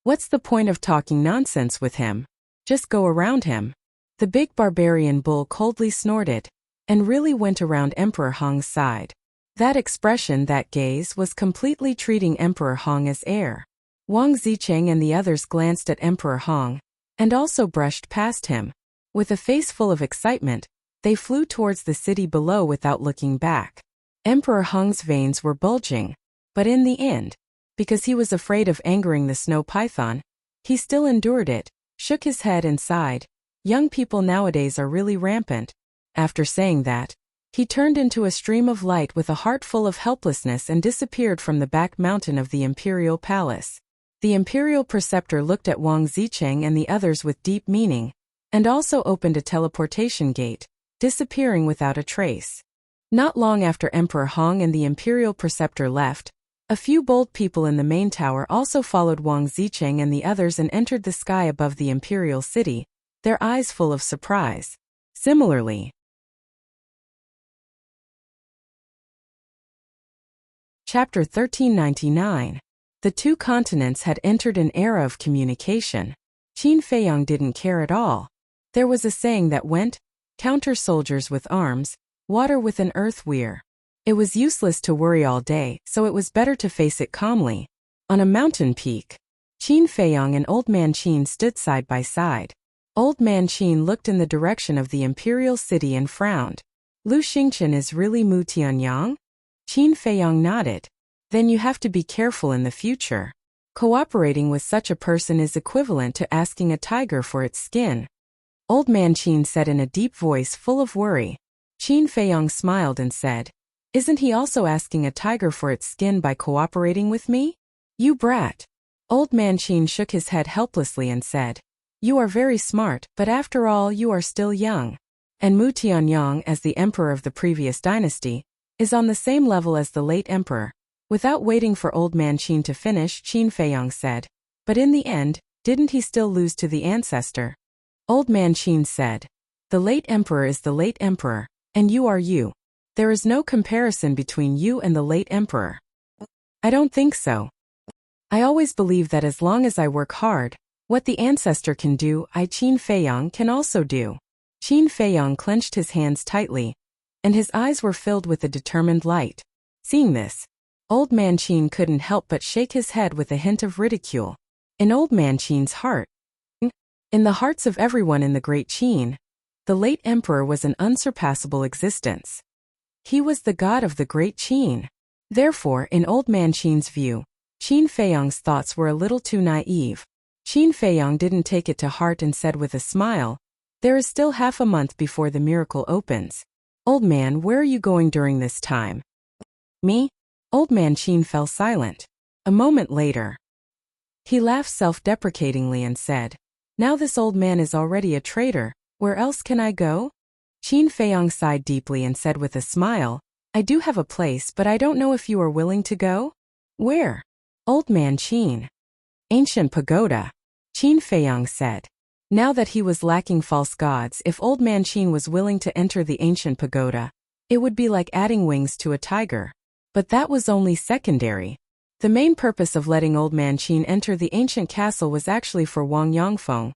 [SPEAKER 1] What's the point of talking nonsense with him? Just go around him. The big barbarian bull coldly snorted, and really went around Emperor Hong's side. That expression, that gaze, was completely treating Emperor Hong as air. Wang Zicheng and the others glanced at Emperor Hong, and also brushed past him. With a face full of excitement, they flew towards the city below without looking back. Emperor Hong's veins were bulging, but in the end, because he was afraid of angering the snow python, he still endured it, shook his head and sighed. Young people nowadays are really rampant. After saying that, he turned into a stream of light with a heart full of helplessness and disappeared from the back mountain of the imperial palace. The imperial preceptor looked at Wang Zicheng and the others with deep meaning, and also opened a teleportation gate, disappearing without a trace. Not long after Emperor Hong and the imperial preceptor left, a few bold people in the main tower also followed Wang Zicheng and the others and entered the sky above the imperial city, their eyes full of surprise. Similarly, Chapter 1399. The 2 continents had entered an era of communication. Qin Feiyang didn't care at all. There was a saying that went, counter soldiers with arms, water with an earth weir. It was useless to worry all day, so it was better to face it calmly. On a mountain peak, Qin Feiyang and Old Man Qin stood side by side. Old Man Qin looked in the direction of the imperial city and frowned. Lu Xingchen is really Mu Tianyang? Qin Feiyang nodded. Then you have to be careful in the future. Cooperating with such a person is equivalent to asking a tiger for its skin. Old Man Qin said in a deep voice full of worry. Qin Feiyang smiled and said, Isn't he also asking a tiger for its skin by cooperating with me? You brat. Old Man Qin shook his head helplessly and said, You are very smart, but after all you are still young. And Mu Tianyang, as the emperor of the previous dynasty, is on the same level as the late emperor. Without waiting for Old Man Qin to finish, Qin Feiyang said, But in the end, didn't he still lose to the ancestor? Old Man Qin said, The late emperor is the late emperor, and you are you. There is no comparison between you and the late emperor. I don't think so. I always believe that as long as I work hard, what the ancestor can do, Qin Feiyang can also do. Qin Feiyang clenched his hands tightly. and his eyes were filled with a determined light. Seeing this, Old Man Qin couldn't help but shake his head with a hint of ridicule. In Old Man Qin's heart, in the hearts of everyone in the Great Qin, the late emperor was an unsurpassable existence. He was the god of the Great Qin. Therefore, in Old Man Qin's view, Qin Feiyong's thoughts were a little too naive. Qin Feiyong didn't take it to heart and said with a smile, "There is still half a month before the miracle opens. Old man, where are you going during this time?" "Me?" Old Man Qin fell silent. A moment later, he laughed self-deprecatingly and said, "Now this old man is already a traitor, where else can I go?" Qin Feiyong sighed deeply and said with a smile, "I do have a place, but I don't know if you are willing to go." "Where?" Old Man Qin. "Ancient pagoda," Qin Feiyong said. Now that he was lacking false gods, if Old Man Qin was willing to enter the ancient pagoda, it would be like adding wings to a tiger. But that was only secondary. The main purpose of letting Old Man Qin enter the ancient castle was actually for Wang Yongfeng,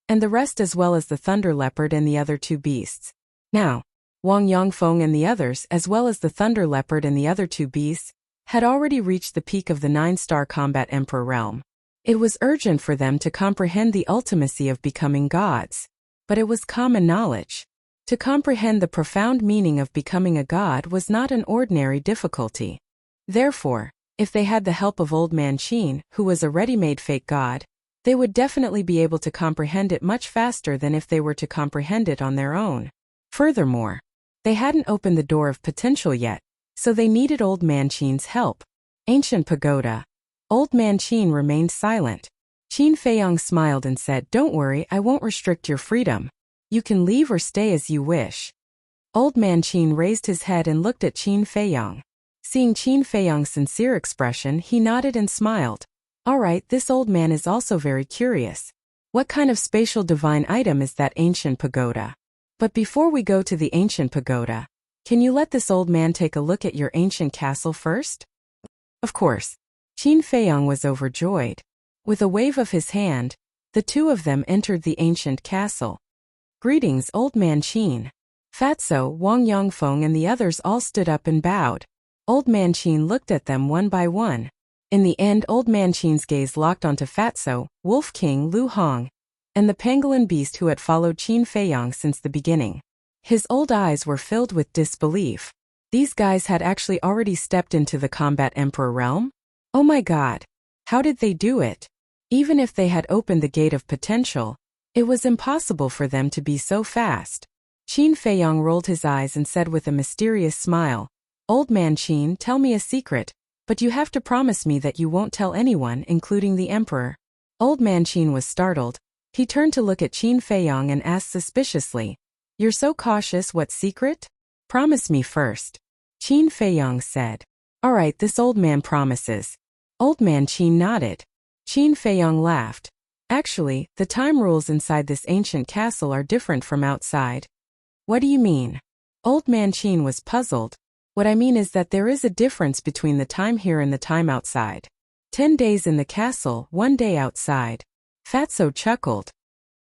[SPEAKER 1] and the rest as well as the Thunder Leopard and the other two beasts. Now, Wang Yongfeng and the others, as well as the Thunder Leopard and the other two beasts, had already reached the peak of the 9-star combat emperor realm. It was urgent for them to comprehend the ultimacy of becoming gods. But it was common knowledge. To comprehend the profound meaning of becoming a god was not an ordinary difficulty. Therefore, if they had the help of Old Man Qin, who was a ready-made fake god, they would definitely be able to comprehend it much faster than if they were to comprehend it on their own. Furthermore, they hadn't opened the door of potential yet, so they needed Old Man Qin's help. Ancient pagoda. Old Man Qin remained silent. Qin Feiyong smiled and said, "Don't worry, I won't restrict your freedom. You can leave or stay as you wish." Old Man Qin raised his head and looked at Qin Feiyong. Seeing Qin Feiyong's sincere expression, he nodded and smiled. "All right, this old man is also very curious. What kind of spatial divine item is that ancient pagoda? But before we go to the ancient pagoda, can you let this old man take a look at your ancient castle first?" Of course. Qin Feiyong was overjoyed. With a wave of his hand, the two of them entered the ancient castle. "Greetings, Old Man Qin." Fatso, Wang Yongfeng and the others all stood up and bowed. Old Man Qin looked at them one by one. In the end, Old Man Qin's gaze locked onto Fatso, Wolf King Lu Hong, and the pangolin beast who had followed Qin Feiyong since the beginning. His old eyes were filled with disbelief. These guys had actually already stepped into the combat emperor realm? Oh my god. How did they do it? Even if they had opened the gate of potential, it was impossible for them to be so fast. Qin Feiyong rolled his eyes and said with a mysterious smile, "Old Man Qin, tell me a secret, but you have to promise me that you won't tell anyone, including the emperor." Old Man Qin was startled. He turned to look at Qin Feiyong and asked suspiciously, "You're so cautious, what secret? Promise me first." Qin Feiyong said, "All right, this old man promises." Old Man Qin nodded. Qin Feiyong laughed. "Actually, the time rules inside this ancient castle are different from outside." "What do you mean?" Old Man Qin was puzzled. "What I mean is that there is a difference between the time here and the time outside. 10 days in the castle, 1 day outside." Fatso chuckled.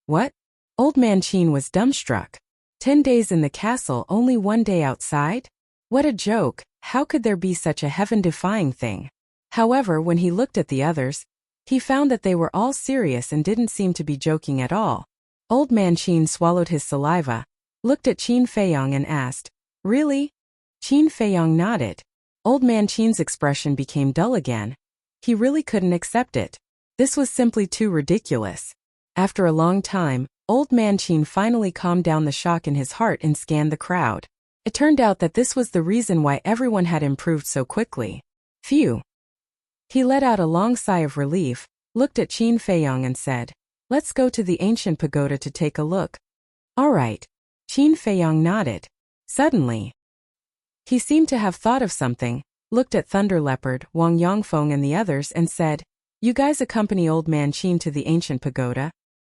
[SPEAKER 1] "What?" Old Man Qin was dumbstruck. 10 days in the castle, only 1 day outside? What a joke, how could there be such a heaven-defying thing? However, when he looked at the others, he found that they were all serious and didn't seem to be joking at all. Old Man Qin swallowed his saliva, looked at Qin Feiyong and asked, "Really?" Qin Feiyong nodded. Old Man Qin's expression became dull again. He really couldn't accept it. This was simply too ridiculous. After a long time, Old Man Qin finally calmed down the shock in his heart and scanned the crowd. It turned out that this was the reason why everyone had improved so quickly. Phew. He let out a long sigh of relief, looked at Qin Feiyong and said, "Let's go to the ancient pagoda to take a look." "All right." Qin Feiyong nodded. Suddenly, he seemed to have thought of something, looked at Thunder Leopard, Wang Yongfeng and the others and said, "You guys accompany Old Man Qin to the ancient pagoda?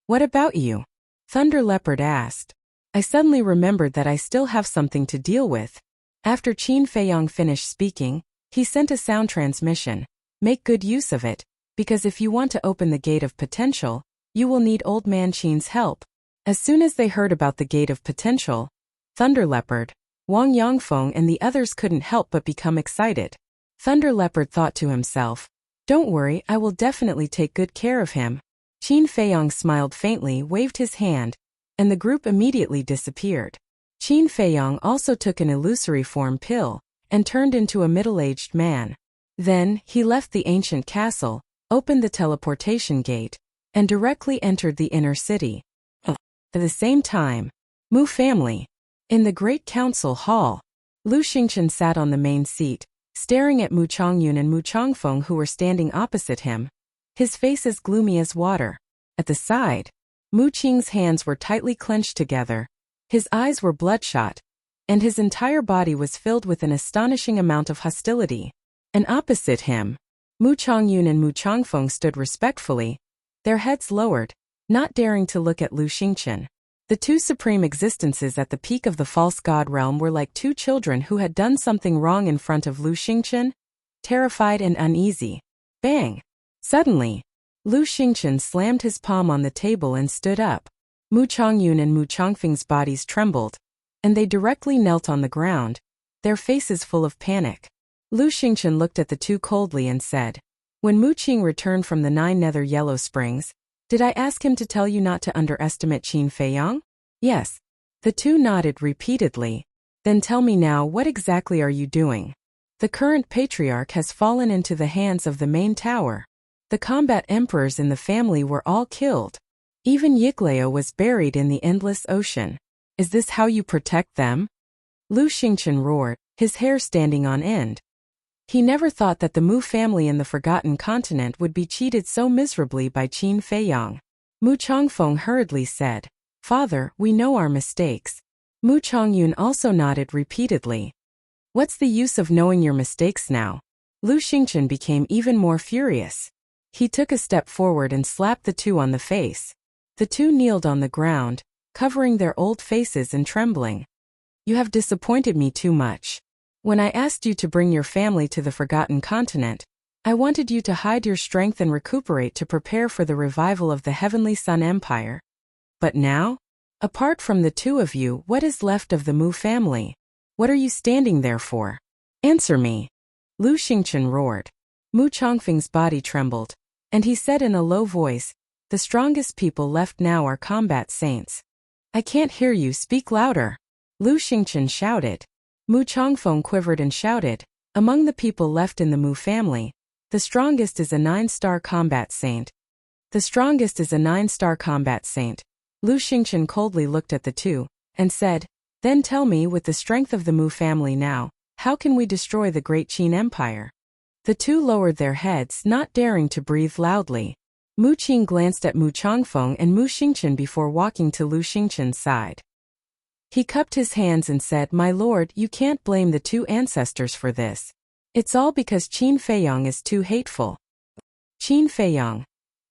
[SPEAKER 1] What about you?" Thunder Leopard asked. I suddenly remembered that I still have something to deal with. After Qin Feiyong finished speaking, he sent a sound transmission. Make good use of it, because if you want to open the gate of potential, you will need Old Man Qin's help. As soon as they heard about the gate of potential, Thunder Leopard, Wang Yongfeng and the others couldn't help but become excited. Thunder Leopard thought to himself, "Don't worry, I will definitely take good care of him." Qin Feiyong smiled faintly, waved his hand, and the group immediately disappeared. Qin Feiyong also took an illusory form pill and turned into a middle-aged man. Then, he left the ancient castle, opened the teleportation gate, and directly entered the inner city. At the same time, Mu family. In the Great Council Hall, Lu Xingchen sat on the main seat, staring at Mu Chongyun and Mu Chongfeng who were standing opposite him. His face as gloomy as water. At the side, Mu Qing's hands were tightly clenched together, his eyes were bloodshot, and his entire body was filled with an astonishing amount of hostility. And opposite him, Mu Chongyun and Mu Chongfeng stood respectfully, their heads lowered, not daring to look at Lu Xingchen. The two supreme existences at the peak of the false god realm were like two children who had done something wrong in front of Lu Xingchen, terrified and uneasy. Bang! Suddenly, Lu Xingchen slammed his palm on the table and stood up. Mu Chongyun and Mu Chongfeng's bodies trembled, and they directly knelt on the ground, their faces full of panic. Lu Xingchen looked at the two coldly and said, "When Mu Qing returned from the 9 Nether Yellow Springs, did I ask him to tell you not to underestimate Qin Feiyong?" "Yes." The two nodded repeatedly. "Then tell me now, what exactly are you doing?" "The current patriarch has fallen into the hands of the main tower. The combat emperors in the family were all killed. Even Yiglao was buried in the endless ocean. Is this how you protect them?" Lu Xingchen roared, his hair standing on end. He never thought that the Mu family in the Forgotten Continent would be cheated so miserably by Qin Feiyong. Mu Chongfeng hurriedly said, "Father, we know our mistakes." Mu Chongyun also nodded repeatedly. "What's the use of knowing your mistakes now?" Lu Xingchen became even more furious. He took a step forward and slapped the two on the face. The two kneeled on the ground, covering their old faces and trembling. "You have disappointed me too much. When I asked you to bring your family to the Forgotten Continent, I wanted you to hide your strength and recuperate to prepare for the revival of the Heavenly Sun Empire. But now? Apart from the two of you, what is left of the Mu family? What are you standing there for? Answer me." Lu Xingchen roared. Mu Chongfeng's body trembled, and he said in a low voice, "The strongest people left now are combat saints." "I can't hear you, speak louder." Lu Xingchen shouted. Mu Chongfeng quivered and shouted, "Among the people left in the Mu family, the strongest is a 9-star combat saint. The strongest is a 9-star combat saint." Lu Xingchen coldly looked at the two, and said, "Then tell me, with the strength of the Mu family now, how can we destroy the great Qin Empire?" The two lowered their heads, not daring to breathe loudly. Mu Qing glanced at Mu Chongfeng and Mu Xingchen before walking to Lu Xingchen's side. He cupped his hands and said, "My lord, you can't blame the two ancestors for this. It's all because Qin Feiyong is too hateful." "Qin Feiyong,"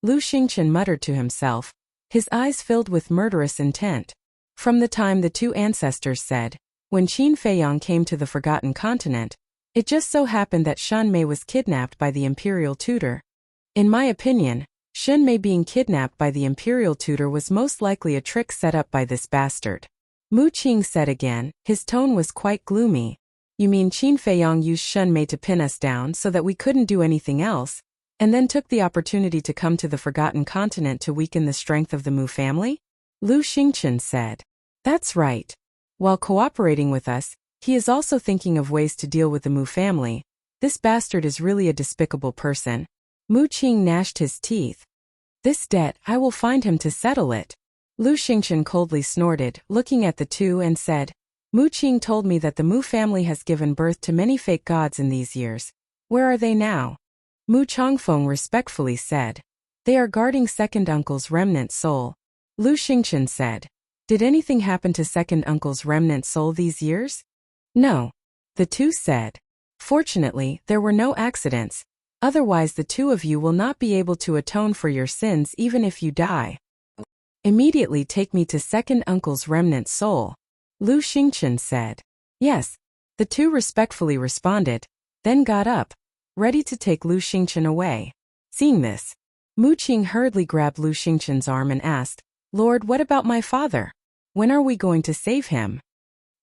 [SPEAKER 1] Lu Xingchen muttered to himself, his eyes filled with murderous intent. From the time the two ancestors said, when Qin Feiyong came to the Forgotten Continent, it just so happened that Shun Mei was kidnapped by the imperial tutor. In my opinion, Shun Mei being kidnapped by the imperial tutor was most likely a trick set up by this bastard. Mu Qing said again, his tone was quite gloomy. "You mean Qin Feiyong used Shun Mei to pin us down so that we couldn't do anything else, and then took the opportunity to come to the Forgotten Continent to weaken the strength of the Mu family?" Lu Xingchen said. "That's right. While cooperating with us, he is also thinking of ways to deal with the Mu family. This bastard is really a despicable person." Mu Qing gnashed his teeth. "This debt, I will find him to settle it." Lu Xingchen coldly snorted, looking at the two and said, "Mu Qing told me that the Mu family has given birth to many fake gods in these years. Where are they now?" Mu Chongfeng respectfully said, "They are guarding second uncle's remnant soul." Lu Xingchen said, "Did anything happen to second uncle's remnant soul these years?" "No." The two said, "Fortunately, there were no accidents. Otherwise the two of you will not be able to atone for your sins even if you die. Immediately take me to second uncle's remnant soul." Lu Xingchen said. "Yes." The two respectfully responded, then got up, ready to take Lu Xingchen away. Seeing this, Mu Qing hurriedly grabbed Lu Xingchen's arm and asked, "Lord, what about my father? When are we going to save him?"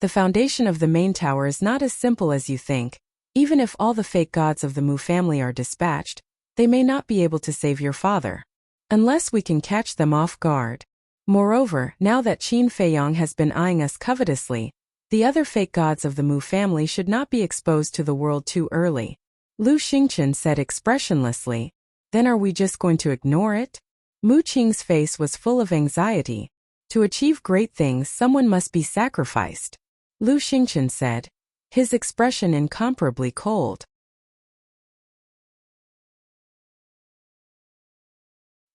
[SPEAKER 1] The foundation of the main tower is not as simple as you think. Even if all the fake gods of the Mu family are dispatched, they may not be able to save your father. Unless we can catch them off guard. Moreover, now that Qin Feiyang has been eyeing us covetously, the other fake gods of the Mu family should not be exposed to the world too early. Lu Xingchen said expressionlessly. Then are we just going to ignore it? Mu Qing's face was full of anxiety. To achieve great things, someone must be sacrificed. Lu Xingchen said, his expression incomparably cold.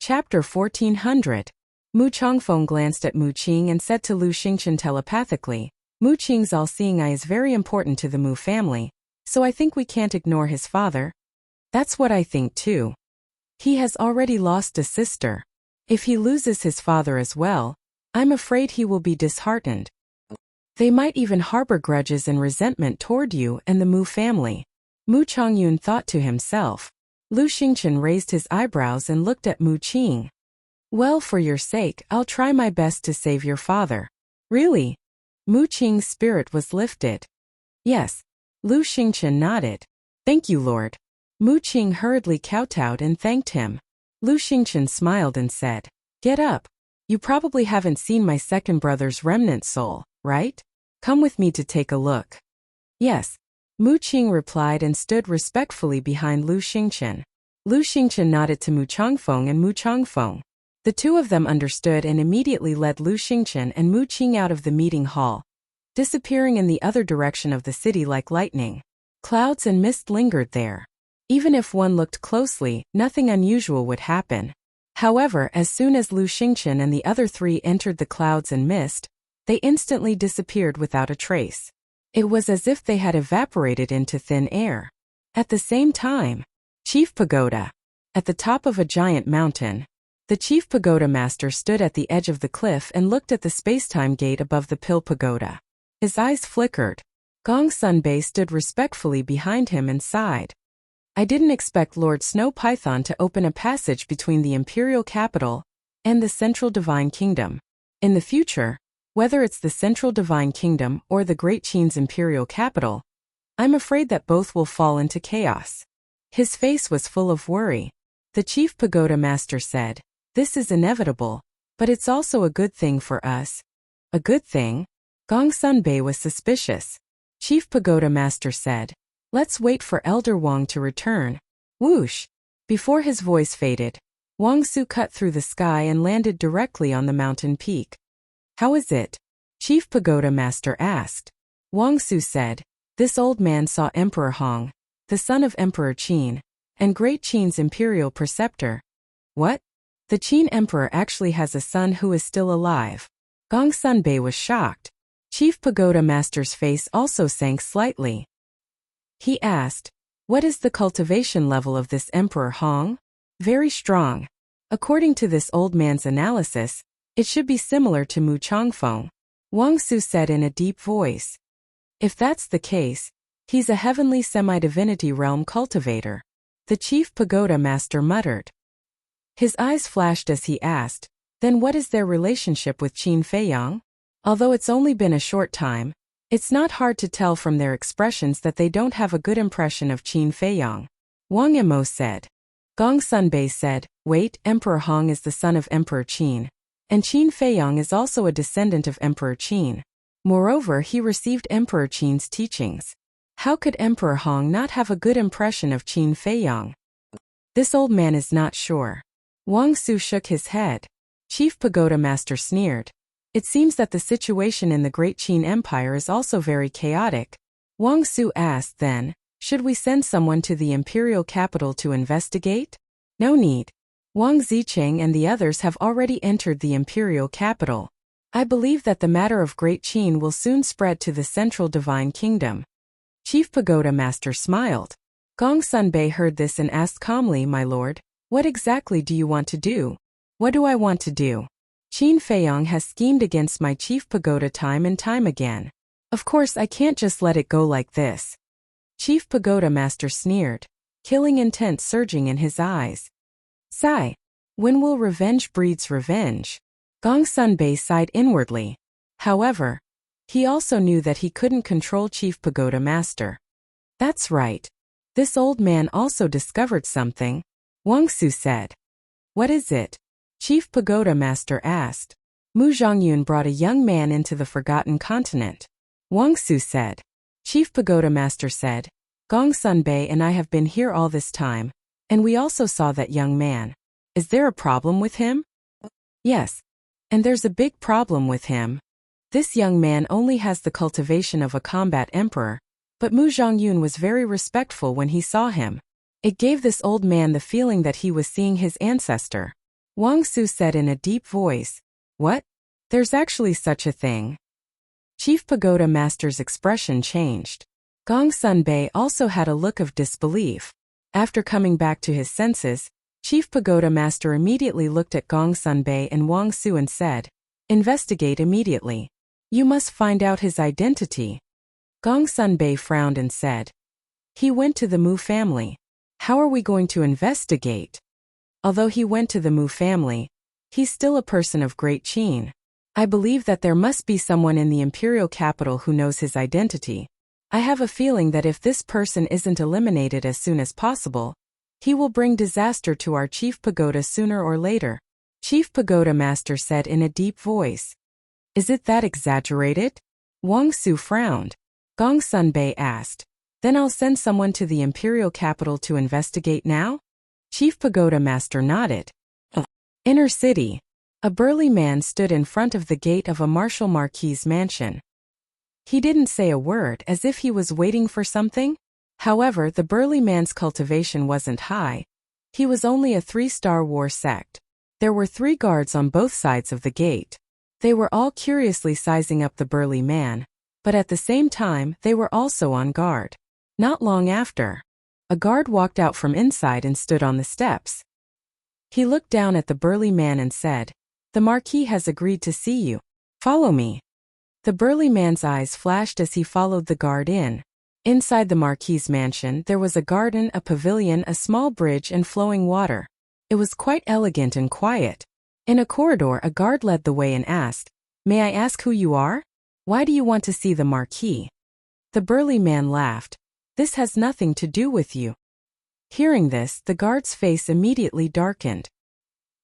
[SPEAKER 1] Chapter 1400. Mu Changfeng glanced at Mu Qing and said to Lu Xingchen telepathically, Mu Qing's all-seeing eye is very important to the Mu family, so I think we can't ignore his father. That's what I think too. He has already lost a sister. If he loses his father as well, I'm afraid he will be disheartened. They might even harbor grudges and resentment toward you and the Mu family. Mu Chongyun thought to himself. Lu Xingchen raised his eyebrows and looked at Mu Qing. Well, for your sake, I'll try my best to save your father. Really? Mu Qing's spirit was lifted. Yes. Lu Xingchen nodded. Thank you, Lord. Mu Qing hurriedly kowtowed and thanked him. Lu Xingchen smiled and said, Get up. You probably haven't seen my second brother's remnant soul, right? Come with me to take a look. Yes. Mu Qing replied and stood respectfully behind Lu Xingchen. Lu Xingchen nodded to Mu Changfeng and Mu Changfeng. The two of them understood and immediately led Lu Xingchen and Mu Qing out of the meeting hall, disappearing in the other direction of the city like lightning. Clouds and mist lingered there. Even if one looked closely, nothing unusual would happen. However, as soon as Lu Xingchen and the other three entered the clouds and mist, they instantly disappeared without a trace. It was as if they had evaporated into thin air. At the same time, Chief Pagoda. At the top of a giant mountain, the Chief Pagoda Master stood at the edge of the cliff and looked at the spacetime gate above the Pill Pagoda. His eyes flickered. Gong Sunbei stood respectfully behind him and sighed. I didn't expect Lord Snow Python to open a passage between the Imperial Capital and the Central Divine Kingdom. In the future, whether it's the Central Divine Kingdom or the Great Qin's Imperial Capital, I'm afraid that both will fall into chaos. His face was full of worry. The Chief Pagoda Master said, This is inevitable, but it's also a good thing for us. A good thing? Gong Sunbei was suspicious. Chief Pagoda Master said, Let's wait for Elder Wang to return. Whoosh! Before his voice faded, Wang Su cut through the sky and landed directly on the mountain peak. How is it? Chief Pagoda Master asked. Wang Su said, This old man saw Emperor Hong, the son of Emperor Qin, and Great Qin's imperial preceptor. What? The Qin Emperor actually has a son who is still alive. Gong Sunbei was shocked. Chief Pagoda Master's face also sank slightly. He asked, What is the cultivation level of this Emperor Hong? Very strong. According to this old man's analysis, it should be similar to Mu Changfeng. Wang Su said in a deep voice. If that's the case, he's a heavenly semi-divinity realm cultivator. The Chief Pagoda Master muttered. His eyes flashed as he asked, Then what is their relationship with Qin Feiyang? Although it's only been a short time, it's not hard to tell from their expressions that they don't have a good impression of Qin Feiyang. Wang Yimo said. Gong Sunbei said, Wait, Emperor Hong is the son of Emperor Qin, and Qin Feiyang is also a descendant of Emperor Qin. Moreover, he received Emperor Qin's teachings. How could Emperor Hong not have a good impression of Qin Feiyang? This old man is not sure. Wang Su shook his head. Chief Pagoda Master sneered. It seems that the situation in the Great Qin Empire is also very chaotic. Wang Su asked then, Should we send someone to the imperial capital to investigate? No need. Wang Zicheng and the others have already entered the imperial capital. I believe that the matter of Great Qin will soon spread to the Central Divine Kingdom. Chief Pagoda Master smiled. Gong Sunbei heard this and asked calmly, My lord, what exactly do you want to do? What do I want to do? Qin Feiyang has schemed against my Chief Pagoda time and time again. Of course I can't just let it go like this. Chief Pagoda Master sneered, killing intent surging in his eyes. Sigh. When will revenge breeds revenge? Gong Sunbei sighed inwardly. However, He also knew that he couldn't control Chief Pagoda Master. That's right. This old man also discovered something, Wang Su said. What is it? Chief Pagoda Master asked. Mu Zhongyun brought a young man into the Forgotten Continent. Wang Su said. Chief Pagoda Master said, Gong Sunbei and I have been here all this time, and we also saw that young man. Is there a problem with him? Yes. And there's a big problem with him. This young man only has the cultivation of a combat emperor, but Mu Zhongyun was very respectful when he saw him. It gave this old man the feeling that he was seeing his ancestor. Wang Su said in a deep voice, What? There's actually such a thing. Chief Pagoda Master's expression changed. Gong Sunbei also had a look of disbelief. After coming back to his senses, Chief Pagoda Master immediately looked at Gong Sunbei and Wang Su and said, Investigate immediately. You must find out his identity. Gong Sunbei frowned and said, He went to the Mu family. How are we going to investigate? Although he went to the Mu family, he's still a person of great Qin. I believe that there must be someone in the imperial capital who knows his identity. I have a feeling that if this person isn't eliminated as soon as possible, he will bring disaster to our Chief Pagoda sooner or later. Chief Pagoda Master said in a deep voice. Is it that exaggerated? Wang Su frowned. Gong Sunbei asked. Then I'll send someone to the imperial capital to investigate now? Chief Pagoda Master nodded. Inner city. A burly man stood in front of the gate of a Marshal Marquis's mansion. He didn't say a word, as if he was waiting for something. However, the burly man's cultivation wasn't high. He was only a 3-star war sect. There were 3 guards on both sides of the gate. They were all curiously sizing up the burly man, but at the same time, they were also on guard. Not long after, a guard walked out from inside and stood on the steps. He looked down at the burly man and said, The Marquis has agreed to see you. Follow me. The burly man's eyes flashed as he followed the guard in. Inside the Marquis's mansion, there was a garden, a pavilion, a small bridge, and flowing water. It was quite elegant and quiet. In a corridor, a guard led the way and asked, May I ask who you are? Why do you want to see the Marquis? The burly man laughed. This has nothing to do with you. Hearing this, the guard's face immediately darkened.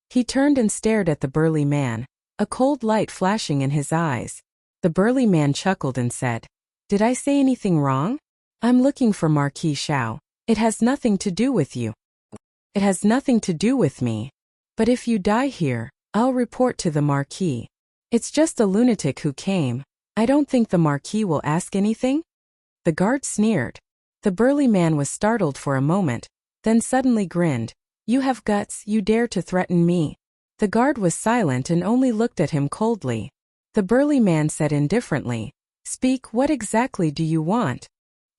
[SPEAKER 1] He turned and stared at the burly man, a cold light flashing in his eyes. The burly man chuckled and said, Did I say anything wrong? I'm looking for Marquis Xiao. It has nothing to do with you. It has nothing to do with me. But if you die here, I'll report to the Marquis. It's just a lunatic who came. I don't think the Marquis will ask anything. The guard sneered. The burly man was startled for a moment, then suddenly grinned. You have guts, you dare to threaten me. The guard was silent and only looked at him coldly. The burly man said indifferently, Speak, what exactly do you want?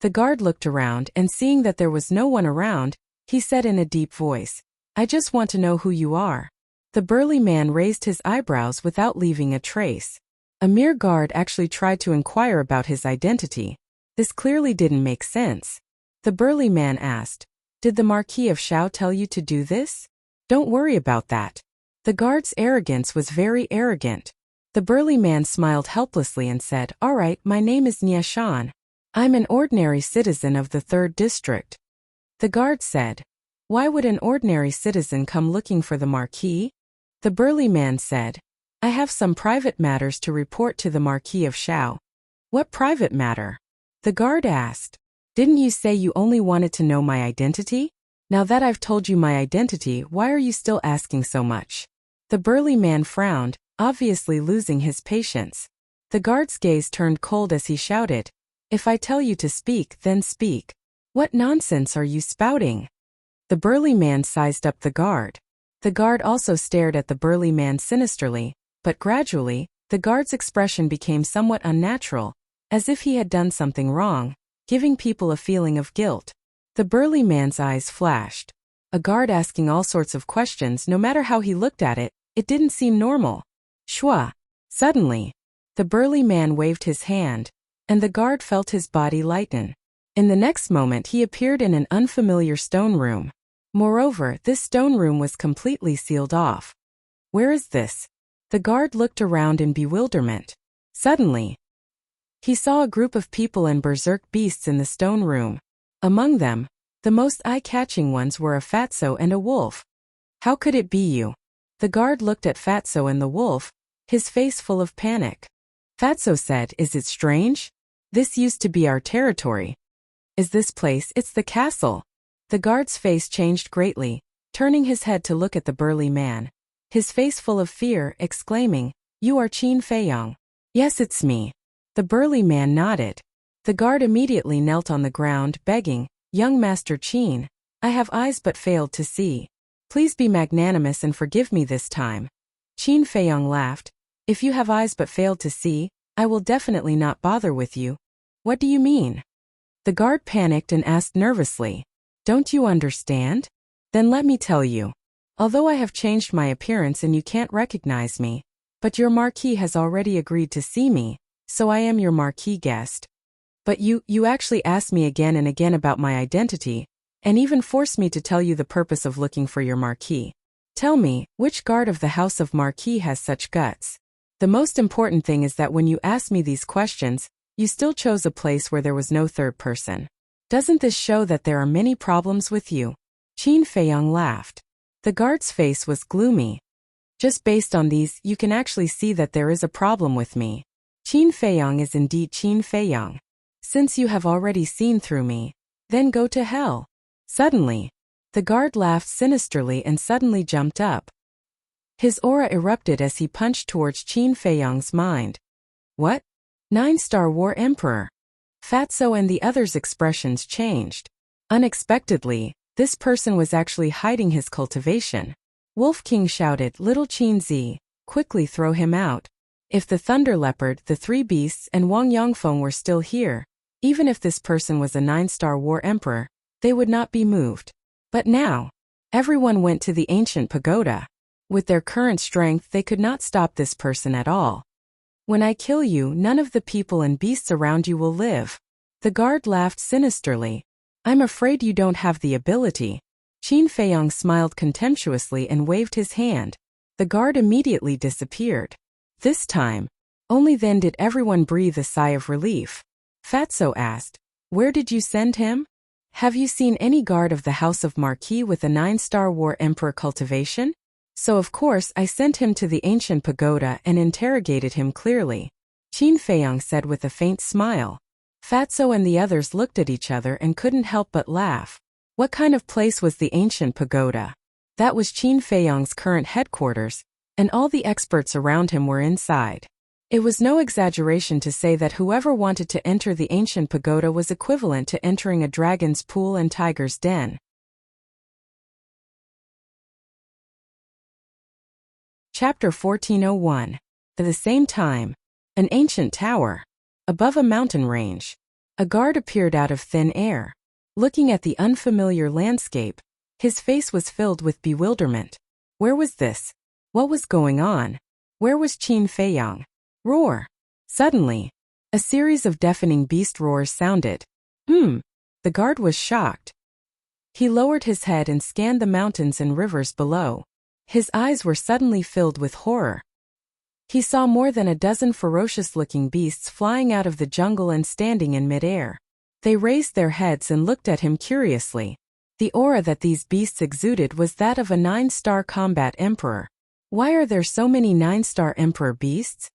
[SPEAKER 1] The guard looked around and seeing that there was no one around, he said in a deep voice, I just want to know who you are. The burly man raised his eyebrows without leaving a trace. A mere guard actually tried to inquire about his identity. This clearly didn't make sense. The burly man asked, Did the Marquis of Xiao tell you to do this? Don't worry about that. The guard's arrogance was very arrogant. The burly man smiled helplessly and said, All right, my name is Nie Shan. I'm an ordinary citizen of the 3rd district. The guard said, Why would an ordinary citizen come looking for the Marquis? The burly man said, I have some private matters to report to the Marquis of Xiao. What private matter? The guard asked. Didn't you say you only wanted to know my identity? Now that I've told you my identity, why are you still asking so much? The burly man frowned, obviously losing his patience. The guard's gaze turned cold as he shouted, If I tell you to speak, then speak. What nonsense are you spouting? The burly man sized up the guard. The guard also stared at the burly man sinisterly, but gradually, the guard's expression became somewhat unnatural, as if he had done something wrong, giving people a feeling of guilt. The burly man's eyes flashed. A guard asking all sorts of questions, no matter how he looked at it, it didn't seem normal. Shua. Suddenly, the burly man waved his hand, and the guard felt his body lighten. In the next moment he appeared in an unfamiliar stone room. Moreover, this stone room was completely sealed off. Where is this? The guard looked around in bewilderment. Suddenly, He saw a group of people and berserk beasts in the stone room. Among them, the most eye-catching ones were a fatso and a wolf. How could it be you? The guard looked at Fatso and the wolf, his face full of panic. Fatso said, "Is it strange? This used to be our territory." "Is this place? It's the castle." The guard's face changed greatly, turning his head to look at the burly man. His face full of fear, exclaiming, "You are Qin Feiyang." "Yes, it's me." The burly man nodded. The guard immediately knelt on the ground, begging, "Young Master Qin, I have eyes but failed to see. Please be magnanimous and forgive me this time." Qin Feiyang laughed. "If you have eyes but failed to see, I will definitely not bother with you." "What do you mean?" The guard panicked and asked nervously. "Don't you understand? Then let me tell you. Although I have changed my appearance and you can't recognize me, but your marquis has already agreed to see me, so I am your marquis guest. But you actually asked me again and again about my identity, and even forced me to tell you the purpose of looking for your marquis. Tell me, which guard of the House of Marquis has such guts? The most important thing is that when you asked me these questions, you still chose a place where there was no third person. Doesn't this show that there are many problems with you?" Qin Feiyang laughed. The guard's face was gloomy. "Just based on these, you can actually see that there is a problem with me. Qin Feiyang is indeed Qin Feiyang. Since you have already seen through me, then go to hell." Suddenly, the guard laughed sinisterly and suddenly jumped up. His aura erupted as he punched towards Qin Feiyang's mind. "What? 9-star War Emperor?" Fatso and the others' expressions changed. Unexpectedly, this person was actually hiding his cultivation. Wolf King shouted, "Little Qin Zi, quickly throw him out." If the Thunder Leopard, the three beasts, and Wang Yongfeng were still here, even if this person was a 9-star War Emperor, they would not be moved. But now, everyone went to the ancient pagoda. With their current strength, they could not stop this person at all. "When I kill you, none of the people and beasts around you will live." The guard laughed sinisterly. "I'm afraid you don't have the ability." Qin Feiyang smiled contemptuously and waved his hand. The guard immediately disappeared. This time, only then did everyone breathe a sigh of relief. Fatso asked, "Where did you send him? Have you seen any guard of the House of Marquis with a 9-star War Emperor cultivation?" "So of course I sent him to the ancient pagoda and interrogated him clearly," Qin Feiyang said with a faint smile. Fatso and the others looked at each other and couldn't help but laugh. What kind of place was the ancient pagoda? That was Qin Feiyang's current headquarters, and all the experts around him were inside. It was no exaggeration to say that whoever wanted to enter the ancient pagoda was equivalent to entering a dragon's pool and tiger's den. Chapter 1401. At the same time, an ancient tower. Above a mountain range, a guard appeared out of thin air. Looking at the unfamiliar landscape, his face was filled with bewilderment. Where was this? What was going on? Where was Qin Feiyang? Roar! Suddenly, a series of deafening beast roars sounded. The guard was shocked. He lowered his head and scanned the mountains and rivers below. His eyes were suddenly filled with horror. He saw more than a dozen ferocious-looking beasts flying out of the jungle and standing in midair. They raised their heads and looked at him curiously. The aura that these beasts exuded was that of a 9-star combat emperor. Why are there so many 9-star emperor beasts?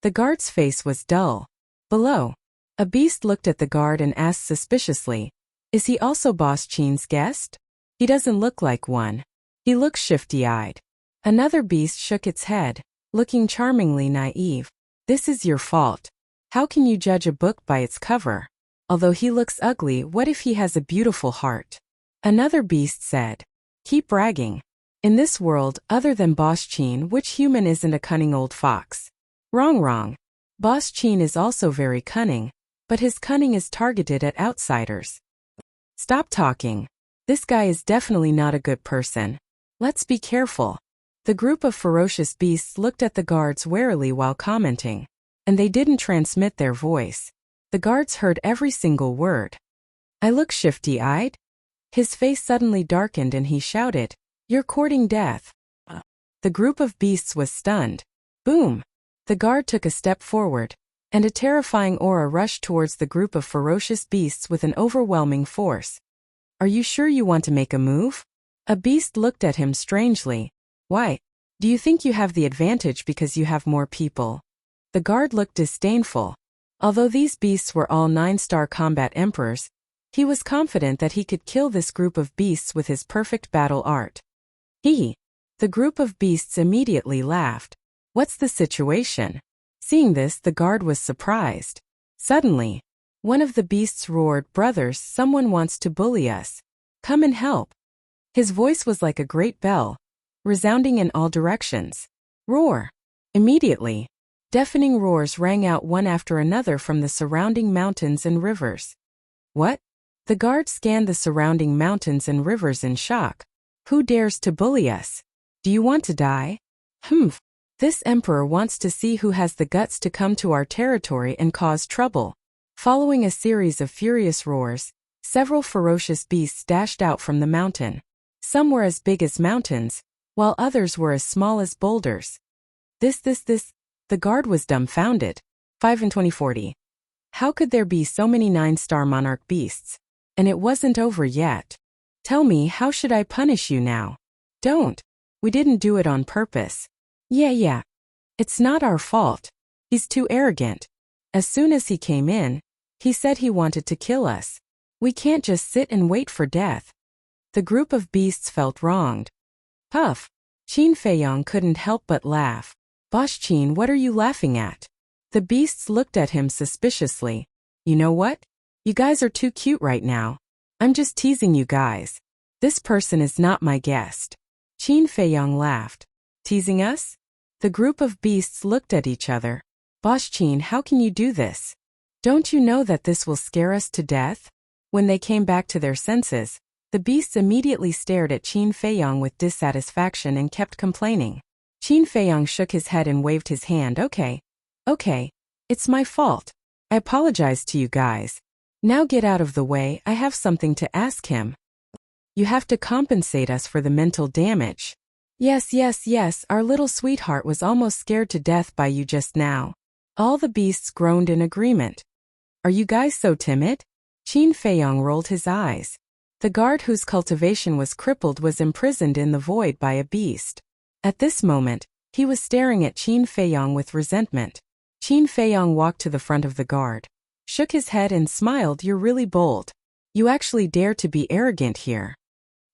[SPEAKER 1] The guard's face was dull. Below, a beast looked at the guard and asked suspiciously, "Is he also Boss Qin's guest?" "He doesn't look like one. He looks shifty-eyed." Another beast shook its head, looking charmingly naive. "This is your fault. How can you judge a book by its cover? Although he looks ugly, what if he has a beautiful heart?" Another beast said, "Keep bragging. In this world, other than Boss Qin, which human isn't a cunning old fox?" Wrong. Boss Qin is also very cunning, but his cunning is targeted at outsiders. Stop talking. This guy is definitely not a good person. Let's be careful. The group of ferocious beasts looked at the guards warily while commenting, and they didn't transmit their voice. The guards heard every single word. "I look shifty-eyed?" His face suddenly darkened and he shouted, "You're courting death." The group of beasts was stunned. Boom! The guard took a step forward, and a terrifying aura rushed towards the group of ferocious beasts with an overwhelming force. Are you sure you want to make a move? A beast looked at him strangely. Why? Do you think you have the advantage because you have more people? The guard looked disdainful. Although these beasts were all 9-star combat emperors, he was confident that he could kill this group of beasts with his perfect battle art. The group of beasts immediately laughed. What's the situation? Seeing this, the guard was surprised. Suddenly, one of the beasts roared, "Brothers, someone wants to bully us. Come and help." His voice was like a great bell, resounding in all directions. Roar! Immediately, deafening roars rang out one after another from the surrounding mountains and rivers. What? The guard scanned the surrounding mountains and rivers in shock. Who dares to bully us? Do you want to die? Humph. This emperor wants to see who has the guts to come to our territory and cause trouble. Following a series of furious roars, several ferocious beasts dashed out from the mountain. Some were as big as mountains, while others were as small as boulders. This. The guard was dumbfounded. 5 and 2040. How could there be so many 9-star monarch beasts? And it wasn't over yet. Tell me, how should I punish you now? Don't. We didn't do it on purpose. Yeah. It's not our fault. He's too arrogant. As soon as he came in, he said he wanted to kill us. We can't just sit and wait for death. The group of beasts felt wronged. Puff. Qin Feiyong couldn't help but laugh. Boss Qin, what are you laughing at? The beasts looked at him suspiciously. You know what? You guys are too cute right now. I'm just teasing you guys. This person is not my guest. Qin Feiyong laughed. Teasing us? The group of beasts looked at each other. Boss Qin, how can you do this? Don't you know that this will scare us to death? When they came back to their senses, the beasts immediately stared at Qin Feiyong with dissatisfaction and kept complaining. Qin Feiyong shook his head and waved his hand. Okay. It's my fault. I apologize to you guys. Now get out of the way, I have something to ask him. You have to compensate us for the mental damage. Yes, our little sweetheart was almost scared to death by you just now. All the beasts groaned in agreement. Are you guys so timid? Qin Feiyong rolled his eyes. The guard whose cultivation was crippled was imprisoned in the void by a beast. At this moment, he was staring at Qin Feiyong with resentment. Qin Feiyong walked to the front of the guard, shook his head and smiled. You're really bold. You actually dare to be arrogant here.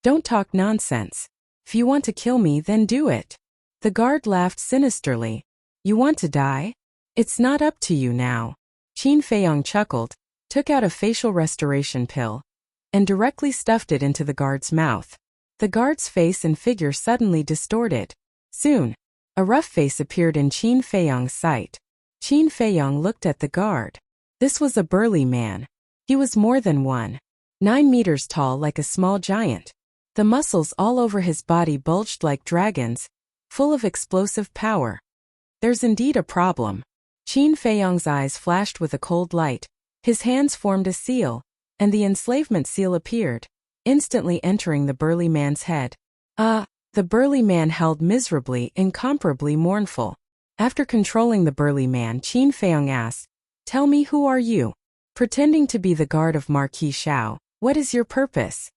[SPEAKER 1] Don't talk nonsense. If you want to kill me, then do it. The guard laughed sinisterly. You want to die? It's not up to you now. Qin Feiyong chuckled, took out a facial restoration pill, and directly stuffed it into the guard's mouth. The guard's face and figure suddenly distorted. Soon, a rough face appeared in Qin Feiyong's sight. Qin Feiyong looked at the guard. This was a burly man. He was more than 9 meters tall, like a small giant. The muscles all over his body bulged like dragons, full of explosive power. There's indeed a problem. Qin Feiyong's eyes flashed with a cold light. His hands formed a seal, and the enslavement seal appeared, instantly entering the burly man's head. The burly man howled miserably, incomparably mournful. After controlling the burly man, Qin Feiyong asked, Tell me, who are you? Pretending to be the guard of Marquis Shao, what is your purpose?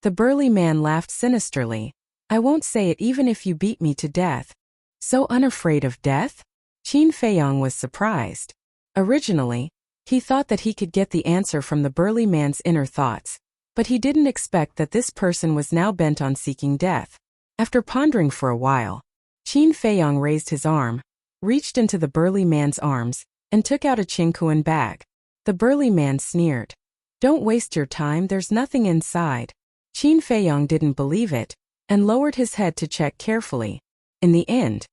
[SPEAKER 1] The burly man laughed sinisterly. I won't say it even if you beat me to death. So unafraid of death? Qin Feiyong was surprised. Originally, he thought that he could get the answer from the burly man's inner thoughts, but he didn't expect that this person was now bent on seeking death. After pondering for a while, Qin Feiyong raised his arm, reached into the burly man's arms, and took out a Qingkuan bag. The burly man sneered. Don't waste your time, there's nothing inside. Qin Feiyong didn't believe it, and lowered his head to check carefully. In the end,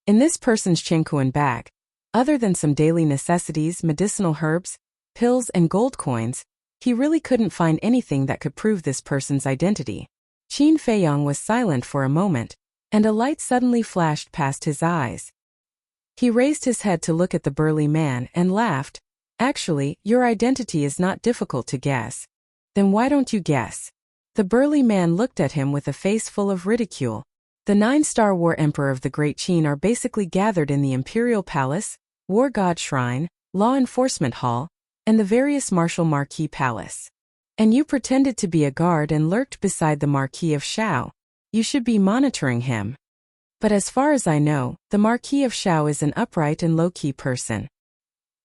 [SPEAKER 1] in this person's Qingkuan bag, other than some daily necessities, medicinal herbs, pills, and gold coins, he really couldn't find anything that could prove this person's identity. Qin Feiyong was silent for a moment, and a light suddenly flashed past his eyes. He raised his head to look at the burly man and laughed. Actually, your identity is not difficult to guess. Then why don't you guess? The burly man looked at him with a face full of ridicule. The 9-star war emperor of the Great Qin are basically gathered in the imperial palace, War God Shrine, Law Enforcement Hall, and the various Martial Marquis Palace. And you pretended to be a guard and lurked beside the Marquis of Shao. You should be monitoring him. But as far as I know, the Marquis of Shao is an upright and low-key person.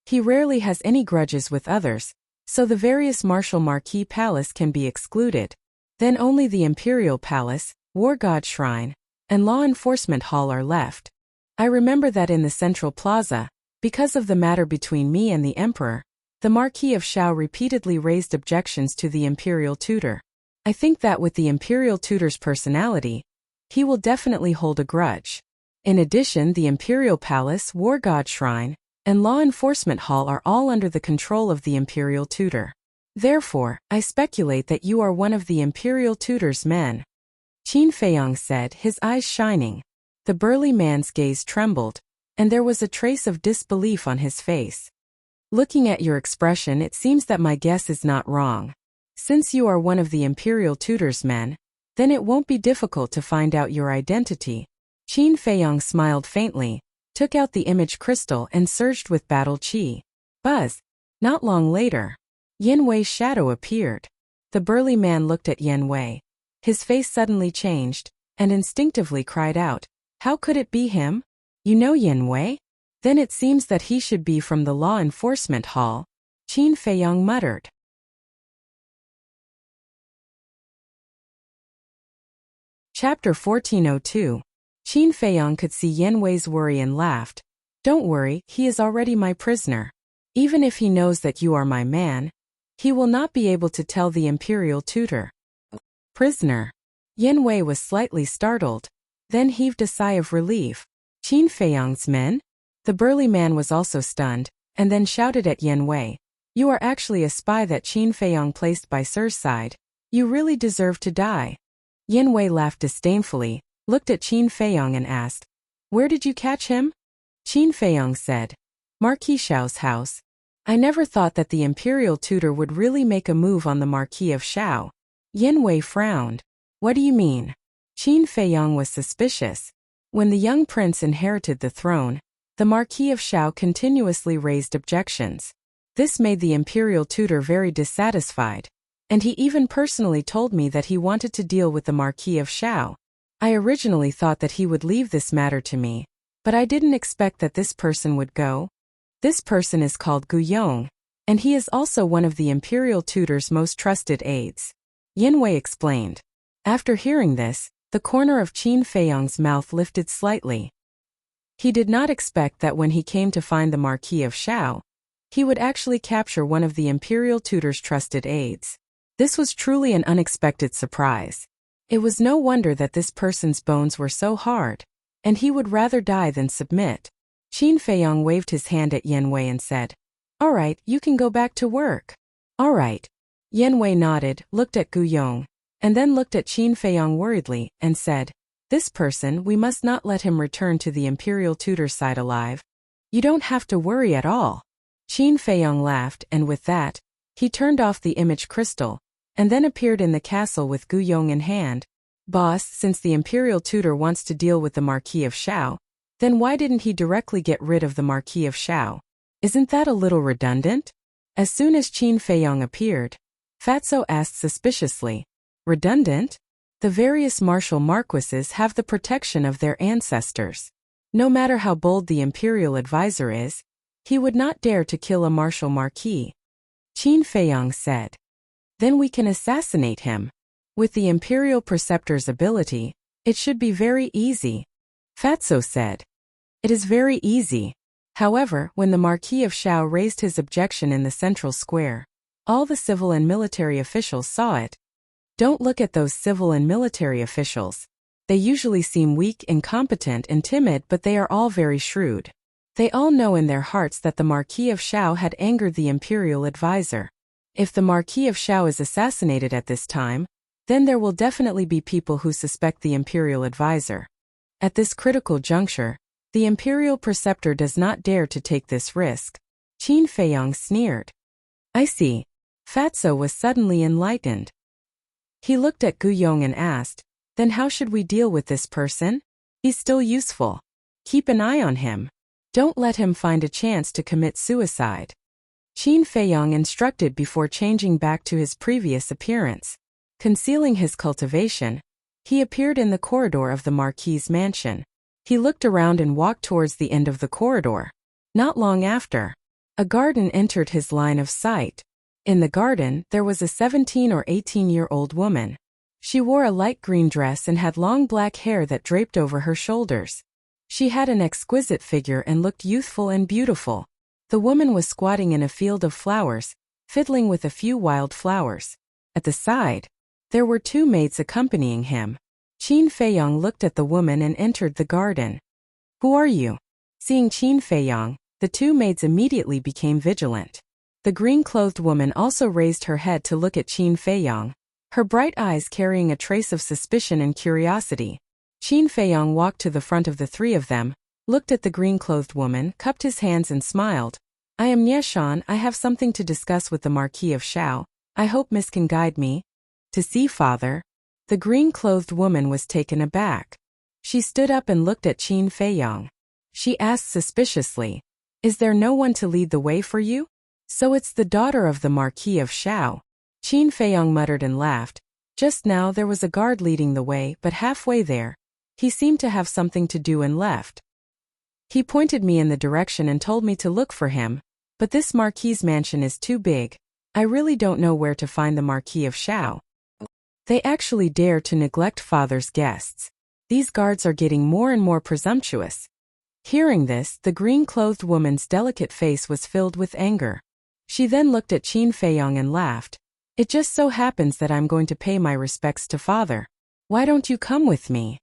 [SPEAKER 1] He rarely has any grudges with others, so the various Martial Marquis Palace can be excluded. Then only the Imperial Palace, War God Shrine, and Law Enforcement Hall are left. I remember that in the Central Plaza, because of the matter between me and the Emperor, the Marquis of Shao repeatedly raised objections to the Imperial Tutor. I think that with the Imperial Tutor's personality, he will definitely hold a grudge. In addition, the Imperial Palace, War God Shrine, and Law Enforcement Hall are all under the control of the Imperial Tutor. Therefore, I speculate that you are one of the Imperial Tutor's men. Qin Feiyong said, his eyes shining. The burly man's gaze trembled, and there was a trace of disbelief on his face. Looking at your expression, it seems that my guess is not wrong. Since you are one of the Imperial Tutor's men, then it won't be difficult to find out your identity. Qin Feiyong smiled faintly, took out the image crystal and surged with battle chi. Buzz. Not long later, Yen Wei's shadow appeared. The burly man looked at Yen Wei. His face suddenly changed, and instinctively cried out, "How could it be him? You know Yen Wei? Then it seems that he should be from the Law Enforcement Hall," Qin Feiyong muttered. Chapter 1402. Qin Feiyong could see Yen Wei's worry and laughed. "Don't worry, he is already my prisoner. Even if he knows that you are my man, he will not be able to tell the Imperial Tutor." "Prisoner?" Yen Wei was slightly startled, then heaved a sigh of relief. "Qin Feiyong's men?" The burly man was also stunned, and then shouted at Yen Wei, "You are actually a spy that Qin Feiyong placed by Sir's side. You really deserve to die." Yen Wei laughed disdainfully, looked at Qin Feiyong and asked, "Where did you catch him?" Qin Feiyong said, "Marquis Shao's house." I never thought that the Imperial Tutor would really make a move on the Marquis of Shao. Yen Wei frowned. "What do you mean?" Qin Feiyong was suspicious. When the young prince inherited the throne, the Marquis of Shao continuously raised objections. This made the Imperial Tutor very dissatisfied, and he even personally told me that he wanted to deal with the Marquis of Shao. I originally thought that he would leave this matter to me, but I didn't expect that this person would go. This person is called Gu Yong, and he is also one of the Imperial Tutor's most trusted aides. Yen Wei explained. After hearing this, the corner of Qin Feiyong's mouth lifted slightly. He did not expect that when he came to find the Marquis of Shao, he would actually capture one of the Imperial Tutor's trusted aides. This was truly an unexpected surprise. It was no wonder that this person's bones were so hard, and he would rather die than submit. Qin Feiyong waved his hand at Yen Wei and said, "All right, you can go back to work." "All right." Yen Wei nodded, looked at Gu Yong, and then looked at Qin Feiyong worriedly, and said, "This person, we must not let him return to the Imperial Tutor's side alive." "You don't have to worry at all." Qin Feiyong laughed, and with that, he turned off the image crystal, and then appeared in the castle with Gu Yong in hand. "Boss, since the Imperial Tutor wants to deal with the Marquis of Shao, then why didn't he directly get rid of the Marquis of Shao? Isn't that a little redundant?" As soon as Qin Feiyong appeared, Fatso asked suspiciously, "Redundant? The various martial marquises have the protection of their ancestors. No matter how bold the Imperial advisor is, he would not dare to kill a martial marquis." Qin Feiyong said. "Then we can assassinate him. With the Imperial Preceptor's ability, it should be very easy." Fatso said. "It is very easy." However, when the Marquis of Shao raised his objection in the central square, all the civil and military officials saw it. Don't look at those civil and military officials. They usually seem weak, incompetent, and timid, but they are all very shrewd. They all know in their hearts that the Marquis of Shao had angered the Imperial advisor. If the Marquis of Shao is assassinated at this time, then there will definitely be people who suspect the Imperial advisor. At this critical juncture, the Imperial Preceptor does not dare to take this risk. Qin Feiyong sneered. "I see." Fatso was suddenly enlightened. He looked at Gu Yong and asked, "Then how should we deal with this person? He's still useful. Keep an eye on him." Don't let him find a chance to commit suicide. Qin Feiyong instructed before changing back to his previous appearance. Concealing his cultivation, he appeared in the corridor of the Marquis's mansion. He looked around and walked towards the end of the corridor. Not long after, a garden entered his line of sight. In the garden, there was a 17 or 18-year-old woman. She wore a light green dress and had long black hair that draped over her shoulders. She had an exquisite figure and looked youthful and beautiful. The woman was squatting in a field of flowers, fiddling with a few wild flowers. At the side, there were two maids accompanying him. Qin Feiyong looked at the woman and entered the garden. "Who are you?" Seeing Qin Feiyong, the two maids immediately became vigilant. The green-clothed woman also raised her head to look at Qin Feiyong, her bright eyes carrying a trace of suspicion and curiosity. Qin Feiyong walked to the front of the three of them, looked at the green-clothed woman, cupped his hands and smiled. "I am Nie Shan. I have something to discuss with the Marquis of Shao. I hope Miss can guide me." "To see father." The green-clothed woman was taken aback. She stood up and looked at Qin Feiyong. She asked suspiciously, "Is there no one to lead the way for you?" "So it's the daughter of the Marquis of Shao." Qin Feiyong muttered and laughed. Just now there was a guard leading the way, but halfway there, he seemed to have something to do and left. He pointed me in the direction and told me to look for him, but this Marquis's mansion is too big. I really don't know where to find the Marquis of Shao. They actually dare to neglect father's guests. These guards are getting more and more presumptuous. Hearing this, the green-clothed woman's delicate face was filled with anger. She then looked at Qin Feiyong and laughed. "It just so happens that I'm going to pay my respects to father. Why don't you come with me?"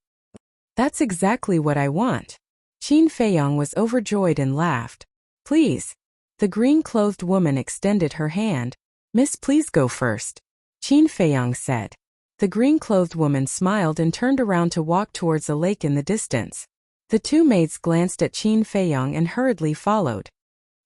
[SPEAKER 1] "That's exactly what I want." Qin Feiyong was overjoyed and laughed. "Please." The green-clothed woman extended her hand. "Miss, please go first," Qin Feiyong said. The green-clothed woman smiled and turned around to walk towards a lake in the distance. The two maids glanced at Qin Feiyong and hurriedly followed.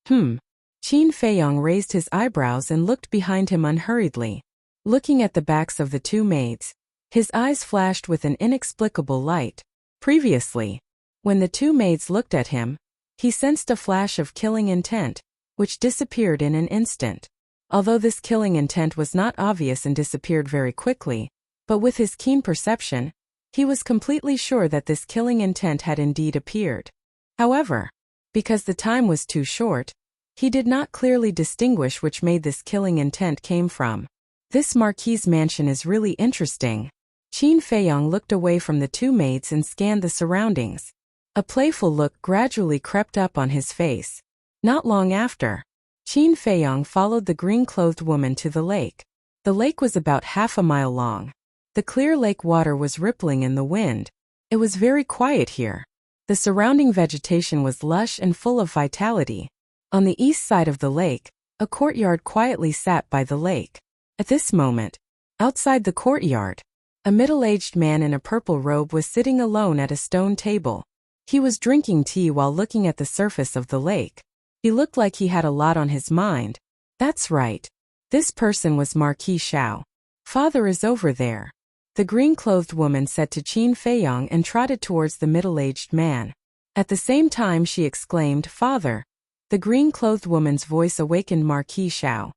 [SPEAKER 1] Qin Feiyong raised his eyebrows and looked behind him unhurriedly. Looking at the backs of the two maids, his eyes flashed with an inexplicable light. Previously, when the two maids looked at him, he sensed a flash of killing intent, which disappeared in an instant. Although this killing intent was not obvious and disappeared very quickly, but with his keen perception, he was completely sure that this killing intent had indeed appeared. However, because the time was too short, he did not clearly distinguish which maid this killing intent came from. This Marquis's mansion is really interesting. Qin Feiyong looked away from the two maids and scanned the surroundings. A playful look gradually crept up on his face. Not long after, Qin Feiyong followed the green-clothed woman to the lake. The lake was about half a mile long. The clear lake water was rippling in the wind. It was very quiet here. The surrounding vegetation was lush and full of vitality. On the east side of the lake, a courtyard quietly sat by the lake. At this moment, outside the courtyard, a middle-aged man in a purple robe was sitting alone at a stone table. He was drinking tea while looking at the surface of the lake. He looked like he had a lot on his mind. That's right. This person was Marquis Shao. "Father is over there," the green-clothed woman said to Qin Feiyong and trotted towards the middle-aged man. At the same time she exclaimed, "Father." The green-clothed woman's voice awakened Marquis Shao.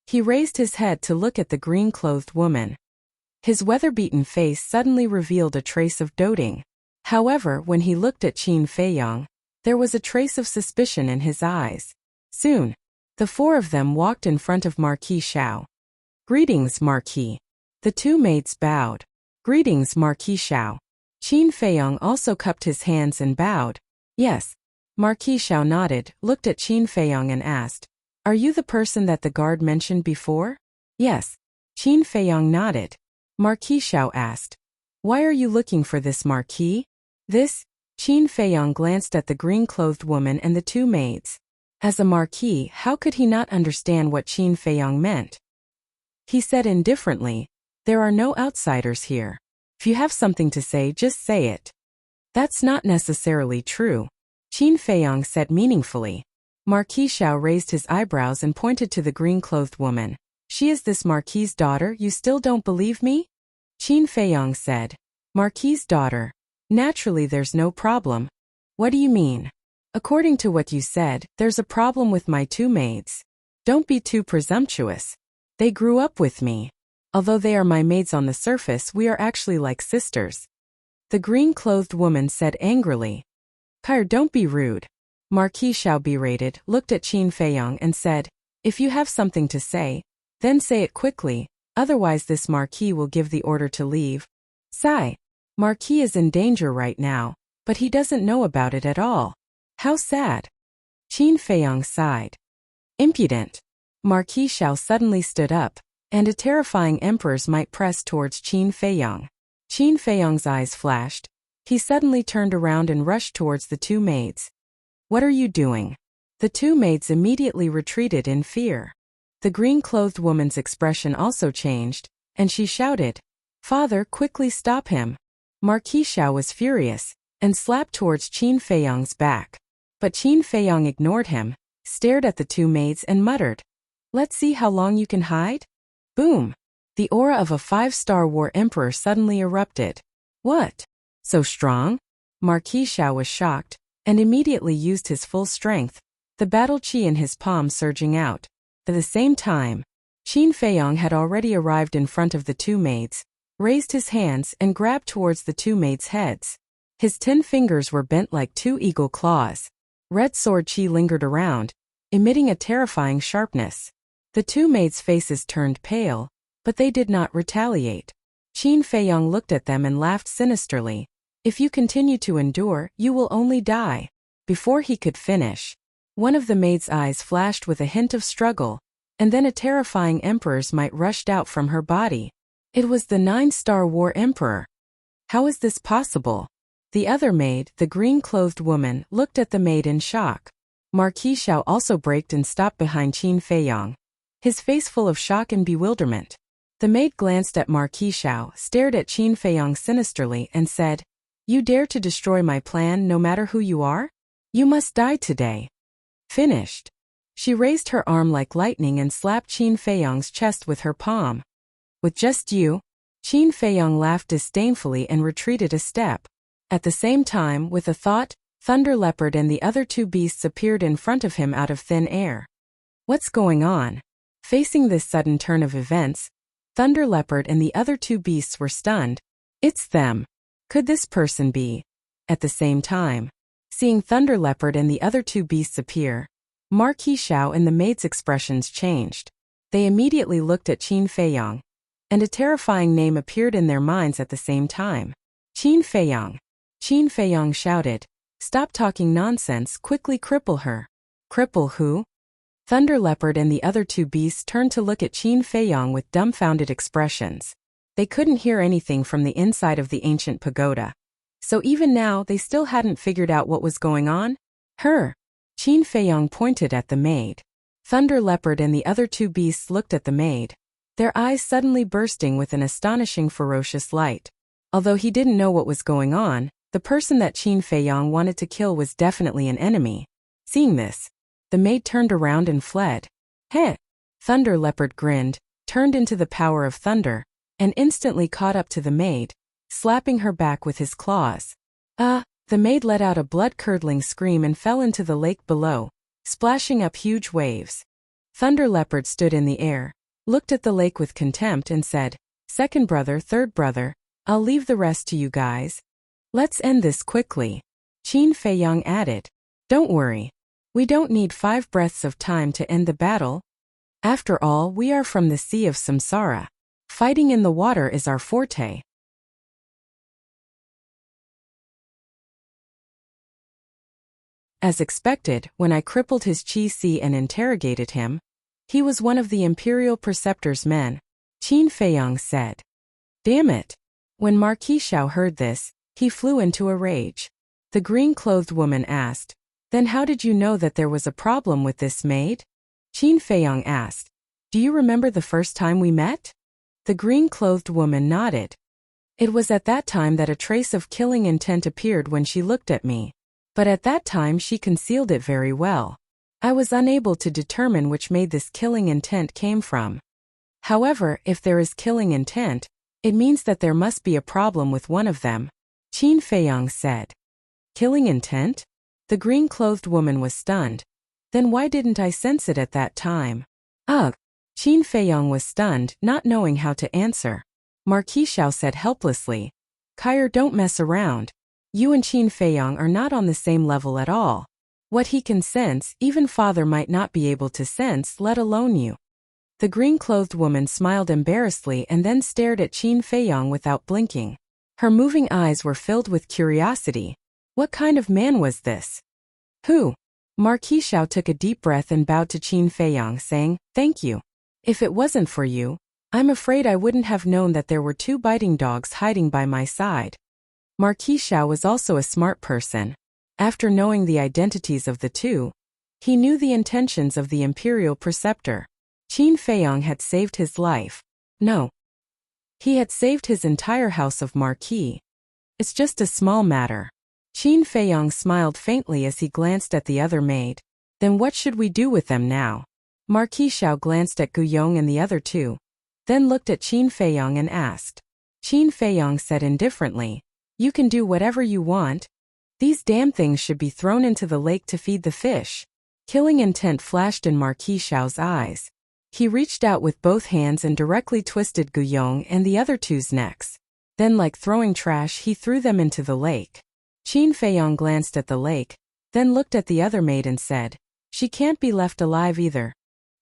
[SPEAKER 1] He raised his head to look at the green-clothed woman. His weather-beaten face suddenly revealed a trace of doting. However, when he looked at Qin Feiyong, there was a trace of suspicion in his eyes. Soon, the four of them walked in front of Marquis Shao. "Greetings, Marquis." The two maids bowed. "Greetings, Marquis Shao." Qin Feiyong also cupped his hands and bowed. "Yes." Marquis Shao nodded, looked at Qin Feiyong and asked, "Are you the person that the guard mentioned before?" "Yes." Qin Feiyong nodded. Marquis Shao asked, "Why are you looking for this Marquis?" "This?" Qin Feiyong glanced at the green-clothed woman and the two maids. As a Marquis, how could he not understand what Qin Feiyong meant? He said indifferently, "There are no outsiders here. If you have something to say, just say it." "That's not necessarily true," Qin Feiyong said meaningfully. Marquis Shao raised his eyebrows and pointed to the green-clothed woman. "She is this Marquis's daughter. You still don't believe me?" Qin Feiyong said, "Marquis's daughter. Naturally there's no problem." "What do you mean?" According to what you said, there's a problem with my two maids. Don't be too presumptuous. They grew up with me. Although they are my maids on the surface, we are actually like sisters. The green-clothed woman said angrily. Kyr, don't be rude. Marquis Xiao berated, looked at Qin Feiyong and said, if you have something to say, then say it quickly, otherwise this Marquis will give the order to leave. Sigh. Marquis is in danger right now, but he doesn't know about it at all. How sad. Qin Feiyong sighed. Impudent. Marquis Xiao suddenly stood up, and a terrifying emperor's might pressed towards Qin Feiyong. Qin Feiyong's eyes flashed. He suddenly turned around and rushed towards the two maids. What are you doing? The two maids immediately retreated in fear. The green-clothed woman's expression also changed, and she shouted, Father, quickly stop him. Marquis Xiao was furious, and slapped towards Qin Feiyong's back. But Qin Feiyong ignored him, stared at the two maids and muttered, let's see how long you can hide? Boom! The aura of a 5-star war emperor suddenly erupted. What? So strong? Marquis Xiao was shocked, and immediately used his full strength, the battle chi in his palm surging out. At the same time, Qin Feiyong had already arrived in front of the two maids, raised his hands and grabbed towards the two maids' heads. His 10 fingers were bent like 2 eagle claws. Red sword chi lingered around, emitting a terrifying sharpness. The two maids' faces turned pale, but they did not retaliate. Qin Feiyong looked at them and laughed sinisterly. If you continue to endure, you will only die. Before he could finish, one of the maid's eyes flashed with a hint of struggle, and then a terrifying emperor's might rushed out from her body. It was the 9-star war emperor. How is this possible? The other maid, the green-clothed woman, looked at the maid in shock. Marquis Xiao also braked and stopped behind Qin Feiyong, his face full of shock and bewilderment. The maid glanced at Marquis Xiao, stared at Qin Feiyong sinisterly, and said, You dare to destroy my plan no matter who you are? You must die today. Finished. She raised her arm like lightning and slapped Qin Feiyong's chest with her palm. With just you? Qin Feiyong laughed disdainfully and retreated a step. At the same time, with a thought, Thunder Leopard and the other two beasts appeared in front of him out of thin air. What's going on? Facing this sudden turn of events, Thunder Leopard and the other two beasts were stunned. It's them. Could this person be? At the same time, seeing Thunder Leopard and the other two beasts appear, Marquis Xiao and the maid's expressions changed. They immediately looked at Qin Feiyong, and a terrifying name appeared in their minds at the same time. Qin Feiyong. Qin Feiyong shouted, Stop talking nonsense, quickly cripple her. Cripple who? Thunder Leopard and the other two beasts turned to look at Qin Feiyong with dumbfounded expressions. They couldn't hear anything from the inside of the ancient pagoda. So even now they still hadn't figured out what was going on? Her. Qin Feiyong pointed at the maid. Thunder Leopard and the other two beasts looked at the maid, their eyes suddenly bursting with an astonishing ferocious light. Although he didn't know what was going on, the person that Qin Feiyong wanted to kill was definitely an enemy. Seeing this, the maid turned around and fled. Heh! Thunder Leopard grinned, turned into the power of thunder, and instantly caught up to the maid, slapping her back with his claws. The maid let out a blood-curdling scream and fell into the lake below, splashing up huge waves. Thunder Leopard stood in the air, looked at the lake with contempt and said, Second brother, third brother, I'll leave the rest to you guys. Let's end this quickly. Qin Feiyong added, Don't worry. We don't need 5 breaths of time to end the battle. After all, we are from the Sea of Samsara. Fighting in the water is our forte. As expected, when I crippled his Qi and interrogated him, he was one of the Imperial Preceptor's men, Qin Feiyong said. Damn it! When Marquis Xiao heard this, he flew into a rage. The green-clothed woman asked, Then how did you know that there was a problem with this maid? Qin Feiyong asked, Do you remember the first time we met? The green-clothed woman nodded. It was at that time that a trace of killing intent appeared when she looked at me. But at that time she concealed it very well. I was unable to determine which maid this killing intent came from. However, if there is killing intent, it means that there must be a problem with one of them, Qin Feiyong said. Killing intent? The green-clothed woman was stunned. Then why didn't I sense it at that time? Ugh! Qin Feiyong was stunned, not knowing how to answer. Marquis Xiao said helplessly, Kair, don't mess around. You and Qin Feiyong are not on the same level at all. What he can sense, even father might not be able to sense, let alone you. The green-clothed woman smiled embarrassedly and then stared at Qin Feiyong without blinking. Her moving eyes were filled with curiosity. What kind of man was this? Who? Marquis Xiao took a deep breath and bowed to Qin Feiyong, saying, Thank you. If it wasn't for you, I'm afraid I wouldn't have known that there were 2 biting dogs hiding by my side. Marquis Xiao was also a smart person. After knowing the identities of the 2, he knew the intentions of the Imperial Preceptor. Qin Feiyong had saved his life. No. He had saved his entire house of Marquis. It's just a small matter. Qin Feiyong smiled faintly as he glanced at the other maid. Then what should we do with them now? Marquis Xiao glanced at Guyong and the other 2. Then looked at Qin Feiyong and asked. Qin Feiyong said indifferently, You can do whatever you want. These damn things should be thrown into the lake to feed the fish. Killing intent flashed in Marquis Xiao's eyes. He reached out with both hands and directly twisted Guyong and the other 2's necks. Then, like throwing trash, he threw them into the lake. Qin Feiyong glanced at the lake, then looked at the other maid and said, She can't be left alive either.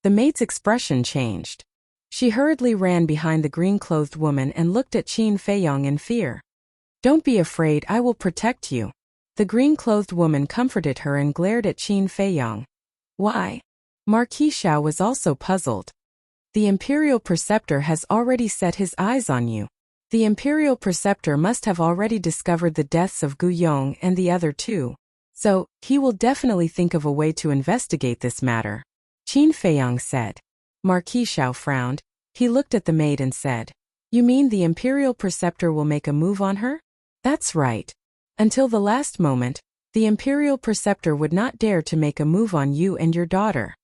[SPEAKER 1] The maid's expression changed. She hurriedly ran behind the green-clothed woman and looked at Qin Feiyong in fear. Don't be afraid, I will protect you. The green-clothed woman comforted her and glared at Qin Feiyong. Why? Marquis Xiao was also puzzled. The Imperial Preceptor has already set his eyes on you. The Imperial Preceptor must have already discovered the deaths of Guyong and the other 2. So, he will definitely think of a way to investigate this matter. Qin Feiyong said. Marquis Xiao frowned. He looked at the maid and said, You mean the Imperial Preceptor will make a move on her? That's right. Until the last moment, the Imperial Preceptor would not dare to make a move on you and your daughter.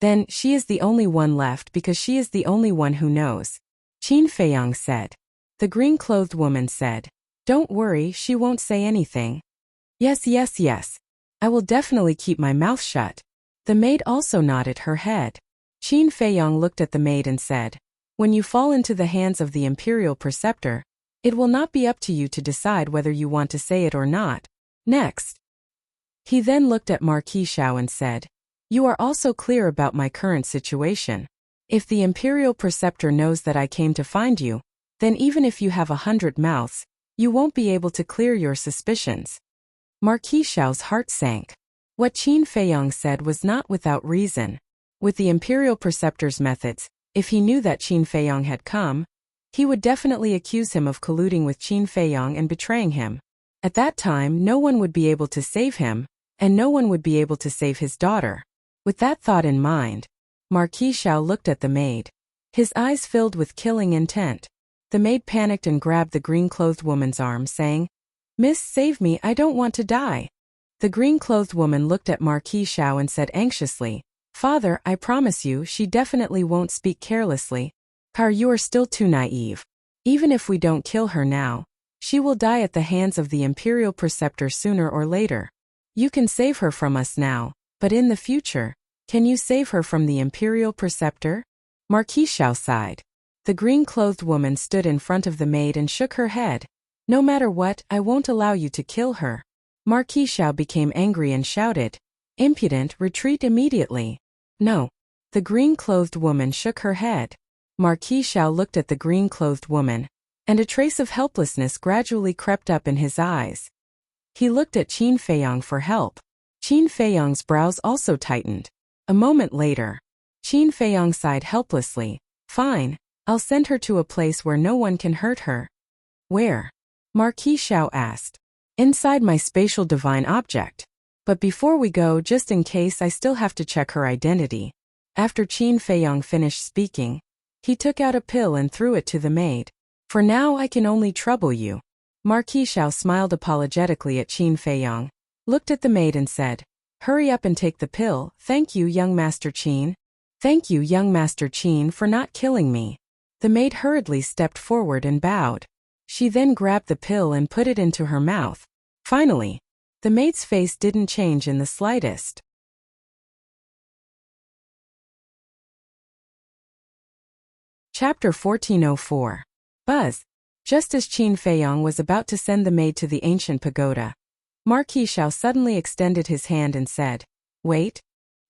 [SPEAKER 1] Then, she is the only one left because she is the only one who knows. Qin Feiyong said. The green-clothed woman said, Don't worry, she won't say anything. Yes. I will definitely keep my mouth shut. The maid also nodded her head. Qin Feiyong looked at the maid and said, When you fall into the hands of the Imperial Preceptor, it will not be up to you to decide whether you want to say it or not. Next. He then looked at Marquis Xiao and said, You are also clear about my current situation. If the Imperial Preceptor knows that I came to find you, then even if you have 100 mouths, you won't be able to clear your suspicions. Marquis Xiao's heart sank. What Qin Feiyong said was not without reason. With the Imperial Preceptor's methods, if he knew that Qin Feiyong had come, he would definitely accuse him of colluding with Qin Feiyong and betraying him. At that time, no one would be able to save him, and no one would be able to save his daughter. With that thought in mind, Marquis Xiao looked at the maid. His eyes filled with killing intent. The maid panicked and grabbed the green-clothed woman's arm, saying, Miss, save me, I don't want to die. The green-clothed woman looked at Marquis Xiao and said anxiously, Father, I promise you, she definitely won't speak carelessly. Car, you are still too naive. Even if we don't kill her now, she will die at the hands of the Imperial Preceptor sooner or later. You can save her from us now, but in the future, can you save her from the Imperial Preceptor? Marquis Xiao sighed. The green-clothed woman stood in front of the maid and shook her head. No matter what, I won't allow you to kill her. Marquis Xiao became angry and shouted, Impudent, retreat immediately. No. The green-clothed woman shook her head. Marquis Xiao looked at the green-clothed woman, and a trace of helplessness gradually crept up in his eyes. He looked at Qin Feiyong for help. Qin Feiyong's brows also tightened. A moment later, Qin Feiyong sighed helplessly. Fine. I'll send her to a place where no one can hurt her. Where? Marquis Xiao asked. Inside my spatial divine object. But before we go, just in case, I still have to check her identity. After Qin Feiyong finished speaking, he took out a pill and threw it to the maid. For now I can only trouble you. Marquis Xiao smiled apologetically at Qin Feiyong, looked at the maid and said, Hurry up and take the pill. Thank you, young Master Qin. Thank you, young Master Qin, for not killing me. The maid hurriedly stepped forward and bowed. She then grabbed the pill and put it into her mouth. Finally, The maid's face didn't change in the slightest. Chapter 1404. Buzz. Just as Qin Feiyong was about to send the maid to the ancient pagoda, Marquis Xiao suddenly extended his hand and said, "Wait.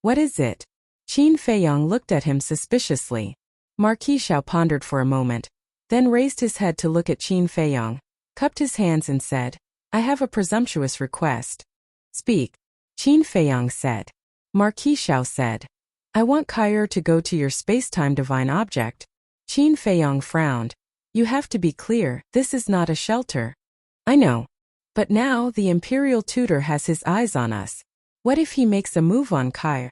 [SPEAKER 1] What is it?" Qin Feiyong looked at him suspiciously. Marquis Xiao pondered for a moment, then raised his head to look at Qin Feiyong, cupped his hands and said, "I have a presumptuous request." "Speak," Qin Feiyong said. Marquis Xiao said, "I want Kair to go to your space-time divine object." Qin Feiyong frowned. "You have to be clear, this is not a shelter." "I know. But now the imperial tutor has his eyes on us. What if he makes a move on Kair?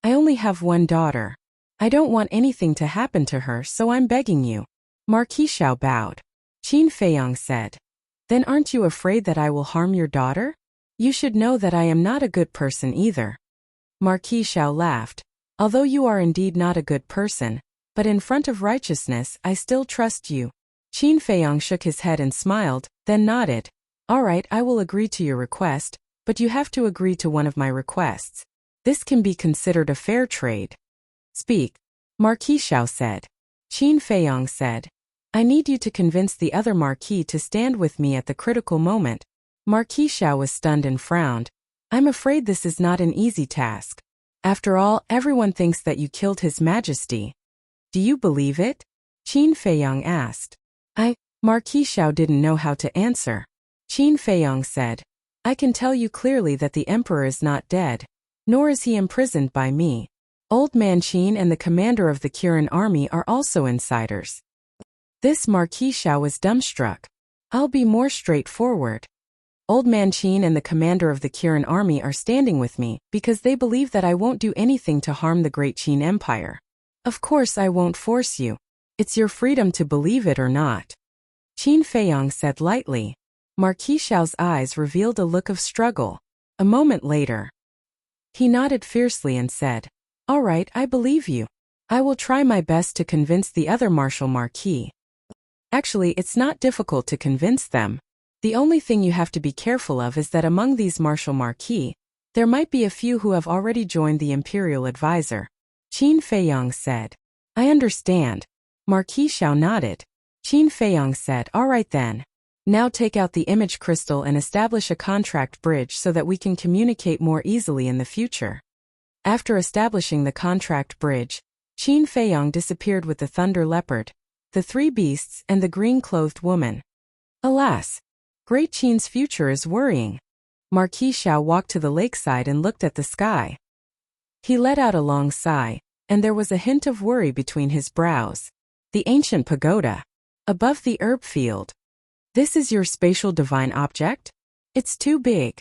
[SPEAKER 1] I only have one daughter. I don't want anything to happen to her, so I'm begging you." Marquis Xiao bowed. Qin Feiyong said, "Then aren't you afraid that I will harm your daughter? You should know that I am not a good person either." Marquis Xiao laughed. "Although you are indeed not a good person, but in front of righteousness I still trust you." Qin Feiyong shook his head and smiled, then nodded. "All right, I will agree to your request, but you have to agree to one of my requests. This can be considered a fair trade." "Speak," Marquis Xiao said. Qin Feiyong said, "I need you to convince the other Marquis to stand with me at the critical moment." Marquis Xiao was stunned and frowned. "I'm afraid this is not an easy task. After all, everyone thinks that you killed His Majesty." "Do you believe it?" Qin Feiyong asked. Marquis Xiao didn't know how to answer. Qin Feiyong said, "I can tell you clearly that the emperor is not dead, nor is he imprisoned by me. Old Man Qin and the commander of the Kirin army are also insiders." This Marquis Xiao was dumbstruck. "I'll be more straightforward. Old Man Qin and the commander of the Kirin army are standing with me because they believe that I won't do anything to harm the great Qin Empire. Of course I won't force you. It's your freedom to believe it or not." Qin Feiyong said lightly. Marquis Xiao's eyes revealed a look of struggle. A moment later, he nodded fiercely and said, "All right, I believe you. I will try my best to convince the other Martial Marquis. Actually, it's not difficult to convince them. The only thing you have to be careful of is that among these Martial Marquis, there might be a few who have already joined the Imperial Advisor." Qin Feiyong said, "I understand." Marquis Xiao nodded. Qin Feiyong said, "All right then. Now take out the image crystal and establish a contract bridge so that we can communicate more easily in the future." After establishing the contract bridge, Qin Feiyong disappeared with the thunder leopard, the three beasts and the green-clothed woman. Alas! Great Qin's future is worrying. Marquis Xiao walked to the lakeside and looked at the sky. He let out a long sigh, and there was a hint of worry between his brows. The ancient pagoda. Above the herb field. "This is your spatial divine object? It's too big.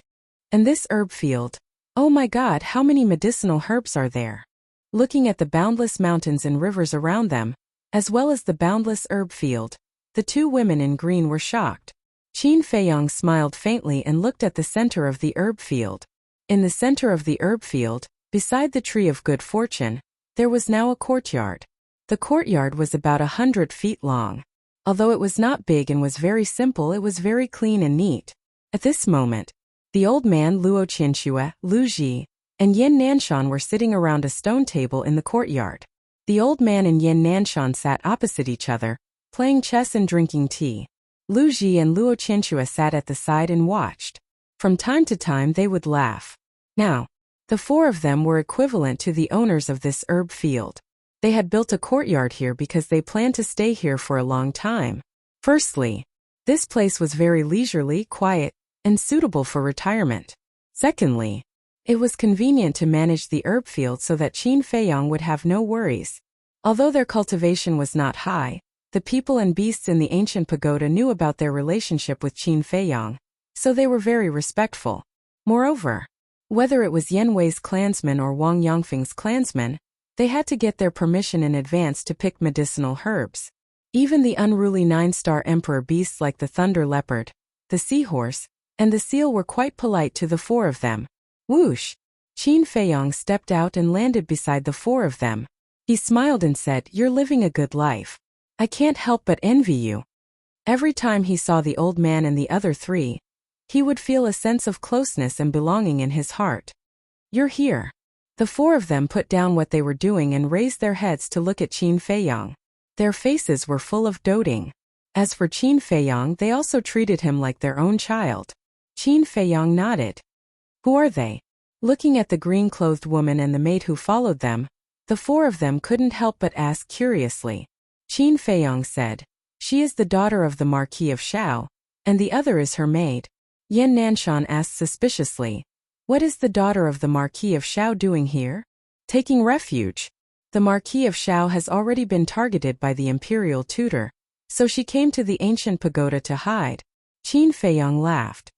[SPEAKER 1] And this herb field. Oh my God, how many medicinal herbs are there?" Looking at the boundless mountains and rivers around them, as well as the boundless herb field, the two women in green were shocked. Qin Feiyong smiled faintly and looked at the center of the herb field. In the center of the herb field, beside the tree of good fortune, there was now a courtyard. The courtyard was about 100 feet long. Although it was not big and was very simple, it was very clean and neat. At this moment, the old man Luo Qianxue, Lu Ji, and Yin Nanshan were sitting around a stone table in the courtyard. The old man and Yin Nanshan sat opposite each other, playing chess and drinking tea. Lu Ji and Luo Qianxue sat at the side and watched. From time to time they would laugh. Now, the four of them were equivalent to the owners of this herb field. They had built a courtyard here because they planned to stay here for a long time. Firstly, this place was very leisurely, quiet, and suitable for retirement. Secondly, it was convenient to manage the herb field so that Qin Feiyong would have no worries. Although their cultivation was not high, the people and beasts in the ancient pagoda knew about their relationship with Qin Feiyong, so they were very respectful. Moreover, whether it was Yen Wei's clansmen or Wang Yangfeng's clansmen, they had to get their permission in advance to pick medicinal herbs. Even the unruly 9-star emperor beasts like the thunder leopard, the seahorse, and the seal were quite polite to the four of them. Whoosh! Qin Feiyong stepped out and landed beside the four of them. He smiled and said, "You're living a good life. I can't help but envy you." Every time he saw the old man and the other three, He would feel a sense of closeness and belonging in his heart. You're here. The four of them put down what they were doing and raised their heads to look at Qin Feiyang. Their faces were full of doting. As for Qin Feiyang, they also treated him like their own child. Qin Feiyang nodded. Who are they? Looking at the green-clothed woman and the maid who followed them, the four of them couldn't help but ask curiously. Qin Feiyang said, she is the daughter of the Marquis of Shao, and the other is her maid. Yan Nanshan asked suspiciously, what is the daughter of the Marquis of Shao doing here? Taking refuge. The Marquis of Shao has already been targeted by the imperial tutor, so she came to the ancient pagoda to hide. Qin Feiyang laughed.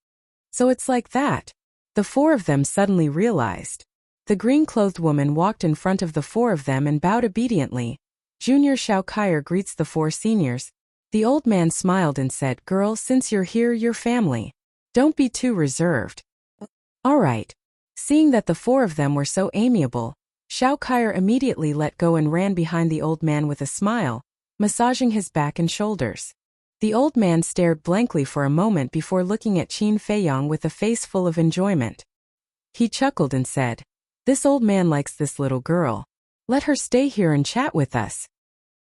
[SPEAKER 1] So it's like that. The four of them suddenly realized. The green-clothed woman walked in front of the four of them and bowed obediently. Junior Shao Kaier greets the four seniors. The old man smiled and said, girl, since you're here, you're family. Don't be too reserved. All right. Seeing that the four of them were so amiable, Shao Kaier immediately let go and ran behind the old man with a smile, massaging his back and shoulders. The old man stared blankly for a moment before looking at Qin Feiyang with a face full of enjoyment. He chuckled and said, this old man likes this little girl. Let her stay here and chat with us.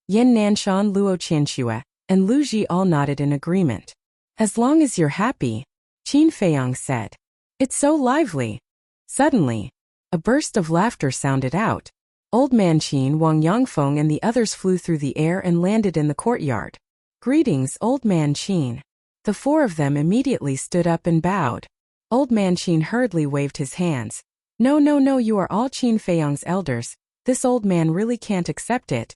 [SPEAKER 1] Yan Nanshan, Luo Qianxue, and Lu Ji all nodded in agreement. As long as you're happy, Qin Feiyang said. It's so lively. Suddenly, a burst of laughter sounded out. Old man Qin, Wang Yangfeng and the others flew through the air and landed in the courtyard. Greetings, old man Qin. The four of them immediately stood up and bowed. Old man Qin hurriedly waved his hands. No, you are all Qin Feiyang's elders. This old man really can't accept it.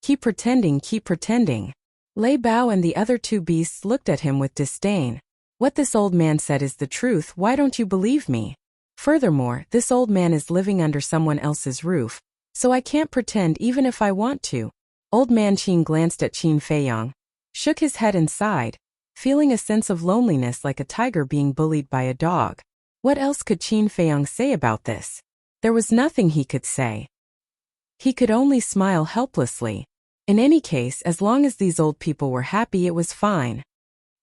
[SPEAKER 1] Keep pretending. Lei Bao and the other two beasts looked at him with disdain. What this old man said is the truth, why don't you believe me? Furthermore, this old man is living under someone else's roof, so I can't pretend even if I want to. Old man Qin glanced at Qin Feiyang, shook his head and sighed, feeling a sense of loneliness like a tiger being bullied by a dog. What else could Qin Feiyang say about this? There was nothing he could say. He could only smile helplessly. In any case, as long as these old people were happy, it was fine.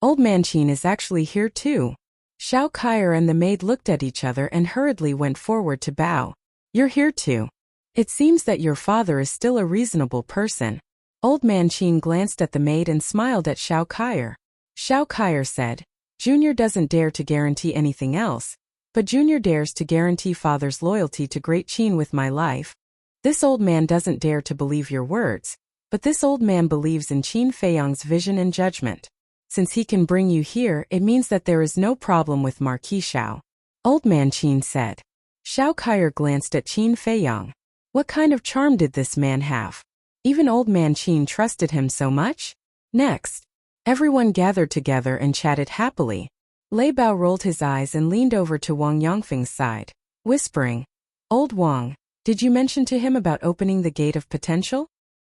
[SPEAKER 1] Old man Qin is actually here too. Shao Kaier and the maid looked at each other and hurriedly went forward to bow. You're here too. It seems that your father is still a reasonable person. Old man Qin glanced at the maid and smiled at Shao Kaier. Shao Kaier said, Junior doesn't dare to guarantee anything else, but Junior dares to guarantee father's loyalty to Great Qin with my life. This old man doesn't dare to believe your words, but this old man believes in Qin Feiyang's vision and judgment. Since he can bring you here, it means that there is no problem with Marquis Shao. Old man Qin said. Shao Kaier glanced at Qin Feiyang. What kind of charm did this man have? Even old man Qin trusted him so much? Next, everyone gathered together and chatted happily. Lei Bao rolled his eyes and leaned over to Wang Yangfeng's side, whispering, Old Wang, did you mention to him about opening the gate of potential?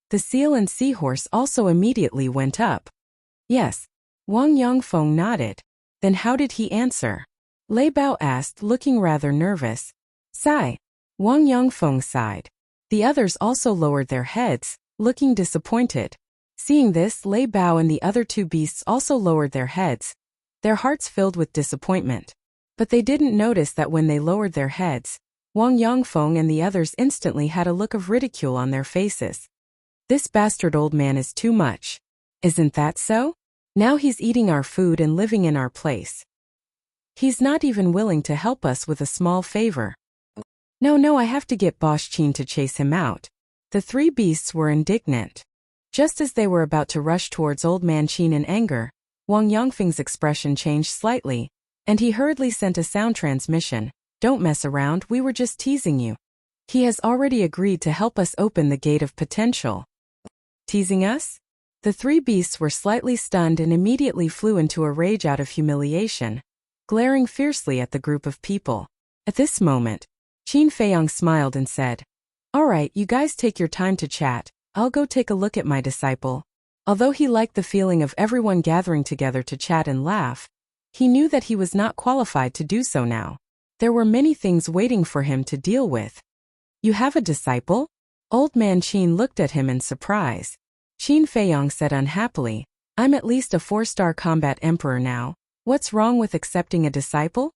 [SPEAKER 1] The seal and seahorse also immediately went up. Yes. Wang Yangfeng nodded. Then how did he answer? Lei Bao asked, looking rather nervous. Sigh. Wang Yangfeng sighed. The others also lowered their heads, looking disappointed. Seeing this, Lei Bao and the other two beasts also lowered their heads, their hearts filled with disappointment. But they didn't notice that when they lowered their heads, Wang Yangfeng and the others instantly had a look of ridicule on their faces. This bastard old man is too much. Isn't that so? Now he's eating our food and living in our place. He's not even willing to help us with a small favor. No, I have to get Boss Qin to chase him out. The three beasts were indignant. Just as they were about to rush towards old man Qin in anger, Wang Yangfeng's expression changed slightly, and he hurriedly sent a sound transmission. Don't mess around, we were just teasing you. He has already agreed to help us open the gate of potential. Teasing us? The three beasts were slightly stunned and immediately flew into a rage out of humiliation, glaring fiercely at the group of people. At this moment, Qin Feiyang smiled and said, All right, you guys take your time to chat, I'll go take a look at my disciple. Although he liked the feeling of everyone gathering together to chat and laugh, he knew that he was not qualified to do so now. There were many things waiting for him to deal with. You have a disciple? Old man Qin looked at him in surprise. Qin Feiyang said unhappily, I'm at least a 4-star combat emperor now. What's wrong with accepting a disciple?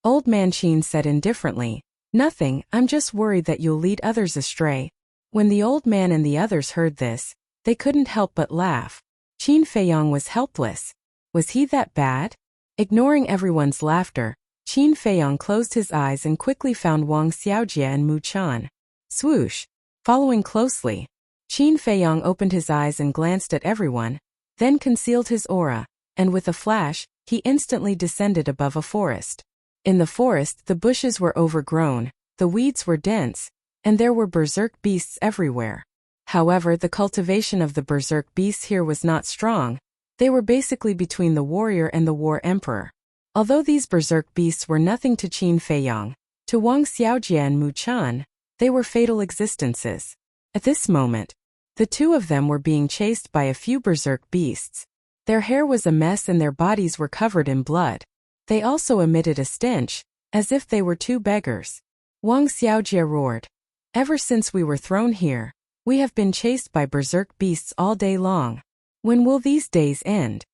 [SPEAKER 1] Old man Qin said indifferently. Nothing, I'm just worried that you'll lead others astray. When the old man and the others heard this, they couldn't help but laugh. Qin Feiyang was helpless. Was he that bad? Ignoring everyone's laughter, Qin Feiyang closed his eyes and quickly found Wang Xiaojie and Mu Chan. Swoosh! Following closely, Qin Feiyang opened his eyes and glanced at everyone, then concealed his aura, and with a flash, he instantly descended above a forest. In the forest, the bushes were overgrown, the weeds were dense, and there were berserk beasts everywhere. However, the cultivation of the berserk beasts here was not strong. They were basically between the warrior and the war emperor. Although these berserk beasts were nothing to Qin Feiyang, to Wang Xiaojie and Mu Chan, they were fatal existences. At this moment, the two of them were being chased by a few berserk beasts. Their hair was a mess and their bodies were covered in blood. They also emitted a stench, as if they were two beggars. Wang Xiaojie roared. Ever since we were thrown here, we have been chased by berserk beasts all day long. When will these days end?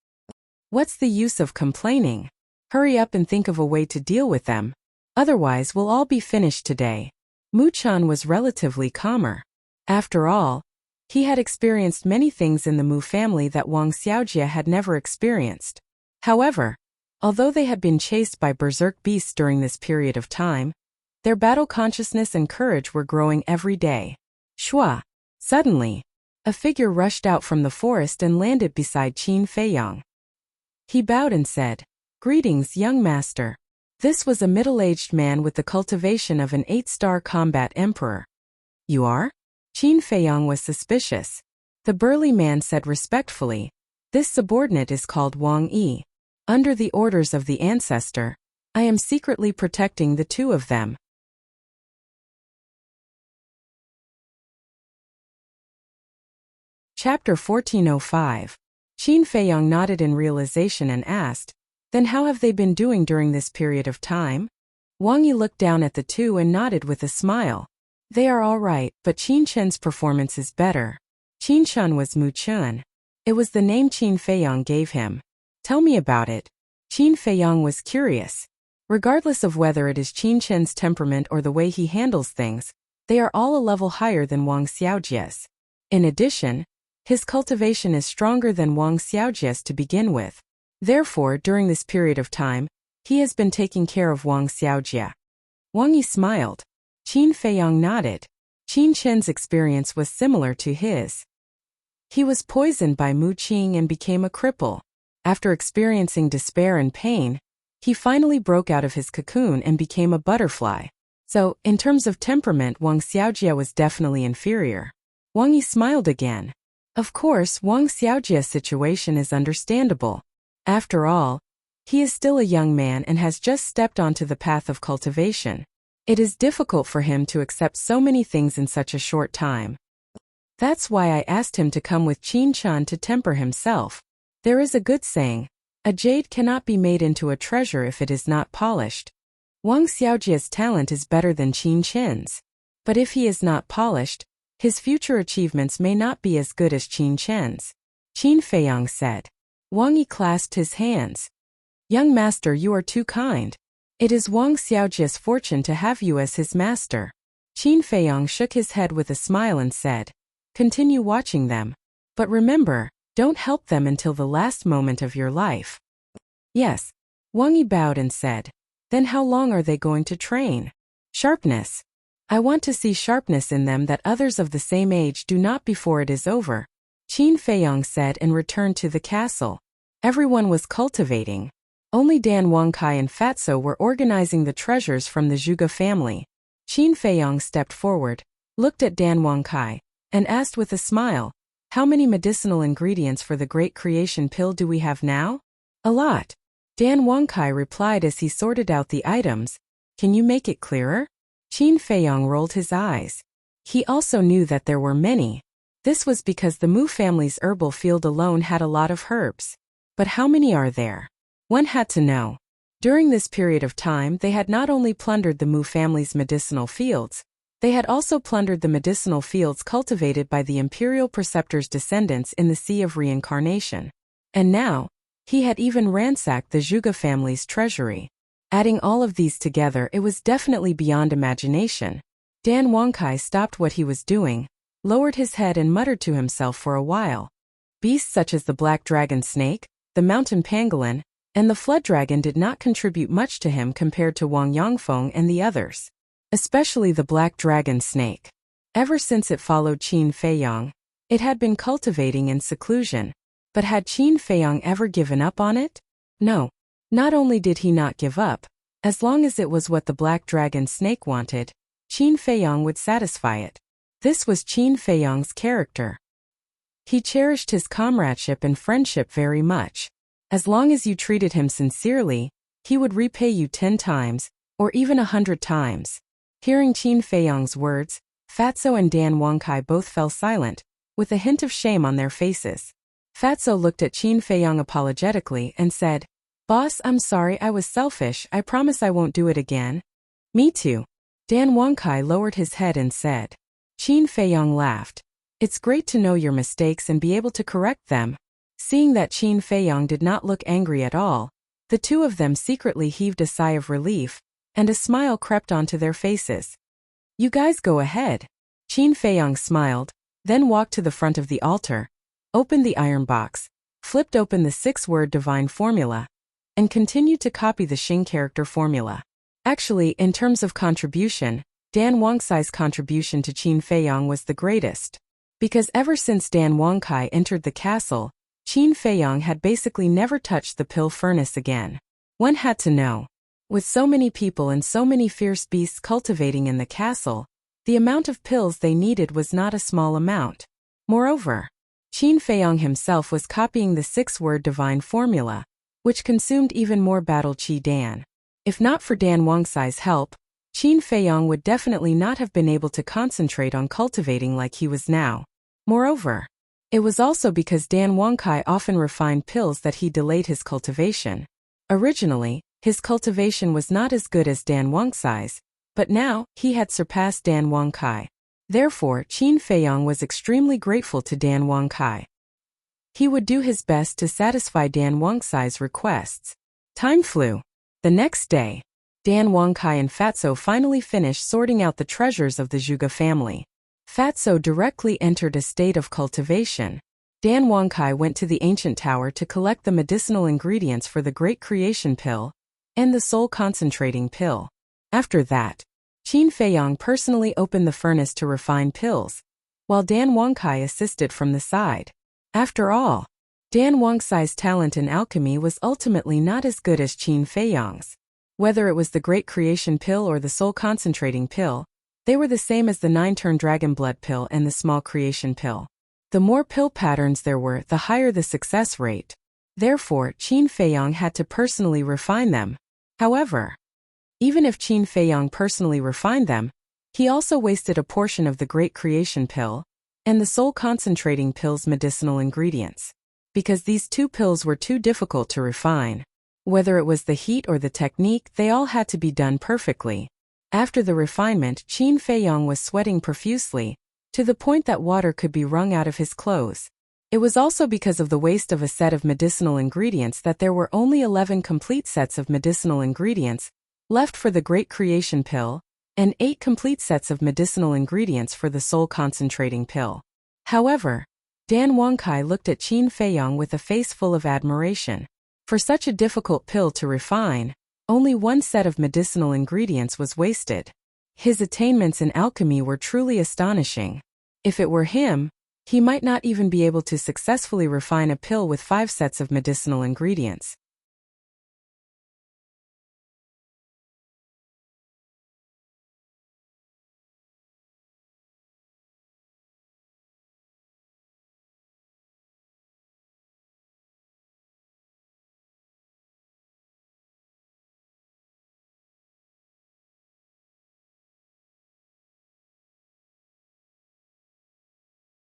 [SPEAKER 1] What's the use of complaining? Hurry up and think of a way to deal with them. Otherwise we'll all be finished today. Mu Chan was relatively calmer. After all, he had experienced many things in the Mu family that Wang Xiaojie had never experienced. However, although they had been chased by berserk beasts during this period of time, their battle consciousness and courage were growing every day. Shua! Suddenly, a figure rushed out from the forest and landed beside Qin Feiyang. He bowed and said, "Greetings, young master." This was a middle-aged man with the cultivation of an 8-star combat emperor. "You are?" Qin Feiyang was suspicious. The burly man said respectfully, "This subordinate is called Wang Yi. Under the orders of the ancestor, I am secretly protecting the two of them." Chapter 1405. Qin Feiyang nodded in realization and asked, "Then how have they been doing during this period of time?" Wang Yi looked down at the two and nodded with a smile. "They are all right, but Qin Chen's performance is better." Qin Chen was Mu Chen. It was the name Qin Feiyang gave him. "Tell me about it." Qin Feiyang was curious. Regardless of whether it is Qin Chen's temperament or the way he handles things, they are all a level higher than Wang Xiaojie's. In addition, his cultivation is stronger than Wang Xiaojie's to begin with. Therefore, during this period of time, he has been taking care of Wang Xiaojie. Wang Yi smiled. Qin Feiyang nodded. Qin Chen's experience was similar to his. He was poisoned by Mu Qing and became a cripple. After experiencing despair and pain, he finally broke out of his cocoon and became a butterfly. So, in terms of temperament, Wang Xiaojie was definitely inferior. Wang Yi smiled again. Of course, Wang Xiaojie's situation is understandable. After all, he is still a young man and has just stepped onto the path of cultivation. It is difficult for him to accept so many things in such a short time. That's why I asked him to come with Qin Chen to temper himself. There is a good saying, a jade cannot be made into a treasure if it is not polished. Wang Xiaojie's talent is better than Qin Chen's. But if he is not polished, his future achievements may not be as good as Qin Chen's. Qin Feiyang said. Wang Yi clasped his hands. "Young master, you are too kind. It is Wang Xiaojie's fortune to have you as his master." Qin Feiyang shook his head with a smile and said, "Continue watching them. But remember, don't help them until the last moment of your life." "Yes." Wang Yi bowed and said, "Then how long are they going to train?" "Sharpness. I want to see sharpness in them that others of the same age do not before it is over," Qin Feiyang said and returned to the castle. Everyone was cultivating. Only Dan Wangkai and Fatso were organizing the treasures from the Zhuge family. Qin Feiyang stepped forward, looked at Dan Wangkai, and asked with a smile, "How many medicinal ingredients for the Great Creation Pill do we have now?" "A lot." Dan Wangkai replied as he sorted out the items. "Can you make it clearer?" Qin Feiyang rolled his eyes. He also knew that there were many. This was because the Mu family's herbal field alone had a lot of herbs. But how many are there? One had to know. During this period of time, they had not only plundered the Mu family's medicinal fields, they had also plundered the medicinal fields cultivated by the imperial preceptor's descendants in the Sea of Reincarnation. And now, He had even ransacked the Zhuge family's treasury. Adding all of these together, it was definitely beyond imagination. Dan Wangkai stopped what he was doing, lowered his head and muttered to himself for a while. Beasts such as the black dragon snake, the mountain pangolin, and the flood dragon did not contribute much to him compared to Wang Yangfeng and the others. Especially the black dragon snake. Ever since it followed Qin Feiyang, it had been cultivating in seclusion. But had Qin Feiyang ever given up on it? No. Not only did he not give up, as long as it was what the black dragon snake wanted, Qin Feiyang would satisfy it. This was Qin Feiyang's character. He cherished his comradeship and friendship very much. As long as you treated him sincerely, he would repay you 10 times, or even 100 times. Hearing Qin Feiyang's words, Fatso and Dan Wangkai both fell silent, with a hint of shame on their faces. Fatso looked at Qin Feiyang apologetically and said, "Boss, I'm sorry, I was selfish, I promise I won't do it again." "Me too." Dan Wangkai lowered his head and said. Qin Feiyang laughed. "It's great to know your mistakes and be able to correct them." Seeing that Qin Feiyang did not look angry at all, the two of them secretly heaved a sigh of relief, and a smile crept onto their faces. "You guys go ahead." Qin Feiyang smiled, then walked to the front of the altar, opened the iron box, flipped open the 6-word divine formula, and continued to copy the Xing character formula. Actually, in terms of contribution, Dan Wangkai's contribution to Qin Feiyang was the greatest. Because ever since Dan Wangkai entered the castle, Qin Feiyang had basically never touched the pill furnace again. One had to know. With so many people and so many fierce beasts cultivating in the castle, the amount of pills they needed was not a small amount. Moreover, Qin Feiyang himself was copying the 6-word divine formula, which consumed even more battle qi Dan. If not for Dan Wangkai's help, Qin Feiyang would definitely not have been able to concentrate on cultivating like he was now. Moreover, it was also because Dan Wangkai often refined pills that he delayed his cultivation. Originally, his cultivation was not as good as Dan Wangkai's, but now, he had surpassed Dan Wangkai. Therefore, Qin Feiyang was extremely grateful to Dan Wangkai. He would do his best to satisfy Dan Wangkai's requests. Time flew. The next day, Dan Wangkai and Fatso finally finished sorting out the treasures of the Zhuge family. Fatso directly entered a state of cultivation. Dan Wangkai went to the ancient tower to collect the medicinal ingredients for the Great Creation Pill and the Soul Concentrating Pill. After that, Qin Feiyang personally opened the furnace to refine pills, while Dan Wangkai assisted from the side. After all, Dan Wangkai's talent in alchemy was ultimately not as good as Qin Feiyang's. Whether it was the Great Creation Pill or the Soul Concentrating Pill, they were the same as the 9-turn Dragon Blood Pill and the Small Creation Pill. The more pill patterns there were, the higher the success rate. Therefore, Qin Feiyang had to personally refine them. However, even if Qin Feiyang personally refined them, he also wasted a portion of the Great Creation Pill and the Soul Concentrating Pill's medicinal ingredients. Because these two pills were too difficult to refine. Whether it was the heat or the technique, they all had to be done perfectly. After the refinement, Qin Feiyang was sweating profusely, to the point that water could be wrung out of his clothes. It was also because of the waste of a set of medicinal ingredients that there were only 11 complete sets of medicinal ingredients left for the Great Creation Pill, and 8 complete sets of medicinal ingredients for the Soul Concentrating Pill. However, Dan Wangkai looked at Qin Feiyang with a face full of admiration. For such a difficult pill to refine, only 1 set of medicinal ingredients was wasted. His attainments in alchemy were truly astonishing. If it were him, he might not even be able to successfully refine a pill with 5 sets of medicinal ingredients.